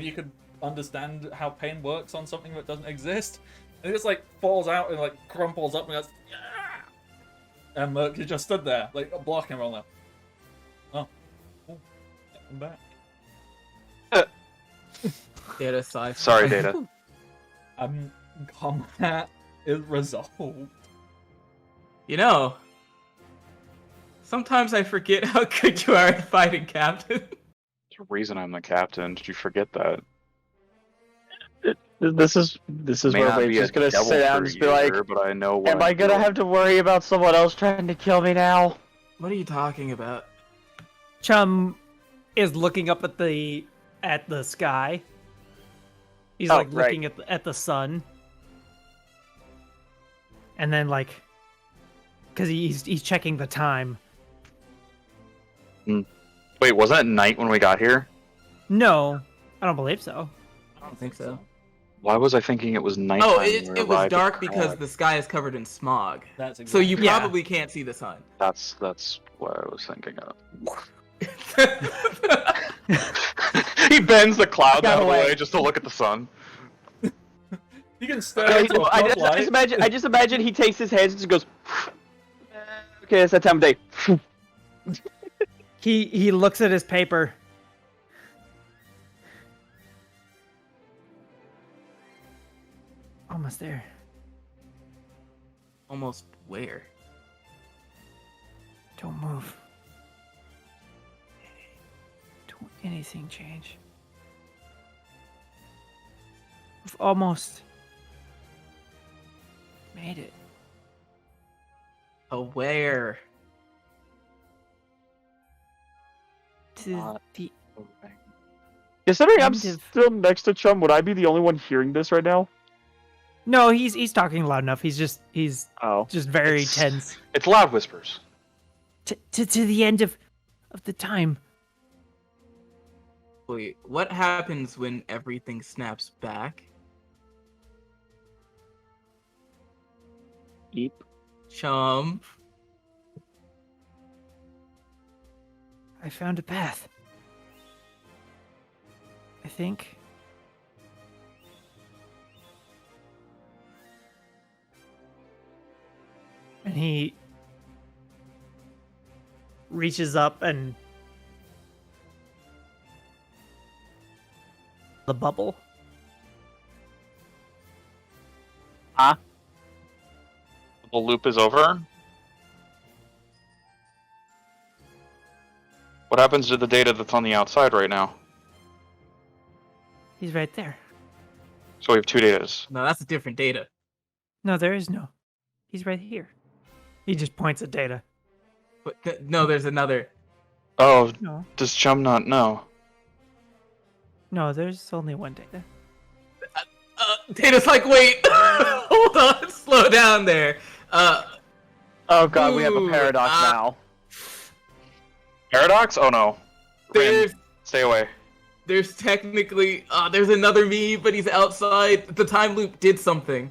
[SPEAKER 1] you could understand how pain works on something that doesn't exist. And it just like falls out and like crumples up and goes, yeah! And Merc just stood there, like blocking him all that. Oh, I'm back.
[SPEAKER 2] Data sci.
[SPEAKER 4] Sorry, Data.
[SPEAKER 1] Combat is resolved.
[SPEAKER 2] You know, sometimes I forget how good you are at fighting, Captain.
[SPEAKER 4] There's a reason I'm the captain. Did you forget that?
[SPEAKER 5] This is
[SPEAKER 4] May
[SPEAKER 5] where
[SPEAKER 4] not
[SPEAKER 5] Wave's
[SPEAKER 4] be a
[SPEAKER 5] just gonna
[SPEAKER 4] devil
[SPEAKER 5] sit down and
[SPEAKER 4] fruit
[SPEAKER 5] just be like,
[SPEAKER 4] user, but I know what
[SPEAKER 5] am I
[SPEAKER 4] I'm
[SPEAKER 5] gonna
[SPEAKER 4] doing.
[SPEAKER 5] have to worry about someone else trying to kill me now?
[SPEAKER 2] What are you talking about?
[SPEAKER 3] Chum is looking up at the sky. He's
[SPEAKER 5] Oh,
[SPEAKER 3] like
[SPEAKER 5] right.
[SPEAKER 3] looking at the sun, and then like, because he's checking the time.
[SPEAKER 4] Wait, wasn't it night when we got here?
[SPEAKER 3] No, I don't believe so.
[SPEAKER 1] I don't
[SPEAKER 2] think so.
[SPEAKER 4] Why was I thinking it was nighttime?
[SPEAKER 2] Oh,
[SPEAKER 4] when
[SPEAKER 2] it
[SPEAKER 4] we
[SPEAKER 2] was
[SPEAKER 4] arrived at
[SPEAKER 2] dark
[SPEAKER 4] the
[SPEAKER 2] because
[SPEAKER 4] crag?
[SPEAKER 2] the sky is covered in smog.
[SPEAKER 1] That's
[SPEAKER 2] So
[SPEAKER 1] exactly.
[SPEAKER 2] you
[SPEAKER 3] Yeah.
[SPEAKER 2] probably can't see the sun.
[SPEAKER 4] That's what I was thinking of. He bends the clouds
[SPEAKER 5] Got
[SPEAKER 4] out of the
[SPEAKER 5] away.
[SPEAKER 4] way just to look at the sun.
[SPEAKER 1] You can stare into a
[SPEAKER 5] I
[SPEAKER 1] floodlight.
[SPEAKER 5] just imagine he takes his hands and just goes, okay, it's that time of day.
[SPEAKER 3] He looks at his paper. Almost there.
[SPEAKER 2] Almost where?
[SPEAKER 3] Don't move. Don't anything change. We've almost made it.
[SPEAKER 2] Oh, where?
[SPEAKER 3] To the
[SPEAKER 5] Considering I'm
[SPEAKER 3] End of-
[SPEAKER 5] still next to Chum, would I be the only one hearing this right now?
[SPEAKER 3] No, he's talking loud enough. He's just
[SPEAKER 5] Oh.
[SPEAKER 3] very
[SPEAKER 4] It's-
[SPEAKER 3] tense.
[SPEAKER 4] It's loud whispers.
[SPEAKER 3] To the end of the time.
[SPEAKER 2] Wait, what happens when everything snaps back?
[SPEAKER 5] Eep.
[SPEAKER 2] Chum.
[SPEAKER 3] I found a path. I think. And he reaches up and the bubble.
[SPEAKER 4] The loop is over. What happens to the data that's on the outside right now?
[SPEAKER 3] He's right there.
[SPEAKER 4] So we have two datas.
[SPEAKER 2] No, that's different data.
[SPEAKER 3] No, there is no. He's right here. He just points at data.
[SPEAKER 2] But no, there's another.
[SPEAKER 4] Oh,
[SPEAKER 3] No.
[SPEAKER 4] does Chum not know?
[SPEAKER 3] No, there's only one data.
[SPEAKER 2] Data's like, wait, hold on, slow down there.
[SPEAKER 5] Oh god, we have a
[SPEAKER 2] Ooh,
[SPEAKER 5] paradox now.
[SPEAKER 4] Paradox? Oh no.
[SPEAKER 2] There's
[SPEAKER 4] Stay away.
[SPEAKER 2] there's technically there's another me, but he's outside. The time loop did something.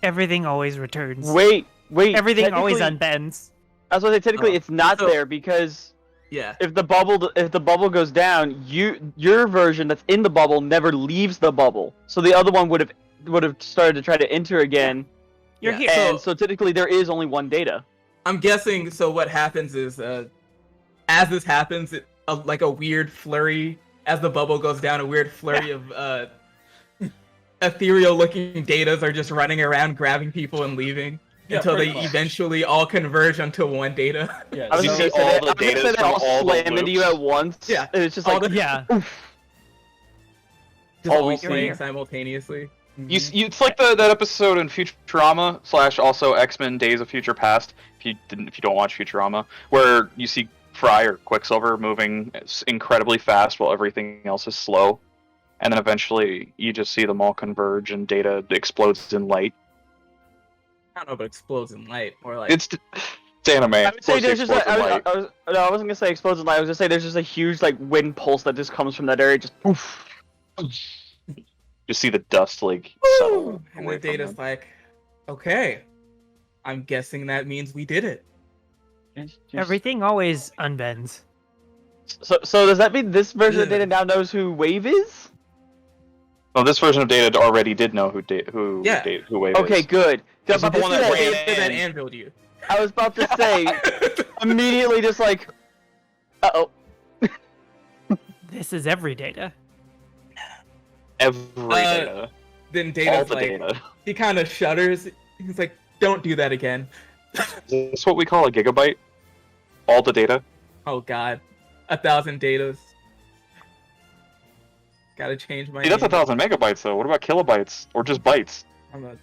[SPEAKER 3] Everything always returns.
[SPEAKER 5] Wait.
[SPEAKER 3] Everything always
[SPEAKER 5] technically-
[SPEAKER 3] unbends.
[SPEAKER 5] I was gonna say technically
[SPEAKER 2] Oh.
[SPEAKER 5] it's not
[SPEAKER 2] So-
[SPEAKER 5] there because
[SPEAKER 2] Yeah.
[SPEAKER 5] if the bubble goes down, your version that's in the bubble never leaves the bubble. So the other one would have started to try to enter again.
[SPEAKER 3] You're
[SPEAKER 2] Yeah.
[SPEAKER 3] here.
[SPEAKER 5] And so technically there is only one data.
[SPEAKER 2] I'm guessing. So what happens is, as this happens, like a weird flurry as the bubble goes down. A weird flurry of ethereal-looking datas are just running around, grabbing people and leaving
[SPEAKER 1] Yeah,
[SPEAKER 2] until they
[SPEAKER 1] pretty much.
[SPEAKER 2] eventually all converge onto one data.
[SPEAKER 1] Yeah,
[SPEAKER 5] I was
[SPEAKER 4] You
[SPEAKER 5] gonna
[SPEAKER 4] see
[SPEAKER 5] say
[SPEAKER 4] all
[SPEAKER 5] that-
[SPEAKER 4] the
[SPEAKER 5] I was gonna
[SPEAKER 4] datas
[SPEAKER 5] say that
[SPEAKER 4] from
[SPEAKER 5] all
[SPEAKER 4] all the
[SPEAKER 5] slam into you
[SPEAKER 4] loops.
[SPEAKER 5] at once.
[SPEAKER 2] Yeah.
[SPEAKER 5] And it's just
[SPEAKER 2] All
[SPEAKER 5] like
[SPEAKER 2] the-
[SPEAKER 3] Yeah.
[SPEAKER 2] Just all
[SPEAKER 5] Always
[SPEAKER 2] playing
[SPEAKER 3] here.
[SPEAKER 2] simultaneously.
[SPEAKER 4] It's like that episode in Futurama / also X-Men Days of Future Past. If you don't watch Futurama, where you see Fry or Quicksilver moving incredibly fast while everything else is slow, and then eventually you just see them all converge and data explodes in light.
[SPEAKER 2] I don't know, but explodes in light, or like
[SPEAKER 4] It's anime.
[SPEAKER 5] I
[SPEAKER 4] Of
[SPEAKER 5] would say
[SPEAKER 4] course it
[SPEAKER 5] there's just
[SPEAKER 4] explodes in light.
[SPEAKER 5] no, I wasn't gonna say explodes in light. I was gonna say there's just a huge like wind pulse that just comes from that area. Just poof.
[SPEAKER 4] You see the dust like settle
[SPEAKER 2] and
[SPEAKER 4] away
[SPEAKER 2] the
[SPEAKER 4] from
[SPEAKER 2] data's
[SPEAKER 4] them.
[SPEAKER 2] like, okay, I'm guessing that means we did it.
[SPEAKER 3] Everything always unbends.
[SPEAKER 5] So does that mean this version of
[SPEAKER 2] Yeah.
[SPEAKER 5] data now knows who Wave is?
[SPEAKER 4] Well, this version of data already did know who
[SPEAKER 2] Yeah.
[SPEAKER 4] Wave
[SPEAKER 5] Okay,
[SPEAKER 4] is.
[SPEAKER 5] good.
[SPEAKER 4] This is the
[SPEAKER 2] This
[SPEAKER 4] one
[SPEAKER 2] is
[SPEAKER 4] that
[SPEAKER 2] the
[SPEAKER 4] ran
[SPEAKER 2] data that
[SPEAKER 4] in.
[SPEAKER 2] anviled you.
[SPEAKER 5] I was about to say immediately, just like, oh.
[SPEAKER 3] This is every data.
[SPEAKER 4] Every
[SPEAKER 2] Uh,
[SPEAKER 4] data.
[SPEAKER 2] Then
[SPEAKER 4] All
[SPEAKER 2] Data's
[SPEAKER 4] the
[SPEAKER 2] like,
[SPEAKER 4] data.
[SPEAKER 2] he kind of shudders. He's like, don't do that again.
[SPEAKER 4] Is this what we call a gigabyte? All the data?
[SPEAKER 2] Oh god, 1,000 datas. Gotta change my
[SPEAKER 4] See, that's
[SPEAKER 2] name.
[SPEAKER 4] 1,000 megabytes though. What about kilobytes? Or just bytes?
[SPEAKER 2] I'm a-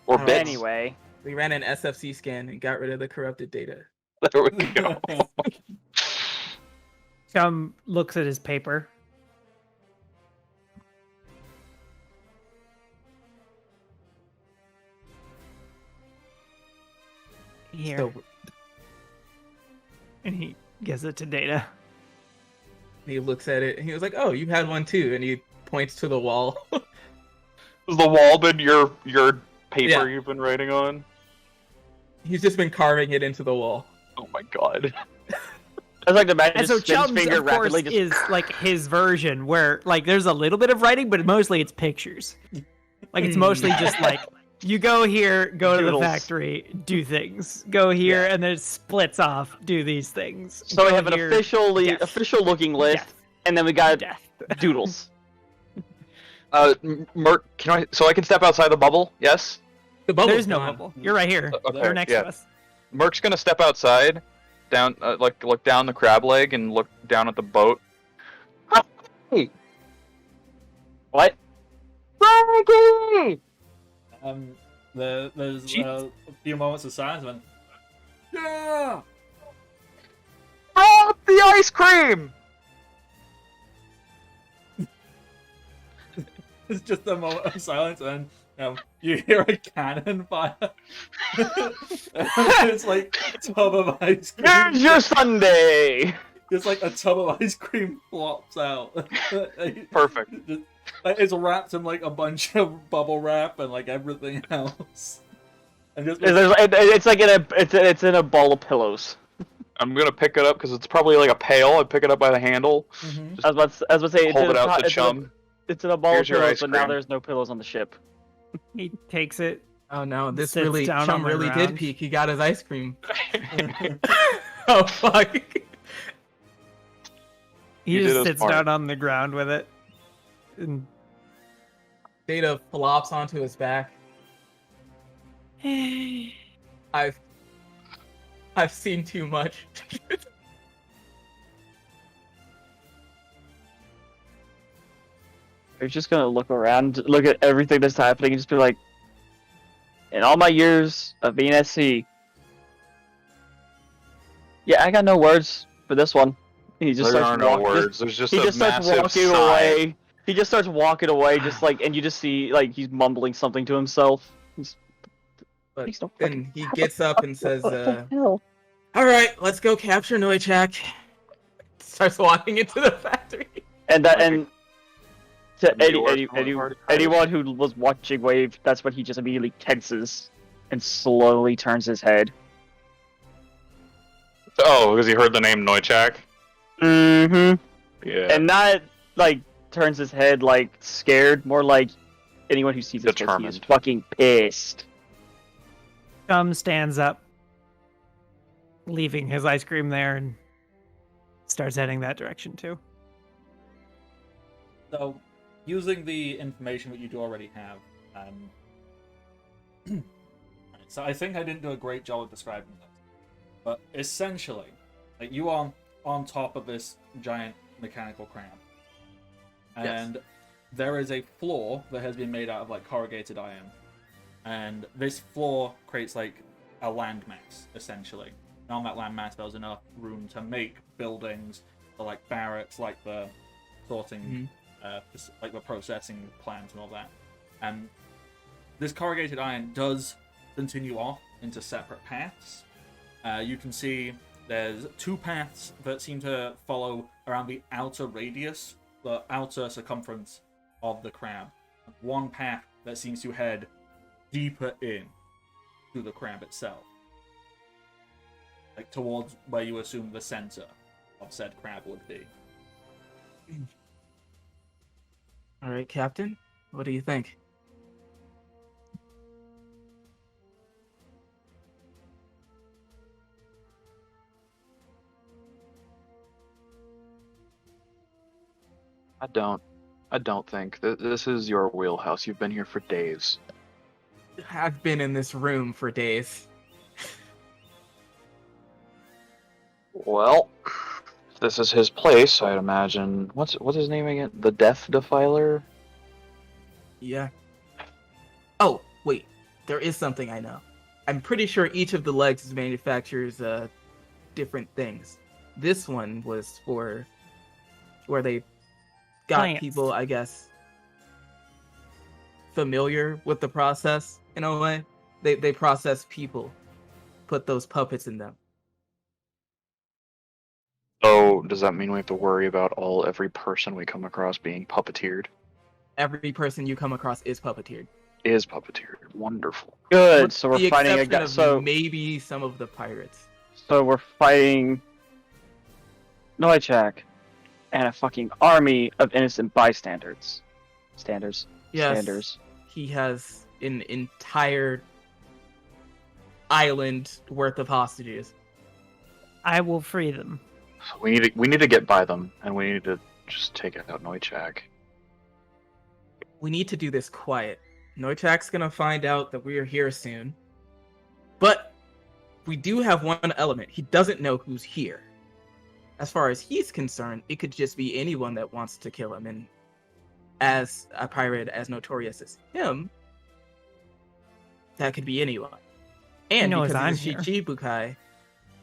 [SPEAKER 4] Or
[SPEAKER 2] Oh,
[SPEAKER 4] bits?
[SPEAKER 5] Anyway,
[SPEAKER 2] We ran an SFC scan and got rid of the corrupted data.
[SPEAKER 4] There we go.
[SPEAKER 3] Chum looks at his paper. Here.
[SPEAKER 2] So
[SPEAKER 3] And he gives it to Data.
[SPEAKER 2] he looks at it and he was like, oh, you had one too. And he points to the wall.
[SPEAKER 4] Is the wall been your paper
[SPEAKER 2] Yeah.
[SPEAKER 4] you've been writing on?
[SPEAKER 2] He's just been carving it into the wall.
[SPEAKER 4] Oh my god.
[SPEAKER 5] I was like to imagine
[SPEAKER 3] And so
[SPEAKER 5] just spins
[SPEAKER 3] Chum's,
[SPEAKER 5] finger
[SPEAKER 3] of course,
[SPEAKER 5] rapidly. Just
[SPEAKER 3] is like his version where like there's a little bit of writing, but mostly it's pictures. Like it's mostly just like you go here, go to the
[SPEAKER 5] Doodles.
[SPEAKER 3] factory, do things. Go here, and then it splits off, do these things.
[SPEAKER 5] so we
[SPEAKER 3] Go
[SPEAKER 5] have an
[SPEAKER 3] here,
[SPEAKER 5] officially
[SPEAKER 3] death.
[SPEAKER 5] official looking list,
[SPEAKER 3] Death.
[SPEAKER 5] and then we got
[SPEAKER 3] death.
[SPEAKER 5] doodles.
[SPEAKER 4] Merc, so I can step outside the bubble? Yes?
[SPEAKER 2] The bubble's
[SPEAKER 3] There's no
[SPEAKER 2] gone.
[SPEAKER 3] bubble. You're right here.
[SPEAKER 4] Okay,
[SPEAKER 3] You're next
[SPEAKER 4] yeah.
[SPEAKER 3] to us.
[SPEAKER 4] Merc's gonna step outside, down, look down the crab leg and look down at the boat. Hey!
[SPEAKER 5] What? Frankie!
[SPEAKER 1] There's
[SPEAKER 3] Jeez.
[SPEAKER 1] a few moments of silence when. Yeah!
[SPEAKER 4] Oh, the ice cream!
[SPEAKER 1] It's just a moment of silence, and You hear a cannon fire. It's like a tub of ice cream.
[SPEAKER 5] Here's your Sunday.
[SPEAKER 1] Just like a tub of ice cream flops out.
[SPEAKER 4] Perfect.
[SPEAKER 1] It's wrapped in like a bunch of bubble wrap and like everything else. And just
[SPEAKER 5] It's like it's in a ball of pillows.
[SPEAKER 4] I'm gonna pick it up because it's probably like a pail. I pick it up by the handle.
[SPEAKER 1] Mhm.
[SPEAKER 4] Just
[SPEAKER 5] I was about to say
[SPEAKER 4] hold it out to
[SPEAKER 5] it's
[SPEAKER 4] chum.
[SPEAKER 5] it's in a ball
[SPEAKER 4] Here's
[SPEAKER 5] of
[SPEAKER 4] your
[SPEAKER 5] pillows,
[SPEAKER 4] ice
[SPEAKER 5] but now
[SPEAKER 4] cream.
[SPEAKER 5] there's no pillows on the ship.
[SPEAKER 3] He takes it.
[SPEAKER 2] Oh no, this
[SPEAKER 3] Sits
[SPEAKER 2] really
[SPEAKER 3] down
[SPEAKER 2] chum
[SPEAKER 3] on the
[SPEAKER 2] really did
[SPEAKER 3] ground.
[SPEAKER 2] peek. He got his ice cream. Oh fuck.
[SPEAKER 3] He
[SPEAKER 4] You did
[SPEAKER 3] just
[SPEAKER 4] his
[SPEAKER 3] sits
[SPEAKER 4] part.
[SPEAKER 3] down on the ground with it. And
[SPEAKER 2] Data flops onto his back. I've seen too much.
[SPEAKER 5] You're just gonna look around, look at everything that's happening, and just be like, in all my years of being at sea, yeah, I got no words for this one. He just
[SPEAKER 4] There
[SPEAKER 5] starts
[SPEAKER 4] are no
[SPEAKER 5] walking.
[SPEAKER 4] words. There's just
[SPEAKER 5] He
[SPEAKER 4] a
[SPEAKER 5] just starts
[SPEAKER 4] massive
[SPEAKER 5] walking
[SPEAKER 4] sigh.
[SPEAKER 5] away. He just starts walking away, just like, and you just see like he's mumbling something to himself.
[SPEAKER 2] But
[SPEAKER 5] Please don't
[SPEAKER 2] then he gets up and says,
[SPEAKER 5] What the hell?
[SPEAKER 2] "All right, let's go capture Noichak." Starts walking into the factory.
[SPEAKER 5] And
[SPEAKER 4] Like
[SPEAKER 5] and to
[SPEAKER 4] Maybe worse than one party.
[SPEAKER 5] anyone who was watching Wave, that's when he just immediately tenses and slowly turns his head.
[SPEAKER 4] Oh, because he heard the name Noichak.
[SPEAKER 5] Mm-hmm.
[SPEAKER 4] Yeah.
[SPEAKER 5] And not like turns his head like scared, more like anyone who sees this face, he is
[SPEAKER 4] Determined.
[SPEAKER 5] fucking pissed.
[SPEAKER 3] Chum stands up, leaving his ice cream there, and starts heading that direction too.
[SPEAKER 1] So, using the information that you do already have, so I think I didn't do a great job of describing this, but essentially, like you are on top of this giant mechanical crab, and there is a floor that has been made out of like corrugated iron, and this floor creates like a landmass essentially. And on that landmass, there's enough room to make buildings, or like barracks, like the sorting. Like the processing plant and all that. And this corrugated iron does continue off into separate paths. You can see there's two paths that seem to follow around the outer radius, the outer circumference of the crab. One path that seems to head deeper in to the crab itself. Like towards where you assume the center of said crab would be.
[SPEAKER 2] All right, Captain, what do you think?
[SPEAKER 4] I don't think. This is your wheelhouse. You've been here for days.
[SPEAKER 2] I've been in this room for days.
[SPEAKER 4] Well, if this is his place, I'd imagine. What's his name again? The Death Defiler?
[SPEAKER 2] Yeah. Oh, wait. There is something I know. I'm pretty sure each of the legs manufactures different things. This one was for where they got
[SPEAKER 3] Plants.
[SPEAKER 2] people, I guess, familiar with the process in a way. They process people, put those puppets in them.
[SPEAKER 4] So, does that mean we have to worry about every person we come across being puppeteered?
[SPEAKER 2] Every person you come across is puppeteered.
[SPEAKER 4] Is puppeteered. Wonderful.
[SPEAKER 5] Good.
[SPEAKER 2] With
[SPEAKER 5] So we're
[SPEAKER 2] the
[SPEAKER 5] fighting
[SPEAKER 2] exception
[SPEAKER 5] again.
[SPEAKER 2] of
[SPEAKER 5] So
[SPEAKER 2] maybe some of the pirates.
[SPEAKER 5] we're fighting Noichak and a fucking army of innocent bystanders.
[SPEAKER 2] Yes.
[SPEAKER 5] Standers.
[SPEAKER 2] He has an entire island worth of hostages.
[SPEAKER 3] I will free them.
[SPEAKER 4] We need to get by them, and we need to just take out Noichak.
[SPEAKER 2] We need to do this quiet. Noichak's gonna find out that we are here soon. But we do have one element. He doesn't know who's here. As far as he's concerned, it could just be anyone that wants to kill him. And as a pirate as notorious as him, that could be anyone. And
[SPEAKER 3] knows
[SPEAKER 2] because
[SPEAKER 3] I'm
[SPEAKER 2] he's a
[SPEAKER 3] here.
[SPEAKER 2] Shichibukai.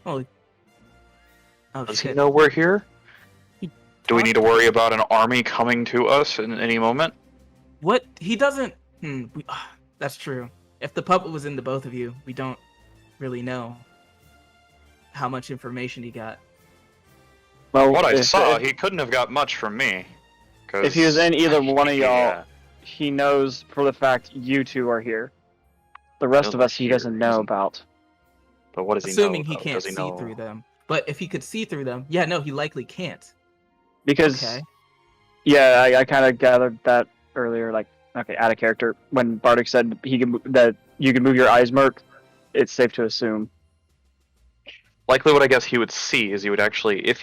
[SPEAKER 2] Oh
[SPEAKER 4] Does he
[SPEAKER 2] shit.
[SPEAKER 4] know we're here?
[SPEAKER 3] He
[SPEAKER 4] Do we need to worry about an army coming to us in any moment?
[SPEAKER 2] What? He doesn't. That's true. If the puppet was into both of you, we don't really know how much information he got.
[SPEAKER 5] Well,
[SPEAKER 4] What I
[SPEAKER 5] if,
[SPEAKER 4] saw,
[SPEAKER 5] if,
[SPEAKER 4] he couldn't have got much from me.
[SPEAKER 5] if he was in either one of y'all,
[SPEAKER 4] Yeah.
[SPEAKER 5] he knows for the fact you two are here. The rest
[SPEAKER 4] knows
[SPEAKER 5] of
[SPEAKER 4] we're
[SPEAKER 5] us he
[SPEAKER 4] here,
[SPEAKER 5] doesn't know
[SPEAKER 4] doesn't-
[SPEAKER 5] about.
[SPEAKER 4] But what does he know?
[SPEAKER 2] Assuming he
[SPEAKER 4] though?
[SPEAKER 2] can't
[SPEAKER 4] Does he
[SPEAKER 2] see
[SPEAKER 4] know?
[SPEAKER 2] through them. But if he could see through them, yeah, no, he likely can't.
[SPEAKER 5] Because,
[SPEAKER 2] Okay.
[SPEAKER 5] yeah, I kind of gathered that earlier, like, okay, out of character. When Bardic said that you can move your eyes, Merc, it's safe to assume.
[SPEAKER 4] Likely, what I guess he would see is he would actually, if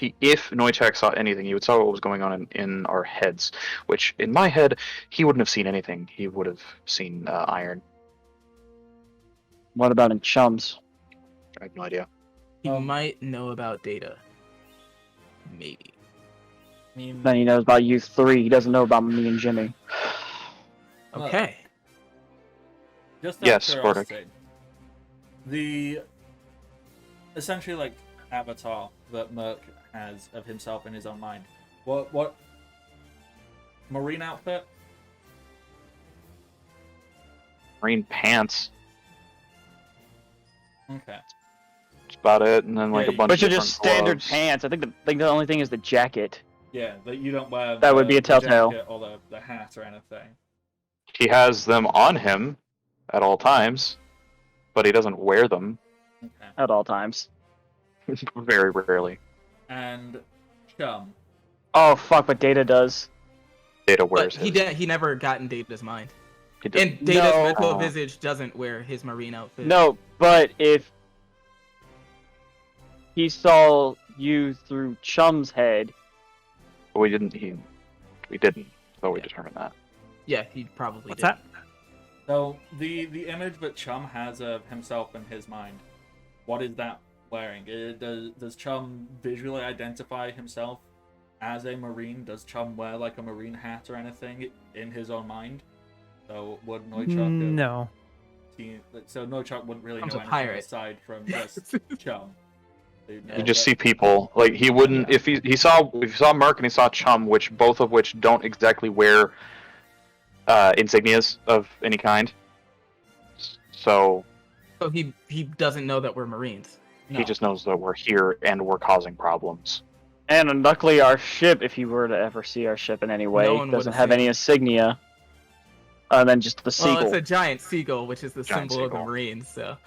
[SPEAKER 4] Noichak saw anything, he would saw what was going on in our heads. Which, in my head, he wouldn't have seen anything. He would have seen iron.
[SPEAKER 5] What about in Chums?
[SPEAKER 4] I have no idea.
[SPEAKER 2] He might know about data. Maybe.
[SPEAKER 1] I mean,
[SPEAKER 5] Then he knows about you three. He doesn't know about me and Jimmy.
[SPEAKER 2] Okay.
[SPEAKER 1] just out of
[SPEAKER 4] Yes,
[SPEAKER 1] curiosity, the essentially like avatar that Merc has of himself in his own mind. What marine outfit?
[SPEAKER 4] Green pants.
[SPEAKER 1] Okay.
[SPEAKER 4] That's about it. And then like
[SPEAKER 1] Yeah,
[SPEAKER 4] a bunch
[SPEAKER 5] Which
[SPEAKER 4] of
[SPEAKER 5] are just
[SPEAKER 4] different
[SPEAKER 5] standard
[SPEAKER 4] gloves.
[SPEAKER 5] pants. I think the only thing is the jacket.
[SPEAKER 1] Yeah, that you don't wear.
[SPEAKER 5] That would be a
[SPEAKER 1] the
[SPEAKER 5] telltale.
[SPEAKER 1] jacket or the hat or anything.
[SPEAKER 4] He has them on him at all times, but he doesn't wear them.
[SPEAKER 1] Okay.
[SPEAKER 5] At all times.
[SPEAKER 4] Very rarely.
[SPEAKER 1] And Chum.
[SPEAKER 5] Oh fuck! But Data does.
[SPEAKER 4] Data
[SPEAKER 2] But
[SPEAKER 4] wears
[SPEAKER 2] he
[SPEAKER 4] his.
[SPEAKER 2] he never got in Data's mind.
[SPEAKER 4] He didn't.
[SPEAKER 2] And Data's
[SPEAKER 5] No.
[SPEAKER 2] mental visage doesn't wear his marine outfit.
[SPEAKER 5] No, but if he saw you through Chum's head,
[SPEAKER 4] We didn't. We didn't. So we
[SPEAKER 2] Yeah.
[SPEAKER 4] determined that.
[SPEAKER 2] Yeah, he probably
[SPEAKER 3] What's
[SPEAKER 2] did.
[SPEAKER 3] that?
[SPEAKER 1] So the image that Chum has of himself in his mind, what is that wearing? Does Chum visually identify himself as a marine? Does Chum wear like a marine hat or anything in his own mind? So would Noichuk
[SPEAKER 3] No.
[SPEAKER 1] so Noichuk wouldn't really
[SPEAKER 2] Chum's
[SPEAKER 1] know
[SPEAKER 2] a
[SPEAKER 1] anything
[SPEAKER 2] pirate.
[SPEAKER 1] aside from just Chum.
[SPEAKER 4] You just see people like he wouldn't if he saw Merc and he saw Chum, both of which don't exactly wear insignias of any kind. So
[SPEAKER 2] So he doesn't know that we're Marines.
[SPEAKER 1] No.
[SPEAKER 4] he just knows that we're here and we're causing problems.
[SPEAKER 5] and luckily our ship, if you were to ever see our ship in any way,
[SPEAKER 2] No one would
[SPEAKER 5] doesn't
[SPEAKER 2] have
[SPEAKER 5] have
[SPEAKER 2] seen
[SPEAKER 5] any
[SPEAKER 2] it.
[SPEAKER 5] insignia. Than just the
[SPEAKER 2] Well,
[SPEAKER 5] seagull.
[SPEAKER 2] it's a giant seagull, which is the
[SPEAKER 4] Giant
[SPEAKER 2] symbol of the
[SPEAKER 4] seagull.
[SPEAKER 2] Marines. So,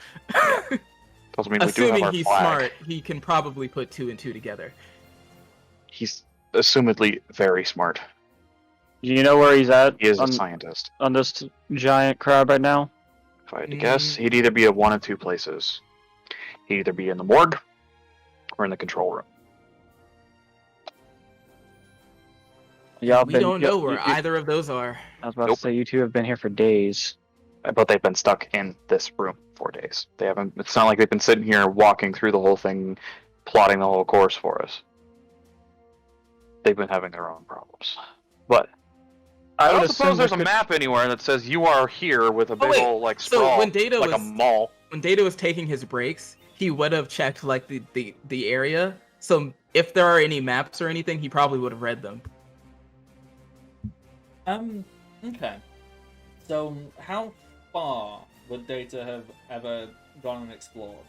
[SPEAKER 4] Doesn't mean we do have
[SPEAKER 2] assuming
[SPEAKER 4] our
[SPEAKER 2] he's
[SPEAKER 4] flag.
[SPEAKER 2] smart, he can probably put two and two together.
[SPEAKER 4] He's assumedly very smart.
[SPEAKER 5] Do you know where he's at
[SPEAKER 4] He is a
[SPEAKER 5] on,
[SPEAKER 4] scientist.
[SPEAKER 5] on this giant crab right now?
[SPEAKER 4] If I had to guess, he'd either be at one of two places. He'd either be in the morgue or in the control room.
[SPEAKER 5] Y'all
[SPEAKER 2] We
[SPEAKER 5] been-
[SPEAKER 2] don't know
[SPEAKER 5] you-
[SPEAKER 2] where
[SPEAKER 5] you-
[SPEAKER 2] either of those are.
[SPEAKER 5] I was about
[SPEAKER 4] Nope.
[SPEAKER 5] to say you two have been here for days.
[SPEAKER 4] But they've been stuck in this room for days. They haven't. It's not like they've been sitting here walking through the whole thing, plotting the whole course for us. They've been having their own problems. But I
[SPEAKER 5] would
[SPEAKER 4] don't
[SPEAKER 5] assume
[SPEAKER 4] suppose there's a
[SPEAKER 5] there could-
[SPEAKER 4] map anywhere that says you are here with a big
[SPEAKER 2] wait,
[SPEAKER 4] old like
[SPEAKER 2] so
[SPEAKER 4] sprawl,
[SPEAKER 2] when Data
[SPEAKER 4] like a
[SPEAKER 2] was-
[SPEAKER 4] mall.
[SPEAKER 2] When Data was taking his breaks, he would have checked like the area. So if there are any maps or anything, he probably would have read them.
[SPEAKER 1] Okay. So how far would Data have ever gone and explored?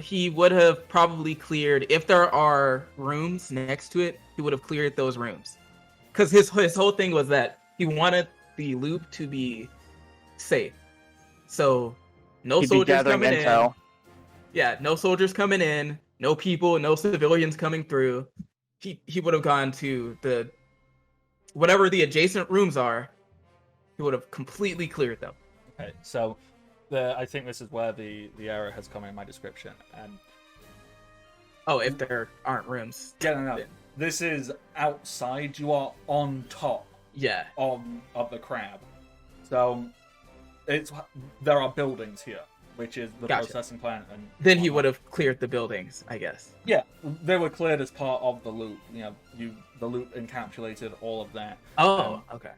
[SPEAKER 2] He would have probably cleared if there are rooms next to it. He would have cleared those rooms, because his whole thing was that he wanted the loop to be safe. So no
[SPEAKER 5] He'd be
[SPEAKER 2] soldiers
[SPEAKER 5] gathering
[SPEAKER 2] coming
[SPEAKER 5] intel.
[SPEAKER 2] in. Yeah, no soldiers coming in. No people. No civilians coming through. He would have gone to the whatever the adjacent rooms are. He would have completely cleared them.
[SPEAKER 1] Okay, so I think this is where the error has come in my description.
[SPEAKER 2] Oh, if there aren't rooms.
[SPEAKER 1] No. This is outside. You are on top
[SPEAKER 2] Yeah.
[SPEAKER 1] of the crab. So there are buildings here, which is the
[SPEAKER 2] Gotcha.
[SPEAKER 1] processing plant. And
[SPEAKER 2] Then he
[SPEAKER 1] whatnot.
[SPEAKER 2] would have cleared the buildings, I guess.
[SPEAKER 1] Yeah, they were cleared as part of the loop. The loop encapsulated all of that.
[SPEAKER 2] Oh, okay.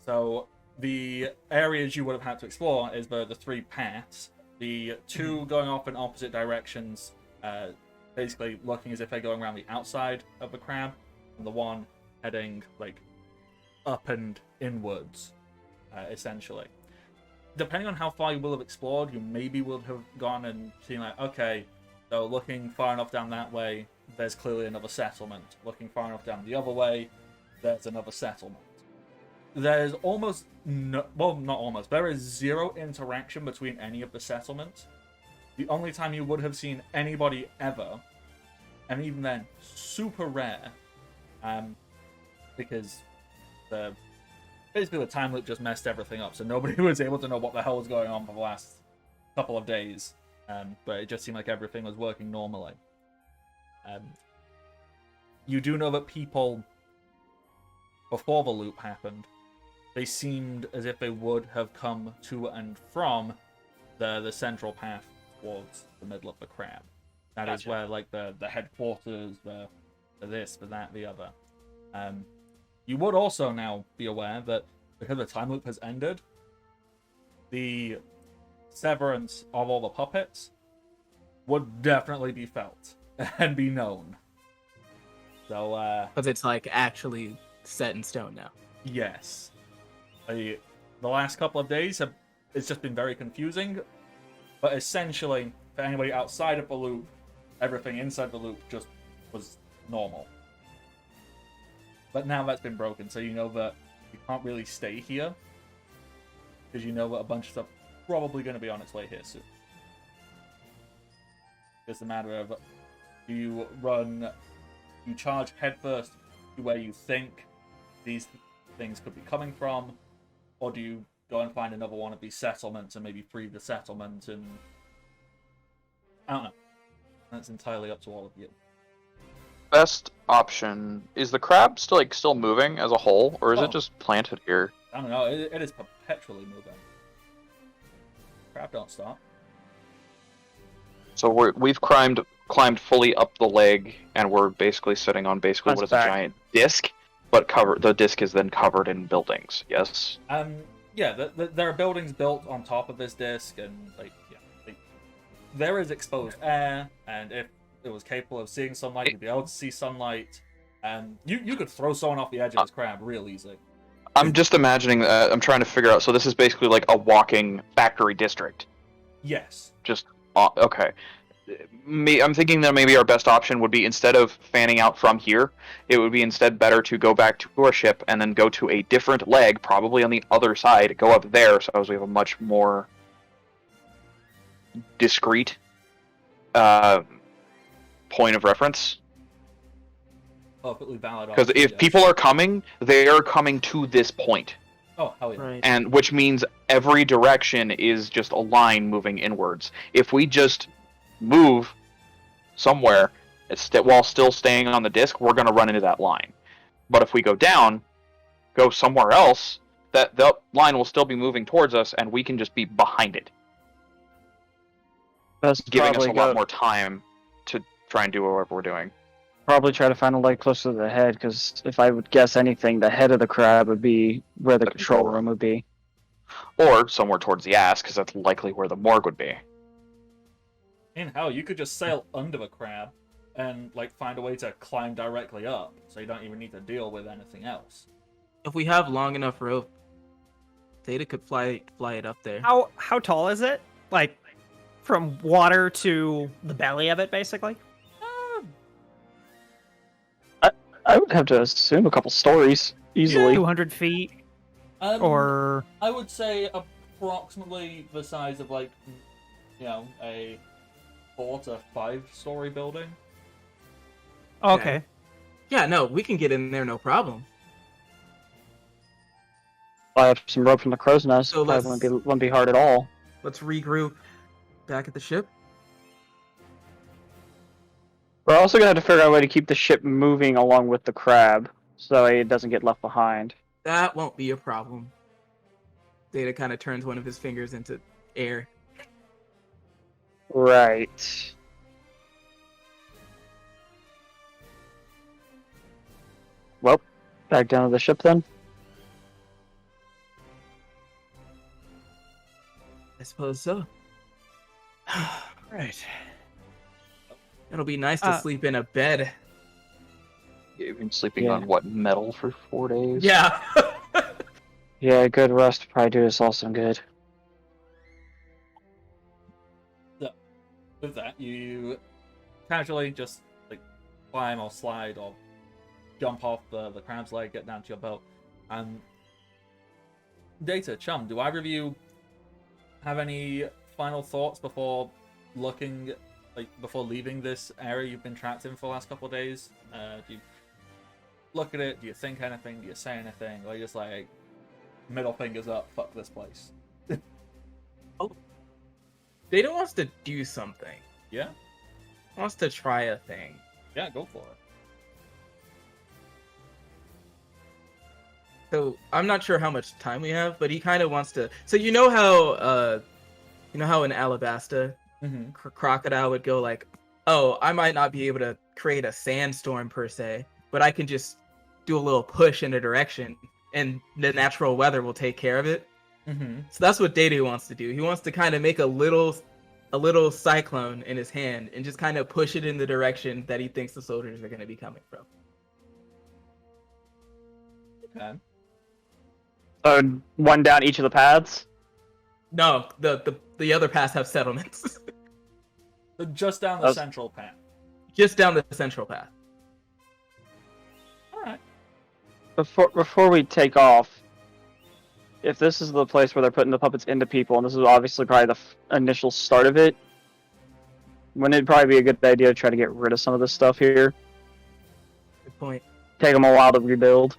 [SPEAKER 1] So the areas you would have had to explore is the three paths. The two going off in opposite directions, basically looking as if they're going around the outside of the crab, and the one heading like up and inwards, essentially. depending on how far you will have explored, you maybe would have gone and seen like, okay, so looking far enough down that way, there's clearly another settlement. Looking far enough down the other way, there's another settlement. There's almost no, well, not almost, there is zero interaction between any of the settlements. The only time you would have seen anybody ever, and even then, super rare, because basically the time loop just messed everything up, so nobody was able to know what the hell was going on for the last couple of days. But it just seemed like everything was working normally. You do know that people, before the loop happened, they seemed as if they would have come to and from the central path towards the middle of the crab. That is where like the headquarters, the this, the that, the other. You would also now be aware that because the time loop has ended, the severance of all the puppets would definitely be felt and be known. So,
[SPEAKER 2] Because it's like actually set in stone now.
[SPEAKER 1] yes. The last couple of days it's just been very confusing, but essentially, for anybody outside of the loop, everything inside the loop just was normal. But now that's been broken, so you know that you can't really stay here, because you know that a bunch of stuff is probably going to be on its way here soon. It's a matter of, do you charge headfirst to where you think these things could be coming from, or do you go and find another one of these settlements and maybe free the settlement? And I don't know. That's entirely up to all of you.
[SPEAKER 4] Best option is the crab still moving as a whole, or is it just planted here?
[SPEAKER 1] I don't know. It is perpetually moving. Crab don't stop.
[SPEAKER 4] So we've climbed fully up the leg, and we're basically sitting on what is a giant disc, but the disc is then covered in buildings. Yes.
[SPEAKER 1] Yeah. There are buildings built on top of this disc, and there is exposed air, and if it was capable of seeing sunlight, you'd be able to see sunlight, and you could throw someone off the edge of this crab real easy.
[SPEAKER 4] I'm just imagining that. I'm trying to figure out. So this is basically like a walking factory district.
[SPEAKER 1] Yes.
[SPEAKER 4] Just okay. I'm thinking that maybe our best option would be, instead of fanning out from here, it would be instead better to go back to our ship and then go to a different leg, probably on the other side, go up there, so as we have a much more discrete point of reference.
[SPEAKER 1] Perfectly valid.
[SPEAKER 4] Because if people are coming, they are coming to this point.
[SPEAKER 1] Oh, hell yeah.
[SPEAKER 2] Right.
[SPEAKER 4] And which means every direction is just a line moving inwards. If we just move somewhere while still staying on the disc, we're going to run into that line. But if we go down, go somewhere else, that line will still be moving towards us, and we can just be behind it.
[SPEAKER 5] That's
[SPEAKER 4] Giving us a lot more time to try and do whatever we're doing.
[SPEAKER 5] Probably try to find a leg closer to the head, because if I would guess anything, the head of the crab would be where the control room would be.
[SPEAKER 4] Or somewhere towards the ass, because that's likely where the morgue would be.
[SPEAKER 1] In hell, you could just sail under the crab and find a way to climb directly up, so you don't even need to deal with anything else.
[SPEAKER 2] If we have long enough rope, Theta could fly it up there.
[SPEAKER 3] How tall is it? Like from water to the belly of it, basically?
[SPEAKER 5] I would have to assume a couple stories easily.
[SPEAKER 3] 200 feet, or
[SPEAKER 1] I would say approximately the size of a 4 to 5 story building.
[SPEAKER 3] okay.
[SPEAKER 2] Yeah, no, we can get in there, no problem.
[SPEAKER 5] I have some rope from the crow's nest.
[SPEAKER 2] So
[SPEAKER 5] That wouldn't be hard at all.
[SPEAKER 2] Let's regroup back at the ship.
[SPEAKER 5] We're also gonna have to figure out a way to keep the ship moving along with the crab, so that way it doesn't get left behind.
[SPEAKER 2] That won't be a problem. Theta kind of turns one of his fingers into air.
[SPEAKER 5] Right. Well, back down to the ship then.
[SPEAKER 2] I suppose so. Right. It'll be nice to sleep in a bed.
[SPEAKER 4] You've been sleeping on what, metal for 4 days?
[SPEAKER 2] Yeah.
[SPEAKER 5] Yeah, good rest would probably do us all some good.
[SPEAKER 1] with that, you casually just like climb or slide or jump off the crab's leg, get down to your boat. Data, Chum, do either of you have any final thoughts before before leaving this area you've been trapped in for the last couple of days? Do you look at it? Do you think anything? Do you say anything? Or you just like middle fingers up, fuck this place?
[SPEAKER 2] Data wants to do something.
[SPEAKER 1] Yeah?
[SPEAKER 2] Wants to try a thing.
[SPEAKER 1] Yeah, go for it.
[SPEAKER 2] So I'm not sure how much time we have, but he kind of wants to. So you know how in Alabasta,
[SPEAKER 1] Mm-hmm.
[SPEAKER 2] Crocodile would go like, "Oh, I might not be able to create a sandstorm per se, but I can just do a little push in a direction, and the natural weather will take care of it."
[SPEAKER 1] Mm-hmm.
[SPEAKER 2] So that's what Data wants to do. He wants to kind of make a little cyclone in his hand and just kind of push it in the direction that he thinks the soldiers are going to be coming from.
[SPEAKER 1] Okay.
[SPEAKER 5] One down each of the paths.
[SPEAKER 2] No, the other paths have settlements.
[SPEAKER 1] Just down the central path.
[SPEAKER 2] Just down the central path.
[SPEAKER 1] All right.
[SPEAKER 5] Before we take off, if this is the place where they're putting the puppets into people, and this is obviously probably the initial start of it, wouldn't it probably be a good idea to try to get rid of some of this stuff here?
[SPEAKER 2] Good point.
[SPEAKER 5] Take them a while to rebuild.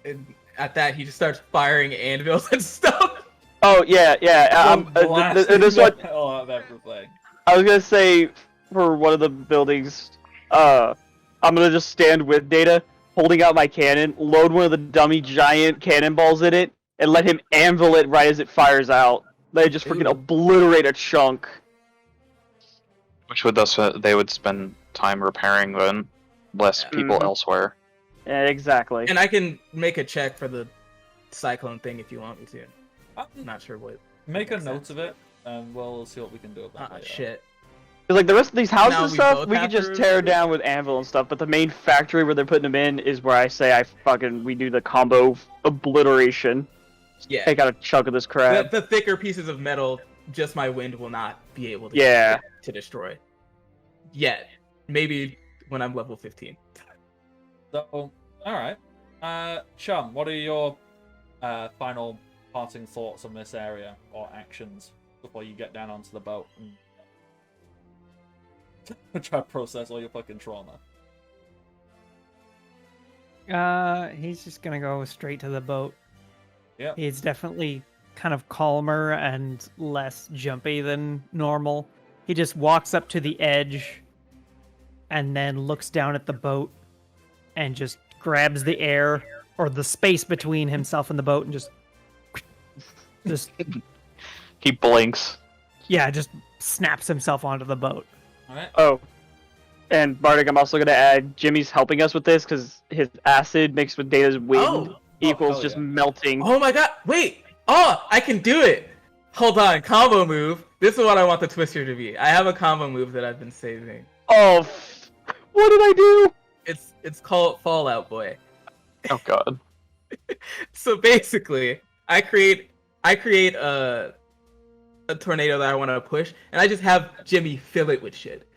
[SPEAKER 2] And at that, he just starts firing anvils and stuff.
[SPEAKER 5] Oh yeah. This one.
[SPEAKER 1] Hell out of everything.
[SPEAKER 5] I was gonna say for one of the buildings, I'm gonna just stand with Data, holding out my cannon, load one of the dummy giant cannonballs in it, and let him anvil it right as it fires out. They just freaking obliterate a chunk.
[SPEAKER 4] Which would thus they would spend time repairing then, less people elsewhere.
[SPEAKER 5] Yeah, exactly.
[SPEAKER 2] And I can make a check for the cyclone thing if you want me to. I'm not sure what.
[SPEAKER 1] Make a
[SPEAKER 2] makes
[SPEAKER 1] note
[SPEAKER 2] sense.
[SPEAKER 1] of it, and we'll see what we can do about it.
[SPEAKER 2] Shit.
[SPEAKER 5] Cause like the rest of these houses
[SPEAKER 2] Now
[SPEAKER 5] and
[SPEAKER 2] we
[SPEAKER 5] stuff,
[SPEAKER 2] both
[SPEAKER 5] we
[SPEAKER 2] have
[SPEAKER 5] could just
[SPEAKER 2] to
[SPEAKER 5] tear
[SPEAKER 2] remove it?
[SPEAKER 5] down with anvil and stuff. But the main factory where they're putting them in is where I say we do the combo obliteration.
[SPEAKER 2] Yeah.
[SPEAKER 5] Take out a chunk of this crap.
[SPEAKER 2] The thicker pieces of metal, just my wind will not be able to to destroy. Yet. Maybe when I'm level 15.
[SPEAKER 1] So, all right. Chum, what are your final parting thoughts on this area or actions before you get down onto the boat and try to process all your fucking trauma?
[SPEAKER 3] He's just gonna go straight to the boat.
[SPEAKER 1] Yeah.
[SPEAKER 3] He's definitely kind of calmer and less jumpy than normal. He just walks up to the edge and then looks down at the boat and just grabs the air or the space between himself and the boat and just
[SPEAKER 4] He blinks.
[SPEAKER 3] just snaps himself onto the boat.
[SPEAKER 1] All right.
[SPEAKER 5] Oh, and Bardic, I'm also gonna add Jimmy's helping us with this because his acid mixed with Data's wind equals
[SPEAKER 1] hell
[SPEAKER 5] just
[SPEAKER 1] yeah.
[SPEAKER 5] melting.
[SPEAKER 2] Oh my god, wait! Oh, I can do it! Hold on, combo move. This is what I want the Twister to be. I have a combo move that I've been saving.
[SPEAKER 5] Oh, what did I do?
[SPEAKER 2] It's called Fallout Boy.
[SPEAKER 4] Oh god.
[SPEAKER 2] So basically, I create a tornado that I want to push, and I just have Jimmy fill it with shit.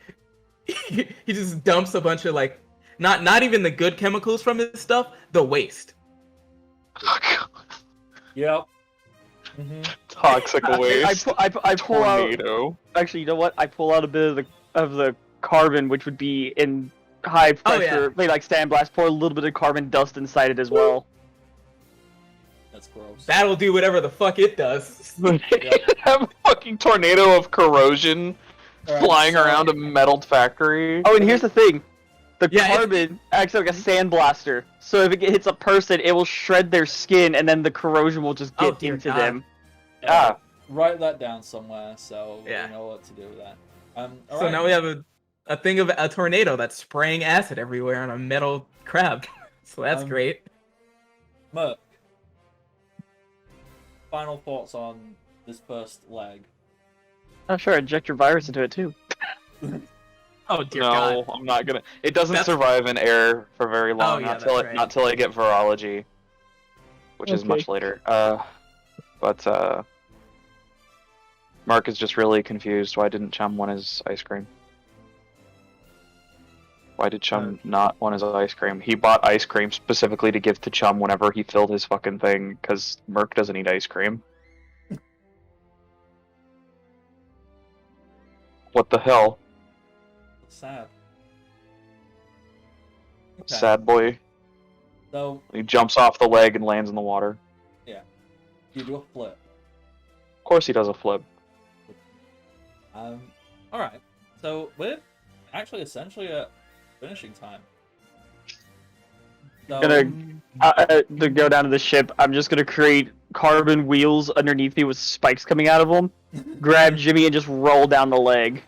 [SPEAKER 2] He just dumps a bunch of like, not even the good chemicals from his stuff, the waste.
[SPEAKER 4] Oh, god.
[SPEAKER 1] Yep. Mm-hmm.
[SPEAKER 4] Toxic waste.
[SPEAKER 5] I pull out.
[SPEAKER 4] Tornado.
[SPEAKER 5] Actually, you know what? I pull out a bit of the carbon, which would be in high pressure, maybe like sandblast. Pour a little bit of carbon dust inside it as well.
[SPEAKER 1] That's gross.
[SPEAKER 2] That'll do whatever the fuck it does.
[SPEAKER 4] Have a fucking tornado of corrosion
[SPEAKER 1] Alright,
[SPEAKER 4] flying
[SPEAKER 1] so-
[SPEAKER 4] around a metal factory.
[SPEAKER 5] Oh, and here's the thing. The
[SPEAKER 2] Yeah,
[SPEAKER 5] carbon acts like a sandblaster. So if it hits a person, it will shred their skin, and then the corrosion will just
[SPEAKER 2] Oh,
[SPEAKER 5] get
[SPEAKER 2] dear
[SPEAKER 5] into
[SPEAKER 2] God.
[SPEAKER 5] them.
[SPEAKER 4] Ah.
[SPEAKER 1] Write that down somewhere so
[SPEAKER 2] Yeah.
[SPEAKER 1] we know what to do with that.
[SPEAKER 2] So
[SPEAKER 1] Alright.
[SPEAKER 2] now we have a thing of a tornado that's spraying acid everywhere on a metal crab. So that's great.
[SPEAKER 1] Merc. Final thoughts on this first leg.
[SPEAKER 5] Oh, sure, inject your virus into it too.
[SPEAKER 2] Oh dear
[SPEAKER 4] No,
[SPEAKER 2] God.
[SPEAKER 4] I'm not gonna. It doesn't
[SPEAKER 2] That's-
[SPEAKER 4] survive in air for very long.
[SPEAKER 2] yeah,
[SPEAKER 4] not till
[SPEAKER 2] that's right.
[SPEAKER 4] not till I get virology, which is
[SPEAKER 5] Okay.
[SPEAKER 4] much later. But Mark is just really confused. Why didn't Chum want his ice cream? Why did Chum not want his ice cream? He bought ice cream specifically to give to Chum whenever he filled his fucking thing, because Merc doesn't eat ice cream. What the hell?
[SPEAKER 1] Sad. Okay.
[SPEAKER 4] Sad boy.
[SPEAKER 1] So
[SPEAKER 4] He jumps off the leg and lands in the water.
[SPEAKER 1] you do a flip.
[SPEAKER 4] Of course he does a flip.
[SPEAKER 1] All right. So we're actually essentially at finishing time. So,
[SPEAKER 5] To go down to the ship, I'm just gonna create carbon wheels underneath me with spikes coming out of them. Grab Jimmy and just roll down the leg.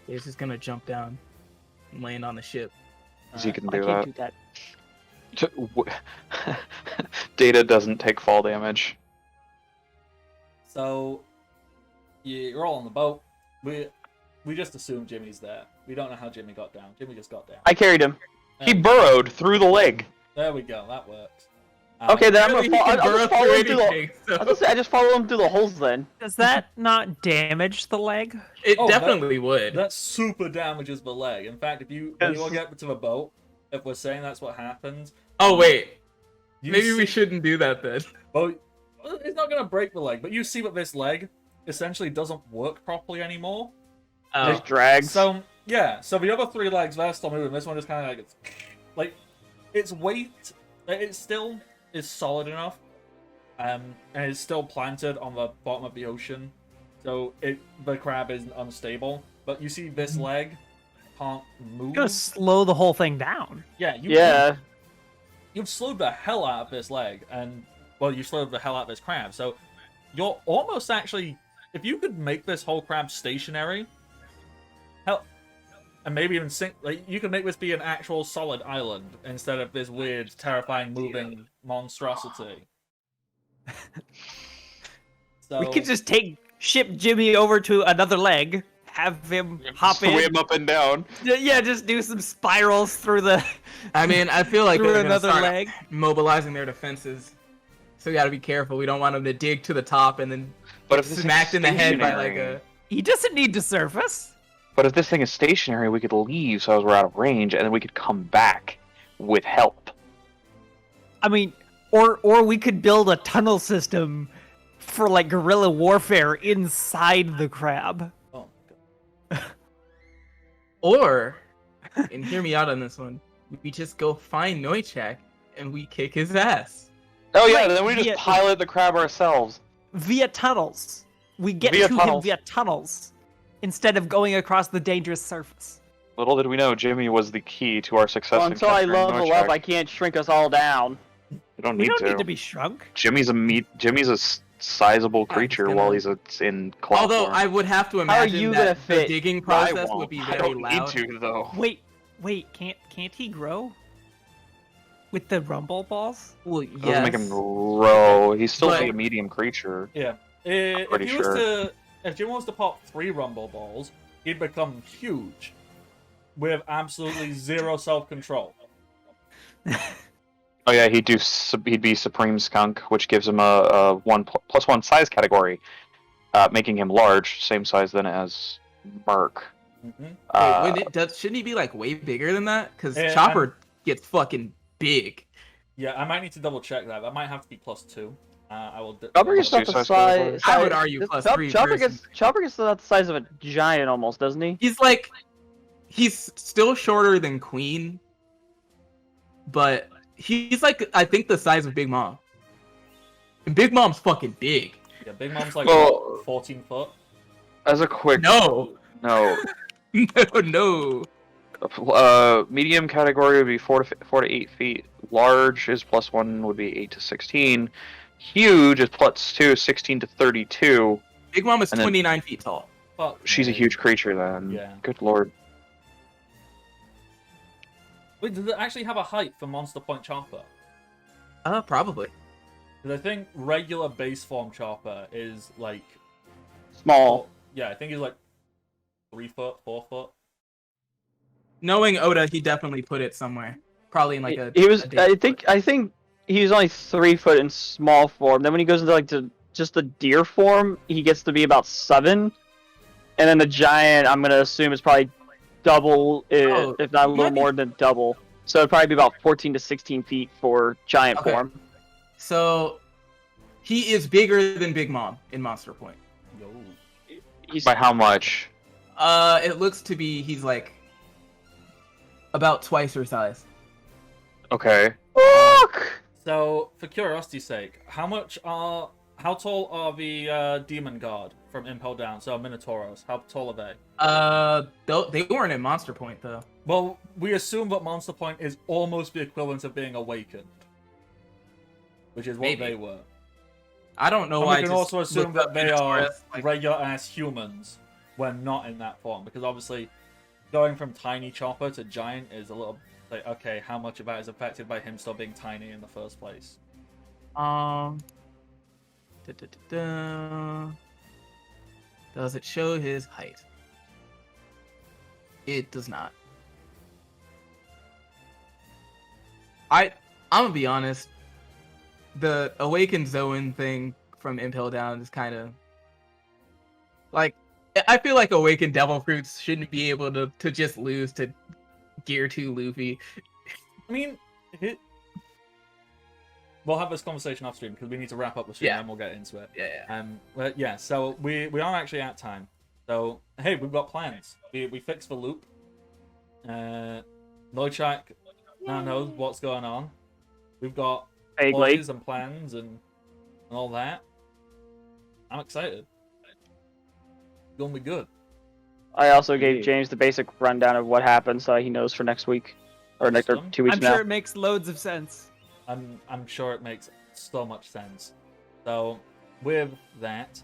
[SPEAKER 2] He's just gonna jump down and land on the ship.
[SPEAKER 4] He can
[SPEAKER 5] I
[SPEAKER 4] do
[SPEAKER 5] can't
[SPEAKER 4] that.
[SPEAKER 5] do that.
[SPEAKER 4] Data doesn't take fall damage.
[SPEAKER 1] So you're all on the boat. We just assume Jimmy's there. We don't know how Jimmy got down. Jimmy just got down.
[SPEAKER 5] I carried him.
[SPEAKER 4] He burrowed through the leg.
[SPEAKER 1] There we go. That works.
[SPEAKER 5] Okay, then I'm
[SPEAKER 2] Really,
[SPEAKER 5] gonna
[SPEAKER 2] he can
[SPEAKER 5] I'll
[SPEAKER 2] burrow
[SPEAKER 5] just follow
[SPEAKER 2] through
[SPEAKER 5] him through the.
[SPEAKER 2] anything, so-
[SPEAKER 5] I just follow him through the holes then.
[SPEAKER 3] Does that not damage the leg?
[SPEAKER 2] It
[SPEAKER 1] Oh,
[SPEAKER 2] definitely would.
[SPEAKER 1] That super damages the leg. In fact, when you all get to the boat, if we're saying that's what happens,
[SPEAKER 2] Oh wait,
[SPEAKER 1] you
[SPEAKER 2] maybe we
[SPEAKER 1] see-
[SPEAKER 2] shouldn't do that then.
[SPEAKER 1] Well, it's not gonna break the leg, but you see that this leg essentially doesn't work properly anymore.
[SPEAKER 5] Just drags.
[SPEAKER 1] So yeah, so the other three legs they're still moving. This one just kind of like its weight, it still is solid enough, and it's still planted on the bottom of the ocean, so the crab isn't unstable. But you see this leg can't move.
[SPEAKER 3] You're gonna slow the whole thing down.
[SPEAKER 1] Yeah,
[SPEAKER 5] Yeah.
[SPEAKER 1] you've slowed the hell out of this leg, and well, you slowed the hell out of this crab. So you're almost actually, if you could make this whole crab stationary, hell, and maybe even sink, like you could make this be an actual solid island instead of this weird, terrifying, moving monstrosity. So
[SPEAKER 3] We could just ship Jimmy over to another leg, have him hop in.
[SPEAKER 4] Swim up and down.
[SPEAKER 3] Yeah, just do some spirals through the
[SPEAKER 2] I mean, I feel like
[SPEAKER 3] through
[SPEAKER 2] they're gonna
[SPEAKER 3] another
[SPEAKER 2] start
[SPEAKER 3] leg.
[SPEAKER 2] mobilizing their defenses. So we gotta be careful. We don't want them to dig to the top and then
[SPEAKER 4] But
[SPEAKER 2] get
[SPEAKER 4] if this
[SPEAKER 2] smacked
[SPEAKER 4] is
[SPEAKER 2] in the head by like
[SPEAKER 4] stationary-
[SPEAKER 2] a.
[SPEAKER 3] He doesn't need to surface.
[SPEAKER 4] But if this thing is stationary, we could leave so as we're out of range, and then we could come back with help.
[SPEAKER 3] I mean, or we could build a tunnel system for like guerrilla warfare inside the crab.
[SPEAKER 1] oh,
[SPEAKER 2] Or, and hear me out on this one, we just go find Noichak and we kick his ass.
[SPEAKER 4] Oh yeah,
[SPEAKER 3] Right,
[SPEAKER 4] then we just
[SPEAKER 3] via-
[SPEAKER 4] pilot the crab ourselves.
[SPEAKER 3] Via tunnels. We get
[SPEAKER 4] Via
[SPEAKER 3] to him
[SPEAKER 4] tunnels.
[SPEAKER 3] via tunnels instead of going across the dangerous surface.
[SPEAKER 4] Little did we know, Jimmy was the key to our success.
[SPEAKER 5] Well,
[SPEAKER 4] in
[SPEAKER 5] until I
[SPEAKER 4] capturing
[SPEAKER 5] level
[SPEAKER 4] Noichak.
[SPEAKER 5] up, I can't shrink us all down.
[SPEAKER 4] You don't
[SPEAKER 3] We
[SPEAKER 4] need
[SPEAKER 3] don't
[SPEAKER 4] to.
[SPEAKER 3] need to be shrunk.
[SPEAKER 4] Jimmy's a sizable creature
[SPEAKER 2] gonna-
[SPEAKER 4] while he's in claw
[SPEAKER 2] Although
[SPEAKER 4] form.
[SPEAKER 2] I would have to
[SPEAKER 5] How are
[SPEAKER 2] imagine
[SPEAKER 5] you gonna
[SPEAKER 2] that the
[SPEAKER 5] fit?
[SPEAKER 2] digging
[SPEAKER 4] I
[SPEAKER 2] process
[SPEAKER 4] won't.
[SPEAKER 2] would be
[SPEAKER 4] I
[SPEAKER 2] very
[SPEAKER 4] don't
[SPEAKER 2] loud.
[SPEAKER 4] need to though.
[SPEAKER 3] Wait, can't he grow? With the rumble balls?
[SPEAKER 2] Well,
[SPEAKER 4] It doesn't make him
[SPEAKER 2] yes.
[SPEAKER 4] grow. He's still
[SPEAKER 2] But-
[SPEAKER 4] a medium creature.
[SPEAKER 1] yeah. If
[SPEAKER 4] pretty
[SPEAKER 1] he was to, if Jim was to pop 3 rumble balls, he'd become huge, with absolutely zero self-control.
[SPEAKER 4] Oh yeah, he'd be Supreme Skunk, which gives him a plus 1 size category, making him large, same size then as Merc.
[SPEAKER 1] Mm-hmm.
[SPEAKER 2] Shouldn't he be like way bigger than that? Because
[SPEAKER 1] Yeah,
[SPEAKER 2] Chopper gets fucking big.
[SPEAKER 1] Yeah, I might need to double check that. That might have to be +2. I will.
[SPEAKER 5] Chopper gets
[SPEAKER 4] Two
[SPEAKER 5] about the
[SPEAKER 4] size
[SPEAKER 5] size.
[SPEAKER 4] categories.
[SPEAKER 2] I would argue plus 3
[SPEAKER 5] Chopper
[SPEAKER 2] versus-
[SPEAKER 5] gets about the size of a giant almost, doesn't he?
[SPEAKER 2] He's still shorter than Queen, but he's like I think the size of Big Mom. And Big Mom's fucking big.
[SPEAKER 1] Yeah, Big Mom's like
[SPEAKER 4] Well-
[SPEAKER 1] 14 foot.
[SPEAKER 4] As a quick
[SPEAKER 2] No,
[SPEAKER 4] no,
[SPEAKER 2] no.
[SPEAKER 4] medium category would be 4 to 8 feet. Large is plus 1 would be 8 to 16. Huge is plus 2, 16 to 32.
[SPEAKER 2] Big Mom is
[SPEAKER 4] And then-
[SPEAKER 2] 29 feet tall.
[SPEAKER 1] Fuck
[SPEAKER 4] She's a
[SPEAKER 1] me.
[SPEAKER 4] huge creature then.
[SPEAKER 1] Yeah.
[SPEAKER 4] Good lord.
[SPEAKER 1] Wait, does it actually have a height for Monster Point Chopper?
[SPEAKER 2] Probably.
[SPEAKER 1] Because I think regular base form Chopper is like.
[SPEAKER 5] Small.
[SPEAKER 1] Yeah, I think he's like 3 foot, 4 foot.
[SPEAKER 2] Knowing Oda, he definitely put it somewhere. Probably in like a.
[SPEAKER 5] He was.
[SPEAKER 2] a dig
[SPEAKER 5] I think he was only 3 foot in small form. Then when he goes into like the just the deer form, he gets to be about 7, and then the giant, I'm gonna assume is probably double, if not a little more than double. So it'd probably be about 14 to 16 feet for giant form.
[SPEAKER 2] So he is bigger than Big Mom in Monster Point.
[SPEAKER 4] By how much?
[SPEAKER 2] It looks to be he's like about twice her size.
[SPEAKER 4] Okay.
[SPEAKER 1] So, for curiosity's sake, how tall are the Demon Guard from Impel Down? So, Minotauros, how tall are they?
[SPEAKER 2] They weren't in Monster Point though.
[SPEAKER 1] Well, we assume that Monster Point is almost the equivalent of being awakened, which is what
[SPEAKER 2] Maybe.
[SPEAKER 1] they were.
[SPEAKER 2] I don't know
[SPEAKER 1] And
[SPEAKER 2] why.
[SPEAKER 1] we can also assume that they are
[SPEAKER 2] like,
[SPEAKER 1] regular-ass humans when not in that form, because obviously, going from tiny chopper to giant is a little like, okay, how much of that is affected by him still being tiny in the first place?
[SPEAKER 2] Does it show his height? It does not. I'm gonna be honest. The Awakened Zoan thing from Impel Down is kind of like, I feel like Awakened Devil Fruits shouldn't be able to just lose to Gear 2 Luffy.
[SPEAKER 1] I mean, we'll have this conversation off stream because we need to wrap up the stream and then we'll get into it.
[SPEAKER 2] Yeah.
[SPEAKER 1] So we are actually at time. So hey, we've got plans. We fixed the loop. Loichak now knows what's going on. We've got plays and plans and all that. I'm excited. It's gonna be good.
[SPEAKER 5] I also gave James the basic rundown of what happened, so he knows for next week or next 2 weeks
[SPEAKER 3] I'm
[SPEAKER 5] now.
[SPEAKER 3] sure it makes loads of sense.
[SPEAKER 1] I'm sure it makes so much sense. So with that,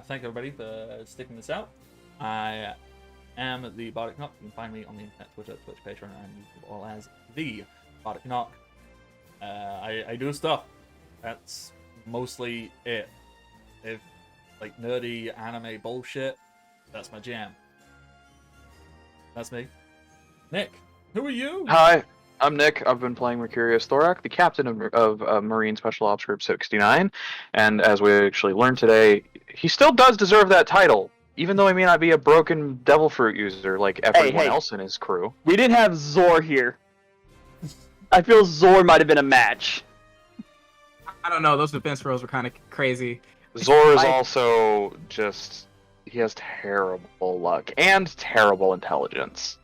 [SPEAKER 1] thank everybody for sticking this out. I am the Bardic Knock. You can find me on the internet, Twitter, Twitch, Patreon, and YouTube, all as the Bardic Knock. I do stuff. That's mostly it. If like nerdy anime bullshit, that's my jam. That's me. Nick, who are you?
[SPEAKER 4] Hi, I'm Nick. I've been playing Mercurius Thorak, the captain of Marine Special Ops Group 69, and as we actually learned today, he still does deserve that title, even though he may not be a broken devil fruit user like everyone else in his crew.
[SPEAKER 5] We didn't have Zor here. I feel Zor might have been a match.
[SPEAKER 2] I don't know. Those defense rolls were kind of crazy.
[SPEAKER 4] Zor is also just... he has terrible luck and terrible intelligence.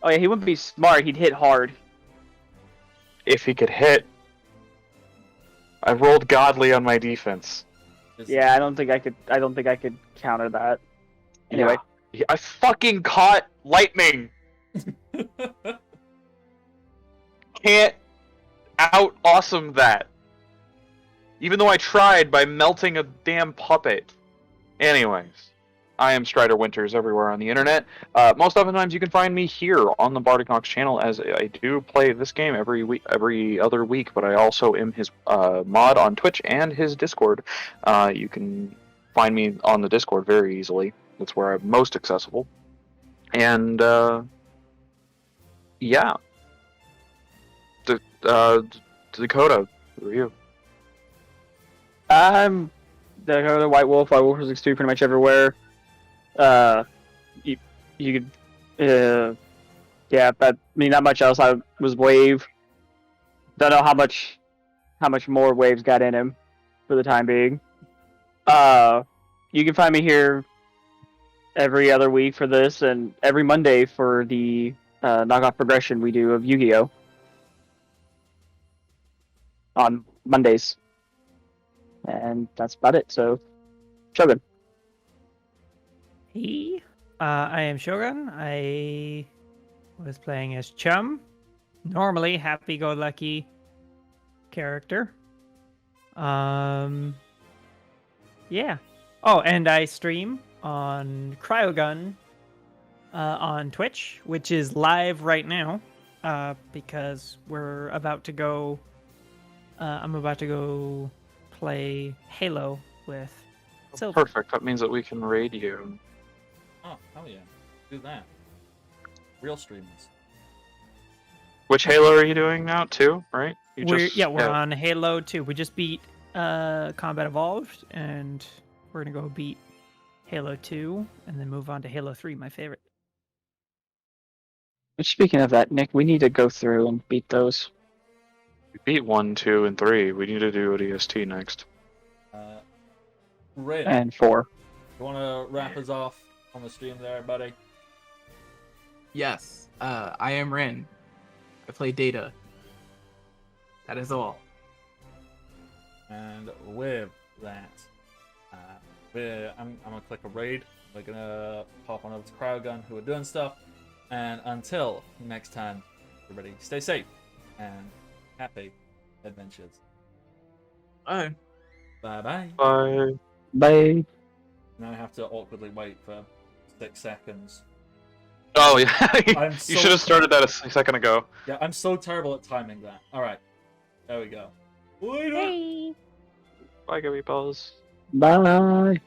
[SPEAKER 5] Oh yeah, he wouldn't be smart. He'd hit hard.
[SPEAKER 4] If he could hit, I rolled godly on my defense.
[SPEAKER 5] Yeah, I don't think I could counter that. Anyway,
[SPEAKER 4] I fucking caught lightning. Can't out awesome that. Even though I tried by melting a damn puppet. Anyways, I am Strider Winters everywhere on the internet. Most oftentimes you can find me here on the Bardic Knox channel, as I do play this game every other week, but I also am his mod on Twitch and his Discord. You can find me on the Discord very easily. That's where I'm most accessible. And yeah. Dakota, who are you?
[SPEAKER 5] I'm the White Wolf. White Wolf is pretty much everywhere. You could, yeah, but I mean, not much else. I was Wave. Don't know how much more Waves got in him for the time being. You can find me here every other week for this, and every Monday for the knockoff progression we do of Yu-Gi-Oh! On Mondays. And that's about it, so Shogun.
[SPEAKER 3] Hey, I am Shogun. I was playing as Chum. Normally happy-go-lucky character. Yeah. Oh, and I stream on Cryogun on Twitch, which is live right now, because we're about to go. I'm about to go play Halo with Silver.
[SPEAKER 4] Perfect. That means that we can raid you.
[SPEAKER 1] Oh, hell yeah. Do that. Real streamers.
[SPEAKER 4] Which Halo are you doing now? 2, right?
[SPEAKER 3] We're on Halo 2. We just beat Combat Evolved, and we're gonna go beat Halo 2, and then move on to Halo 3, my favorite.
[SPEAKER 5] Speaking of that, Nick, we need to go through and beat those.
[SPEAKER 4] We beat 1, 2, and 3. We need to do ODST next.
[SPEAKER 1] Rin,
[SPEAKER 5] And 4.
[SPEAKER 1] you want to wrap us off on the stream there, buddy?
[SPEAKER 2] Yes, I am Rin. I play Data. That is all.
[SPEAKER 1] And with that, I'm gonna click a raid. We're gonna pop on over to Crowgun, who are doing stuff. And until next time, everybody, stay safe and happy adventures.
[SPEAKER 2] Bye.
[SPEAKER 1] Bye bye.
[SPEAKER 4] Bye.
[SPEAKER 5] Bye.
[SPEAKER 1] Now I have to awkwardly wait for 6 seconds.
[SPEAKER 4] Oh, yeah.
[SPEAKER 1] I'm
[SPEAKER 4] You
[SPEAKER 1] so
[SPEAKER 4] should have started that a second ago.
[SPEAKER 1] Yeah, I'm so terrible at timing that. Alright. There we go. Later.
[SPEAKER 4] Bye, Gabby Balls.
[SPEAKER 5] Bye.